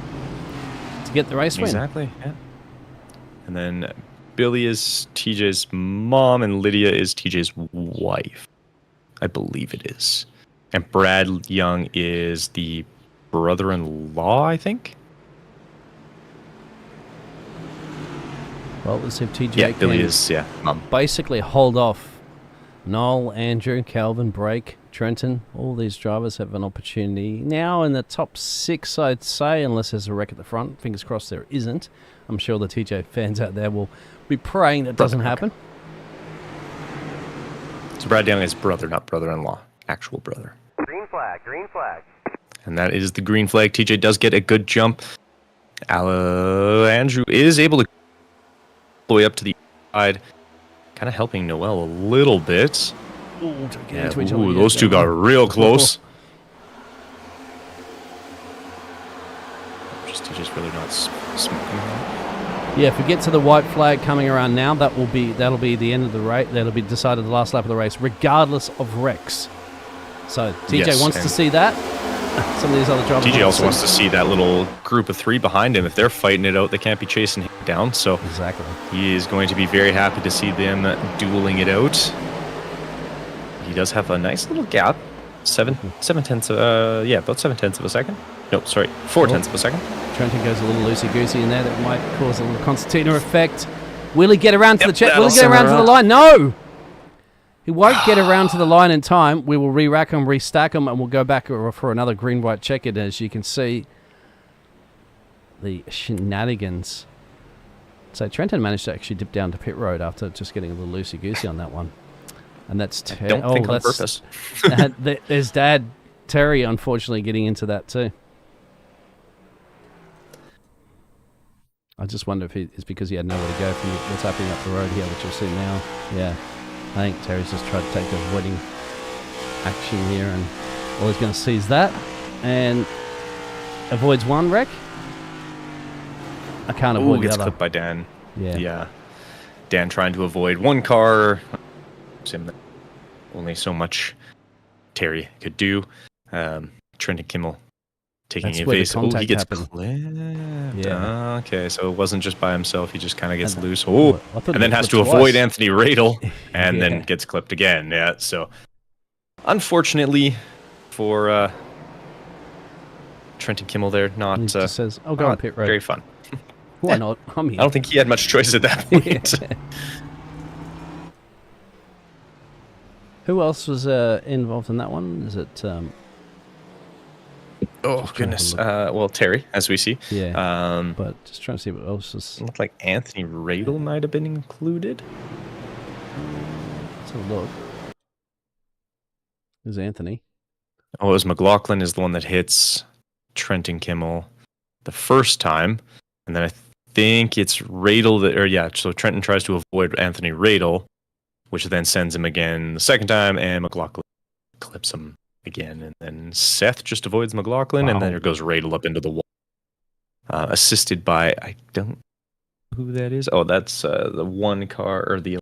to get the race win. Exactly, yeah. And then Billy is TJ's mom, and Lydia is TJ's wife. I believe it is. And Brad Young is the brother-in-law, I think? Well, let's see if TJ Yeah, can Billy is, mom. basically hold off Noel, Andrew, Calvin, Brake, Trenton. All these drivers have an opportunity now in the top 6, I'd say, unless there's a wreck at the front. Fingers crossed there isn't. I'm sure the TJ fans out there will be praying that doesn't happen. So Brad Young is brother, not brother-in-law. Actual brother. Green flag, green flag. And that is the green flag. TJ does get a good jump. Andrew is able to the way up to the side, kind of helping Noel a little bit. Those two got real close. TJ's really not smoking. Yeah, if we get to the white flag coming around now, that'll be the end of the race. That'll be decided the last lap of the race, regardless of wrecks. So TJ wants to see that. Some of these other drivers. TJ also wants to see that little group of 3 behind him. If they're fighting it out, they can't be chasing him down. So exactly, he is going to be very happy to see them dueling it out. He does have a nice little gap, 7 tenths. About 7 tenths of a second. No, sorry, 4 tenths of a second. Trenton goes a little loosey-goosey in there. That might cause a little concertina effect. Will he get around to the check? Will he get around to the line? No! He won't get around to the line in time. We will re-rack them, restack them, and we'll go back for another green-white checkered. As you can see, the shenanigans. So Trenton managed to actually dip down to pit road after just getting a little loosey-goosey on that one. And that's Terry. Don't think on purpose. There's Dad Terry, unfortunately, getting into that too. I just wonder if it's because he had nowhere to go from what's happening up the road here, which you'll see now. Yeah. I think Terry's just tried to take the avoiding action here, and all he's going to see is that, and avoids one wreck. I can't avoid the gets other. clipped by Dan. Yeah. Dan trying to avoid one car. Only so much Terry could do. Trenton Kimmel taking a base. Oh, he gets clipped. Yeah. Okay, so it wasn't just by himself. He just kind of gets loose. Oh, and then has to avoid Anthony Radel, and then gets clipped again. Yeah, so unfortunately for Trenton Kimmel there, not he just says, "Oh, go on pit road." Very fun. Why not? I'm here. I don't think he had much choice at that point. Who else was involved in that one? Is it? Oh goodness! Well, Terry, as we see. Yeah. But just trying to see what else is. Looked like Anthony Radel might have been included. Let's have a look. Who's Anthony? Oh, it was McLaughlin is the one that hits Trenton Kimmel the first time, and then I think it's Radel that, so Trenton tries to avoid Anthony Radel, which then sends him again the second time, and McLaughlin clips him again, and then Seth just avoids McLaughlin, and then there goes Radel up into the wall, assisted by, I don't know who that is. Oh, that's the one car, or the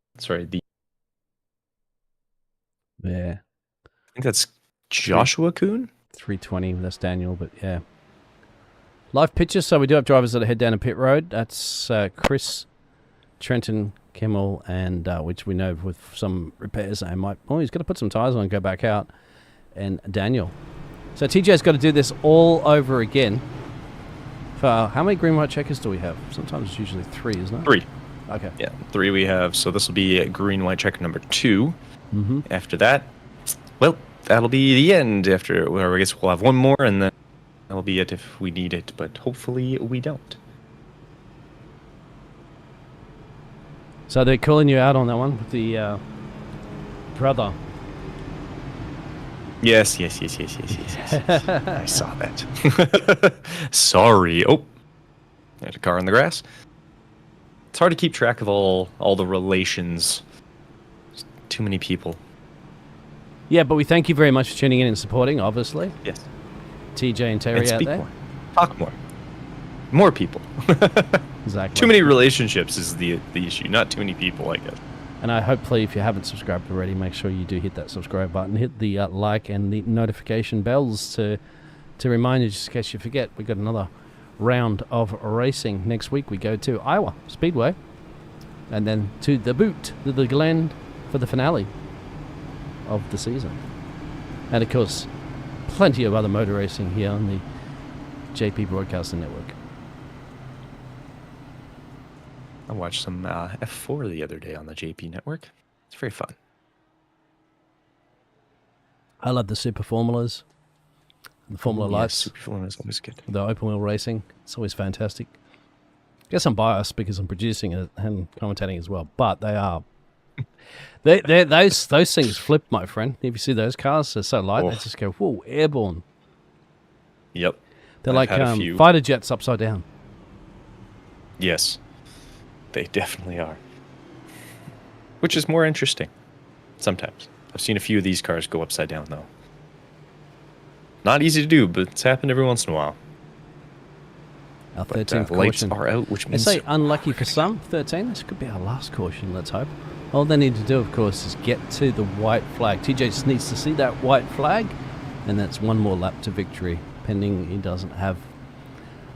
yeah, I think that's Joshua Kuhn. 320. That's Daniel, but yeah. Live pictures. So we do have drivers that head down to pit road. That's Chris, Trenton Kimmel, and which we know with some repairs they might. Oh, he's got to put some tires on and go back out. And Daniel. So TJ's got to do this all over again. For how many green white checkers do we have? Sometimes it's usually 3, isn't it? 3. Okay. Yeah, 3 we have. So this will be green white checker number 2. Mm-hmm. After that, well, that'll be the end. After, well, I guess we'll have one more, and then that'll be it if we need it. But hopefully we don't. So they're calling you out on that one with the brother. Yes. I saw that. Sorry. Oh, there's a car in the grass. It's hard to keep track of all the relations. There's too many people. Yeah, but we thank you very much for tuning in and supporting, obviously. Yes. TJ and Terry and out speak there. More. Talk more. More people. Exactly. Too many relationships is the issue, not too many people, I guess. And I hopefully, if you haven't subscribed already, make sure you do hit that subscribe button, hit the like and the notification bells to remind you, just in case you forget. We've got another round of racing. Next week we go to Iowa Speedway, and then to the Boot, to the Glen, for the finale of the season. And of course, plenty of other motor racing here on the JP Broadcasting Network. I watched some F4 the other day on the JP network. It's very fun. I love the Super Formulas, the Formula Lights. Super Formula is always good. The open wheel racing. It's always fantastic. Guess I'm biased because I'm producing it and commentating as well, but they are. Those things flip, my friend. If you see those cars, they're so light, they just go, whoa, airborne. Yep. They're like fighter jets upside down. Yes. They definitely are. Which is more interesting. Sometimes. I've seen a few of these cars go upside down, though. Not easy to do, but it's happened every once in a while. Our 13th lights caution. are out, which They means... say unlucky for some, 13. This could be our last caution, let's hope. All they need to do, of course, is get to the white flag. TJ just needs to see that white flag, and that's one more lap to victory, pending he doesn't have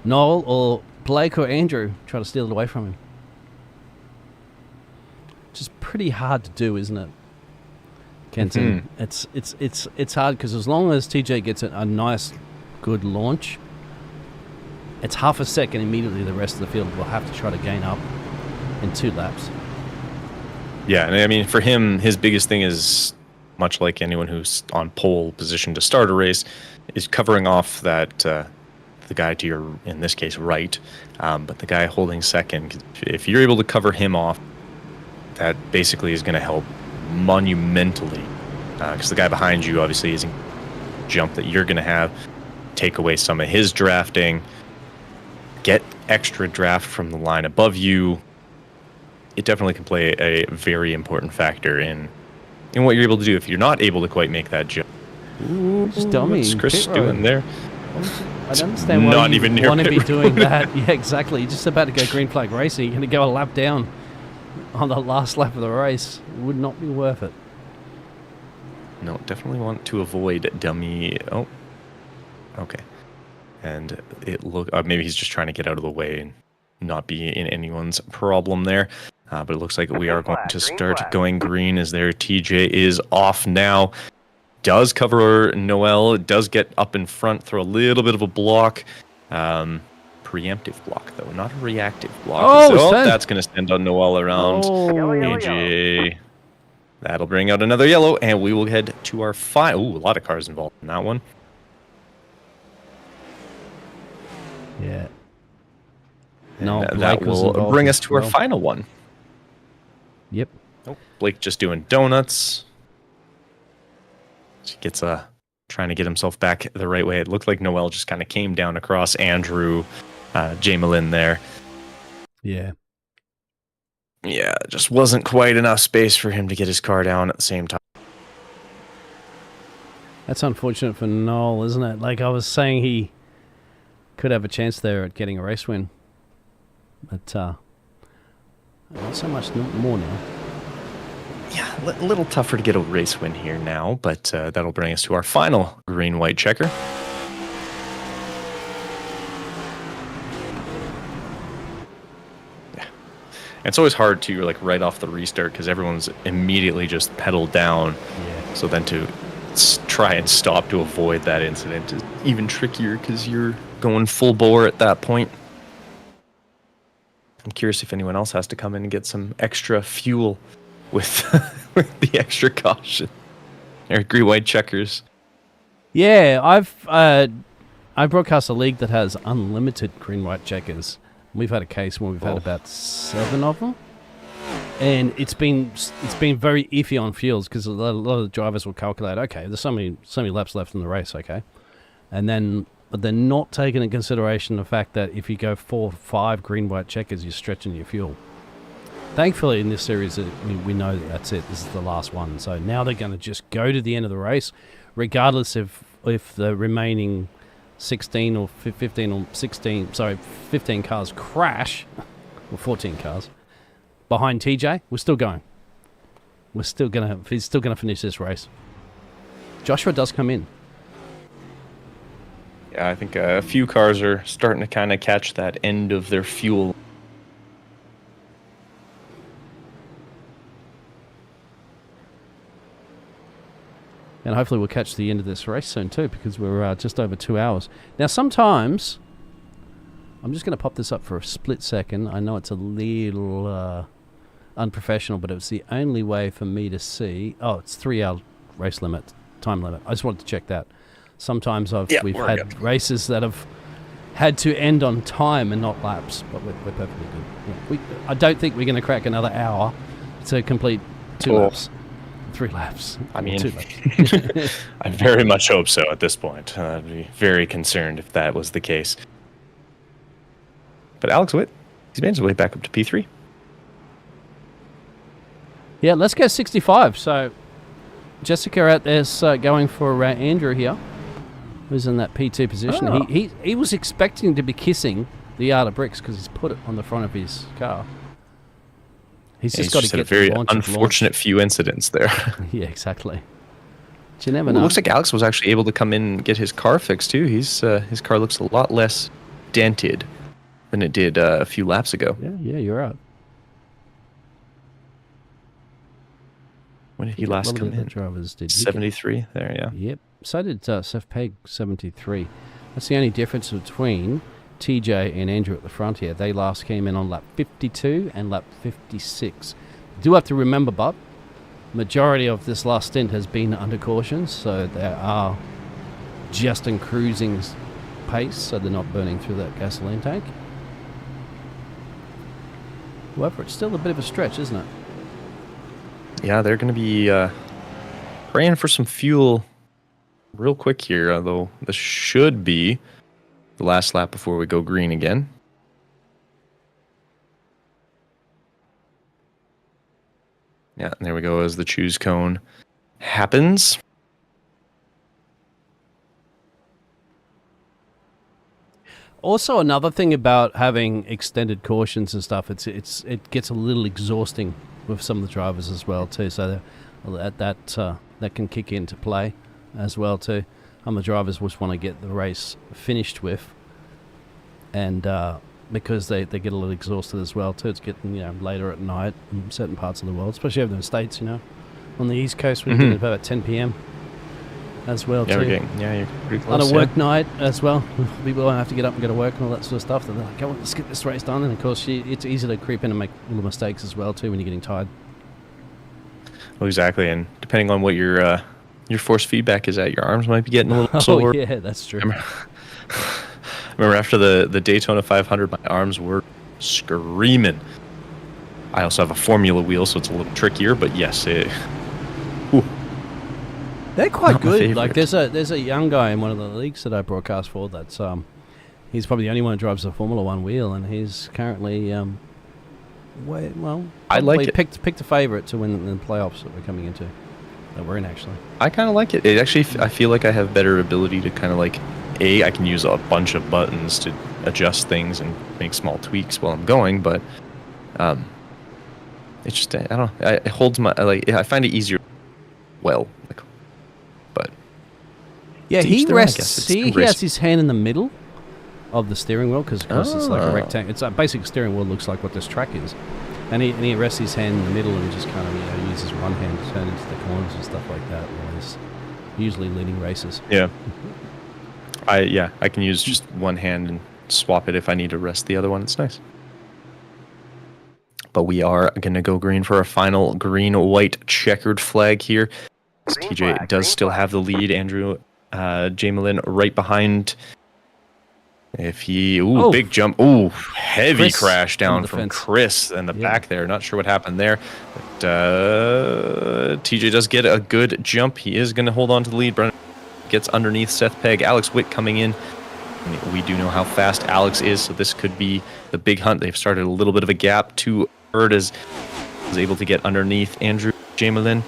Noel or Blake or Andrew try to steal it away from him. Which is pretty hard to do, isn't it, Kenton? It's hard because as long as TJ gets a nice, good launch, it's half a second immediately the rest of the field will have to try to gain up in 2 laps. Yeah, and I mean, for him, his biggest thing is, much like anyone who's on pole position to start a race, is covering off that the guy to your, in this case, right, but the guy holding second. If you're able to cover him off, that basically is going to help monumentally, because the guy behind you obviously isn't jump that you're going to have, take away some of his drafting, get extra draft from the line above you. It definitely can play a very important factor in what you're able to do if you're not able to quite make that jump. Just dummy. What's Chris doing there? I don't understand why Not you even near want to be pit doing road. that. Yeah, exactly. You're just about to go green flag racing. You're going to go a lap down on the last lap of the race. It would not be worth it. No, definitely want to avoid dummy. Oh, okay. And it look maybe he's just trying to get out of the way and not be in anyone's problem there. But it looks like we are going to start going green as their TJ is off now. Does cover Noel, does get up in front, throw a little bit of a block. Preemptive block, though, not a reactive block. Oh, that's going to send on Noel around. AJ. That'll bring out another yellow, and we will head to our final. Ooh, a lot of cars involved in that one. Yeah. And No, that will bring us to our final one. Yep. Oh, Blake just doing donuts. He gets trying to get himself back the right way. It looked like Noel just kind of came down across Andrew, Jamelin there. Yeah. Yeah, just wasn't quite enough space for him to get his car down at the same time. That's unfortunate for Noel, isn't it? Like I was saying, he could have a chance there at getting a race win. But not so much more now. Yeah, a little tougher to get a race win here now, but that'll bring us to our final green-white checker. Yeah. And it's always hard to, like, right off the restart because everyone's immediately just pedaled down. Yeah. So then to try and stop to avoid that incident is even trickier because you're going full bore at that point. I'm curious if anyone else has to come in and get some extra fuel with, with the extra caution. Or green-white checkers. Yeah, I broadcast a league that has unlimited green-white checkers. We've had a case where we've had about 7 of them, and it's been very iffy on fuels because a lot of the drivers will calculate, okay, there's so many laps left in the race, okay, but they're not taking into consideration the fact that if you go 4 or 5 green-white checkers, you're stretching your fuel. Thankfully, in this series, we know that that's it. This is the last one. So now they're going to just go to the end of the race, regardless if the remaining 15 cars crash. or 14 cars behind TJ. We're still going. He's still gonna finish this race. Joshua does come in. Yeah, I think a few cars are starting to kind of catch that end of their fuel. And hopefully we'll catch the end of this race soon too, because we're just over 2 hours. Now sometimes, I'm just going to pop this up for a split second. I know it's a little unprofessional, but it was the only way for me to see. Oh, it's 3 hour race limit, time limit. I just wanted to check that. Sometimes we've had races that have had to end on time and not laps, but we're perfectly good. Yeah, I don't think we're going to crack another hour to complete 2 laps. 3 laps. I mean, 2 laps. I very much hope so at this point. I'd be very concerned if that was the case. But Alex Witt, he's made his way back up to P3. Yeah, let's go 65. So Jessica out there's going for Andrew here, who's in that P2 position. Oh. He was expecting to be kissing the yard of bricks because he's put it on the front of his car. He's just got to get a very launch unfortunate few incidents there. Yeah, exactly. But you never know. It looks like Alex was actually able to come in and get his car fixed too. His car looks a lot less dented than it did a few laps ago. Yeah, you're right. When did he last come in? Drivers did 73 there, yeah. Yep. So did Seth Pegg, 73. That's the only difference between TJ and Andrew at the front here. They last came in on lap 52 and lap 56. Do have to remember, Bob, majority of this last stint has been under caution, so they are just in cruising pace, so they're not burning through that gasoline tank. However, it's still a bit of a stretch, isn't it? Yeah, they're going to be praying for some fuel real quick here, although this should be the last lap before we go green again. Yeah, and there we go as the choose cone happens. Also, another thing about having extended cautions and stuff, it gets a little exhausting with some of the drivers as well too. So that can kick into play as well too. The drivers just want to get the race finished with, and because they get a little exhausted as well too. It's getting later at night in certain parts of the world, especially over in the States. On the East Coast we're getting about 10 p.m. as well too. You're pretty close. On a work night as well, people won't have to get up and go to work and all that sort of stuff. They're like, "Come on, let's get this race done." And of course, it's easy to creep in and make little mistakes as well too when you're getting tired. Well, exactly, and depending on what your force feedback is at, your arms might be getting a little sore. Oh yeah, that's true. Remember after the Daytona 500, my arms were screaming. I also have a Formula wheel, so it's a little trickier, but yes, they're quite not my good. favorite. Like there's a young guy in one of the leagues that I broadcast for. That's he's probably the only one who drives a Formula One wheel, and he's currently I like it. Picked a favorite to win the playoffs that we're coming into. That we're in actually. I kind of like it. It actually, I feel like I have better ability to kind of like, I can use a bunch of buttons to adjust things and make small tweaks while I'm going, but it's just, I don't know, it holds my, I find it easier, but yeah, he rests, he has his hand in the middle of the steering wheel, because of course it's like a rectangle. It's a basic steering wheel, looks like what this track is. And he rests his hand in the middle and just kind of uses one hand to turn into the corners and stuff like that while he's usually leading races. Yeah. I can use just one hand and swap it if I need to rest the other one. It's nice. But we are going to go green for our final green-white checkered flag here. TJ does still have the lead. Andrew Jamelin right behind. If he... big jump. Heavy Chris crash down from fence. Chris in the back there. Not sure what happened there. But TJ does get a good jump. He is going to hold on to the lead. Brennan gets underneath Seth Pegg. Alex Witt coming in. And we do know how fast Alex is, so this could be the big hunt. They've started a little bit of a gap. Is able to get underneath Andrew Jamelin.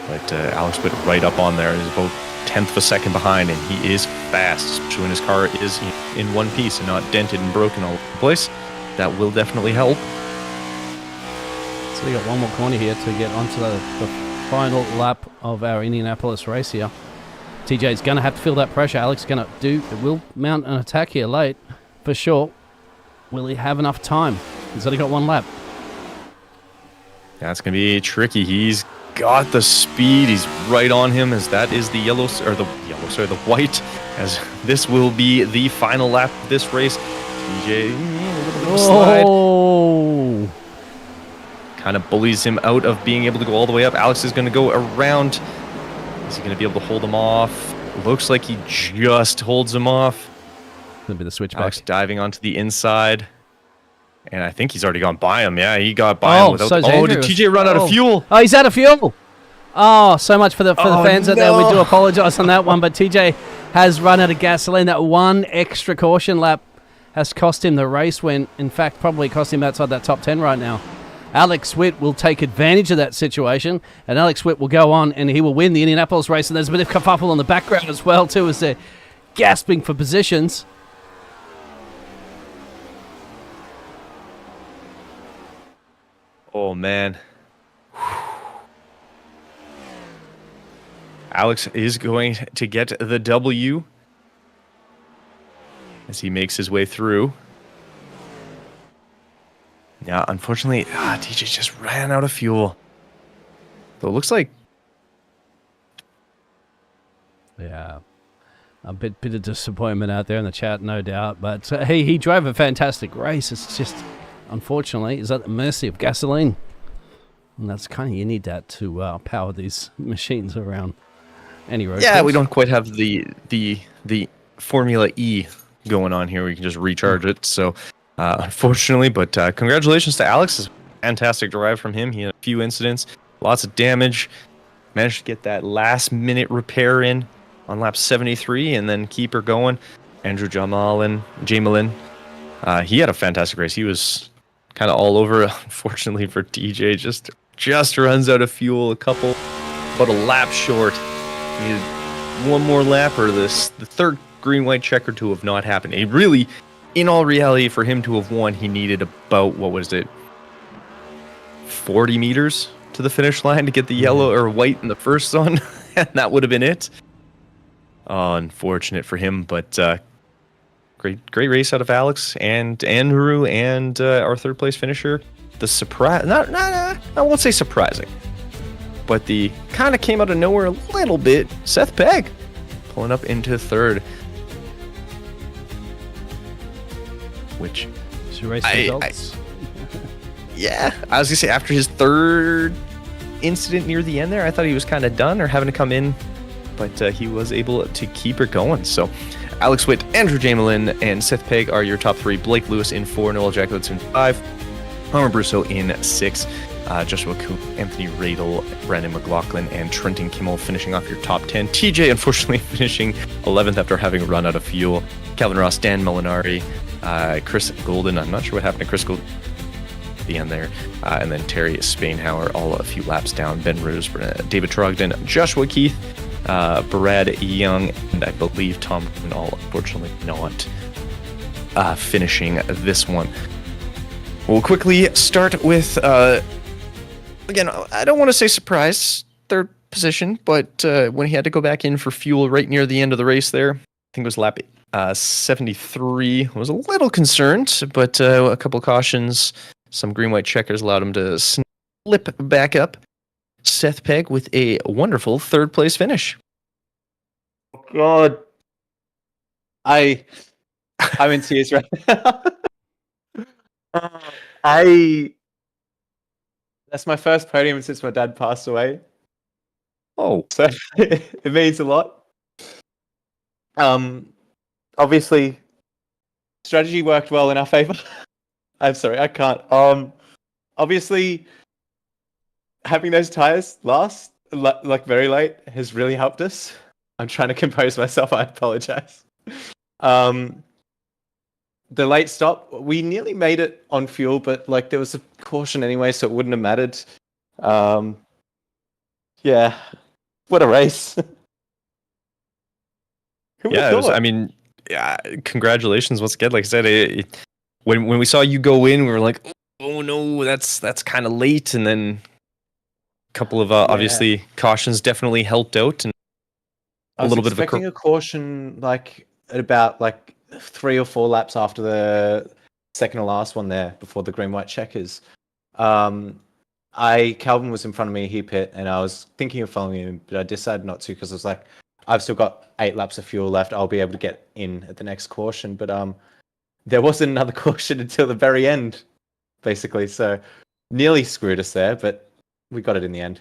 But Alex Witt right up on there. He's about 10th of a second behind, and he is fast, especially when his car is in one piece and not dented and broken all over the place. that will definitely help. So we got one more corner here to get onto the final lap of our Indianapolis race here. TJ's going to have to feel that pressure. Alex will mount an attack here late, for sure. Will he have enough time? He's only got one lap. That's going to be tricky. He's got the speed. He's right on him, as that is the the white, as this will be the final lap of this race. TJ, a little bit of a slide. Oh! Kind of bullies him out of being able to go all the way up. Alex is going to go around. Is he going to be able to hold him off? Looks like he just holds him off. Going to be the switchback. Alex diving onto the inside. And I think he's already gone by him. Yeah, he got by him without... did TJ run out of fuel? Oh, he's out of fuel! Oh, so much for the fans out there. We do apologise on that one, but TJ has run out of gasoline. That one extra caution lap has cost him the race win. In fact, probably cost him outside that top 10 right now. Alex Witt will take advantage of that situation, and Alex Witt will go on and he will win the Indianapolis race. And there's a bit of kerfuffle on the background as well, too, as they're gasping for positions. Oh, man. Alex is going to get the W as he makes his way through. Yeah, unfortunately, TJ just ran out of fuel. So it looks like... Yeah, a bit of disappointment out there in the chat, no doubt. But he drove a fantastic race. It's just, unfortunately, is at the mercy of gasoline. And that's kind of, you need that to power these machines around any road. Yeah, we don't quite have the Formula E going on here. We can just recharge it. So, unfortunately, but congratulations to Alex. Fantastic drive from him. He had a few incidents, lots of damage. Managed to get that last-minute repair in on lap 73 and then keep her going. Andrew Jamalin, he had a fantastic race. He was kind of all over. Unfortunately for TJ, just runs out of fuel. About a lap short. He needed one more lap, or the third green-white checker to have not happened. It really, in all reality, for him to have won, he needed about, 40 meters to the finish line to get the yellow or white in the first one, and that would have been it. Unfortunate for him, but great race out of Alex and Andrew and our third place finisher. The surprise, I won't say surprising, but the kind of came out of nowhere a little bit. Seth Pegg pulling up into third, which race results. Yeah, I was gonna say, after his third incident near the end there, I thought he was kind of done or having to come in, but he was able to keep her going. So Alex Witt, Andrew Jamelin, and Seth Pegg are your top three. Blake Lewis in 4, Noel Jacobs in 5, Palmer Brusso in 6, Joshua Coop, Anthony Radel, Brandon McLaughlin, and Trenton Kimmel finishing off your top 10. TJ, unfortunately, finishing 11th after having run out of fuel. Calvin Ross, Dan Molinari, Chris Golden. I'm not sure what happened to Chris Golden at the end there. And then Terry Spainhauer, all a few laps down. Ben Ruse, David Trogdon, Joshua Keith, Brad Young, and I believe Tom all unfortunately not finishing this one. We'll quickly start with, again, I don't want to say surprise, third position, but when he had to go back in for fuel right near the end of the race there, I think it was lap 73, was a little concerned, but a couple of cautions, some green-white checkers allowed him to slip back up. Seth Pegg with a wonderful third place finish. God, I'm in tears right now. That's my first podium since my dad passed away. Oh, so it means a lot. Obviously, strategy worked well in our favor. I'm sorry, I can't. Obviously, having those tires last, like very late, has really helped us. I'm trying to compose myself. I apologize. The late stop, we nearly made it on fuel, but like there was a caution anyway, so it wouldn't have mattered. Yeah, what a race. Yeah, it was, I mean, yeah, congratulations once again. Like I said, when we saw you go in, we were like, oh no, that's kind of late. And then a couple of obviously cautions definitely helped out, and I was expecting a caution like at about like 3 or 4 laps after the second to last one there before the green white checkers. Calvin was in front of me, he pit, and I was thinking of following him, but I decided not to because I was like, I've still got 8 laps of fuel left. I'll be able to get in at the next caution, but there wasn't another caution until the very end, basically. So nearly screwed us there, but we got it in the end.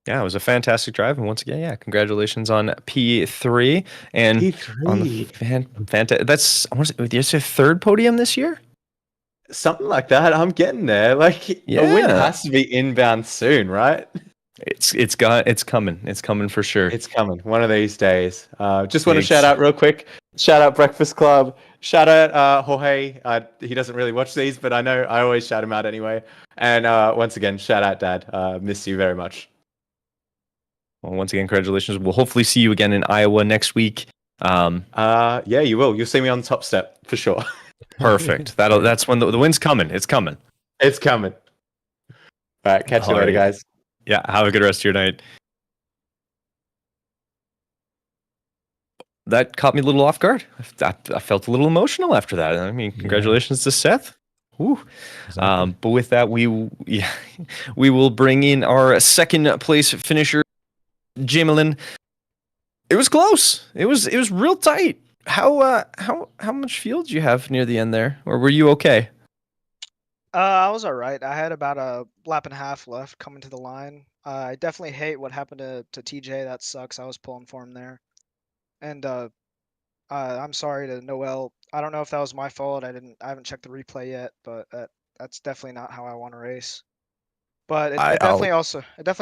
Yeah, it was a fantastic drive, and once again, yeah, congratulations on P3 and P3. on the fantastic. That's I want to say, is your 3rd podium this year? Something like that. I'm getting there. Like a win has to be inbound soon, right? It's coming. It's coming for sure. It's coming one of these days. Just want to shout out real quick. Shout out Breakfast Club. Shout out Jorge. He doesn't really watch these, but I know I always shout him out anyway. And once again, shout out Dad. Miss you very much. Well, once again, congratulations. We'll hopefully see you again in Iowa next week. Yeah, you will. You'll see me on the top step for sure. Perfect. That's when the win's coming. It's coming. It's coming. All right, catch you later, guys. Yeah, have a good rest of your night. That caught me a little off guard. I felt a little emotional after that. I mean, congratulations to Seth. Woo. Exactly. But with that, we will bring in our second place finisher, Jamelin. It was close. It was real tight. How much fuel did you have near the end there, or were you okay? I was all right. I had about a lap and a half left coming to the line. I definitely hate what happened to TJ. That sucks. I was pulling for him there, and I'm sorry to Noel. I don't know if that was my fault. I haven't checked the replay yet, but that's definitely not how I want to race. But it definitely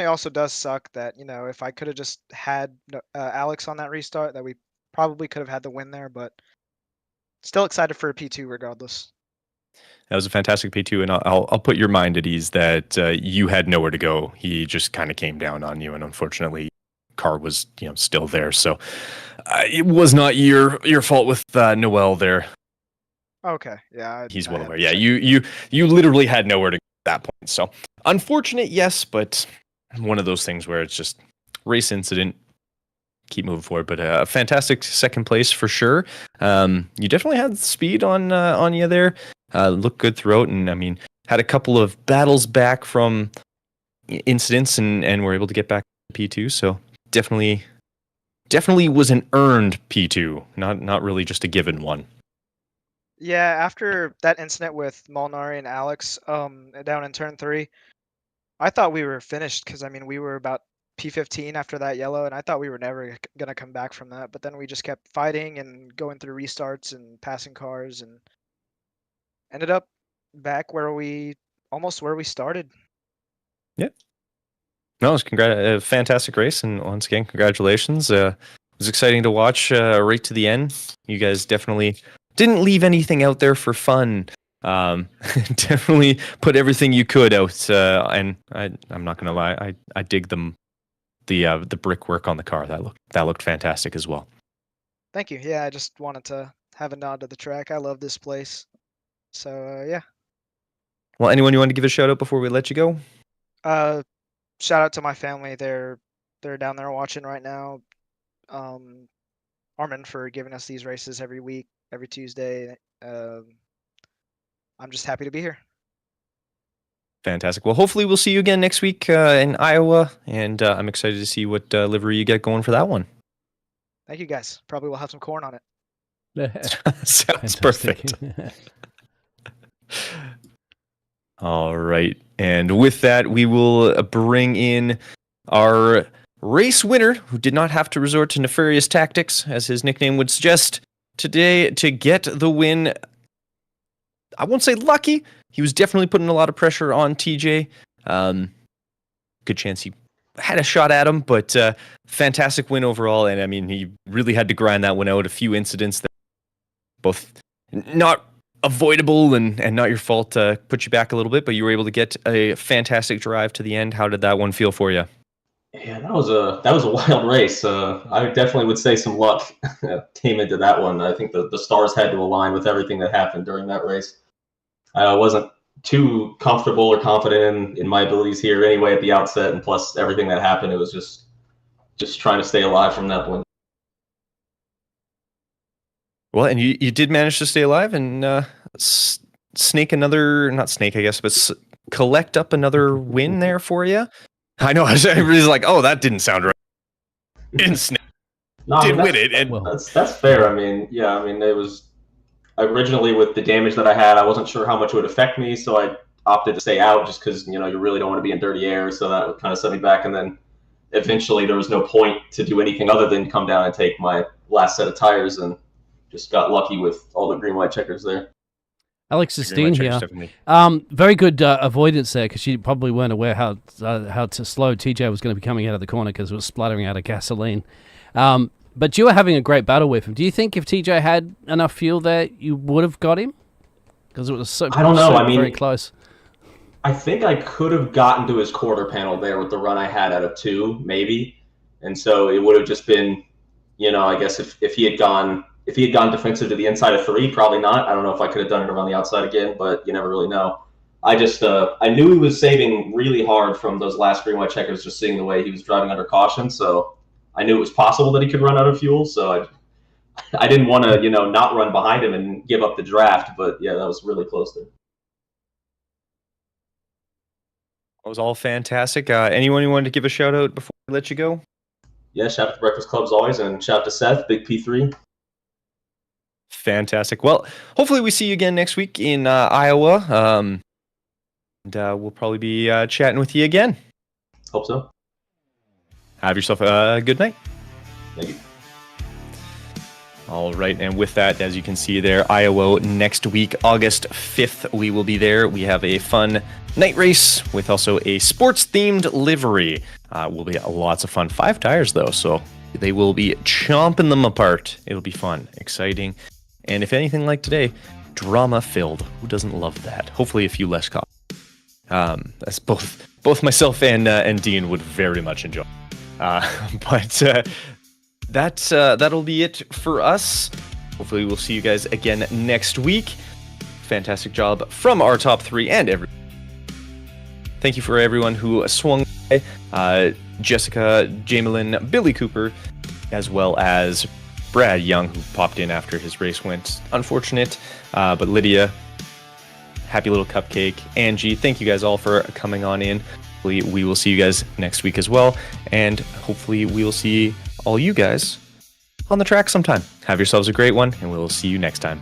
also does suck that, you know, if I could have just had Alex on that restart, that we probably could have had the win there. But still excited for a P2 regardless. That was a fantastic P2, and I'll put your mind at ease that you had nowhere to go. He just kind of came down on you, and unfortunately, car was still there. So it was not your fault with Noel there. Okay, yeah, he's well aware. Yeah, you literally had nowhere to go at that point. So unfortunate, yes, but one of those things where it's just race incident. Keep moving forward, but a fantastic second place for sure. You definitely had speed on you there. Looked good throughout, and I mean, had a couple of battles back from incidents, and were able to get back to P2. So definitely was an earned P2, not really just a given one. Yeah, after that incident with Molnari and Alex, down in turn 3, I thought we were finished because I mean we were about P15 after that yellow, and I thought we were never gonna come back from that. But then we just kept fighting and going through restarts and passing cars, and ended up back where we started. Yep. No, it was a fantastic race, and once again, congratulations. It was exciting to watch right to the end. You guys definitely didn't leave anything out there for fun. Definitely put everything you could out, and I'm not gonna lie, I dig the brickwork on the car. That looked fantastic as well. Thank you. Yeah, I just wanted to have a nod to the track. I love this place. So yeah. Well, anyone you want to give a shout out before we let you go? Shout out to my family. They're down there watching right now. Armin for giving us these races every week, every Tuesday. I'm just happy to be here. Fantastic. Well, hopefully we'll see you again next week in Iowa, and I'm excited to see what livery you get going for that one. Thank you, guys. Probably will have some corn on it. Sounds perfect. All right. And with that, we will bring in our race winner, who did not have to resort to nefarious tactics, as his nickname would suggest, today to get the win. I won't say lucky. He was definitely putting a lot of pressure on TJ. Good chance he had a shot at him, but fantastic win overall. And I mean, he really had to grind that one out. A few incidents that both not avoidable and not your fault put you back a little bit, but you were able to get a fantastic drive to the end. How did that one feel for you? Yeah, that was a wild race. I definitely would say some luck came into that one. I think the stars had to align with everything that happened during that race. I wasn't too comfortable or confident in my abilities here anyway at the outset, and plus everything that happened, it was just trying to stay alive from that point. Well, and you did manage to stay alive and snake another, not snake, I guess, but collect up another win there for you. I know, everybody's like, oh, that didn't sound right. Didn't snake. No, Did win it. And that's fair. I mean, yeah, I mean, it was originally with the damage that I had, I wasn't sure how much it would affect me, so I opted to stay out just because, you really don't want to be in dirty air, so that would kind of set me back. And then eventually there was no point to do anything other than come down and take my last set of tires, and just got lucky with all the green white checkers there. Alex Sistine here. Very good avoidance there, because you probably weren't aware how slow TJ was going to be coming out of the corner because it was splattering out of gasoline. But you were having a great battle with him. Do you think if TJ had enough fuel there, you would have got him? Because it was I don't know. Very close. I think I could have gotten to his quarter panel there with the run I had out of 2, maybe. And so it would have just been, I guess if he had gone defensive to the inside of 3, probably not. I don't know if I could have done it around the outside again, but you never really know. I just I knew he was saving really hard from those last green white checkers, just seeing the way he was driving under caution. So I knew it was possible that he could run out of fuel. So I didn't want to, not run behind him and give up the draft. But yeah, that was really close there. That was all fantastic. Anyone you wanted to give a shout out before we let you go? Yeah, shout out to Breakfast Club as always, and shout out to Seth, Big P3. Fantastic. Well, hopefully we see you again next week in Iowa. And we'll probably be chatting with you again. Hope so. Have yourself a good night. Thank you. All right, and with that, as you can see there, Iowa next week, August 5th, we will be there. We have a fun night race with also a sports-themed livery. Will be lots of fun. 5 tires, though, so they will be chomping them apart. It'll be fun, exciting, and if anything like today, drama-filled. Who doesn't love that? Hopefully a few less cops. As both myself and Dean would very much enjoy. But that'll be it for us. Hopefully we'll see you guys again next week. Fantastic job from our top 3 and everyone. Thank you for everyone who swung by. Jessica, Jamelin, Billy Cooper, as well as Brad Young, who popped in after his race went unfortunate. But Lydia, happy little cupcake, Angie, thank you guys all for coming on in. We will see you guys next week as well, and hopefully we will see all you guys on the track sometime. Have yourselves a great one, and we will see you next time.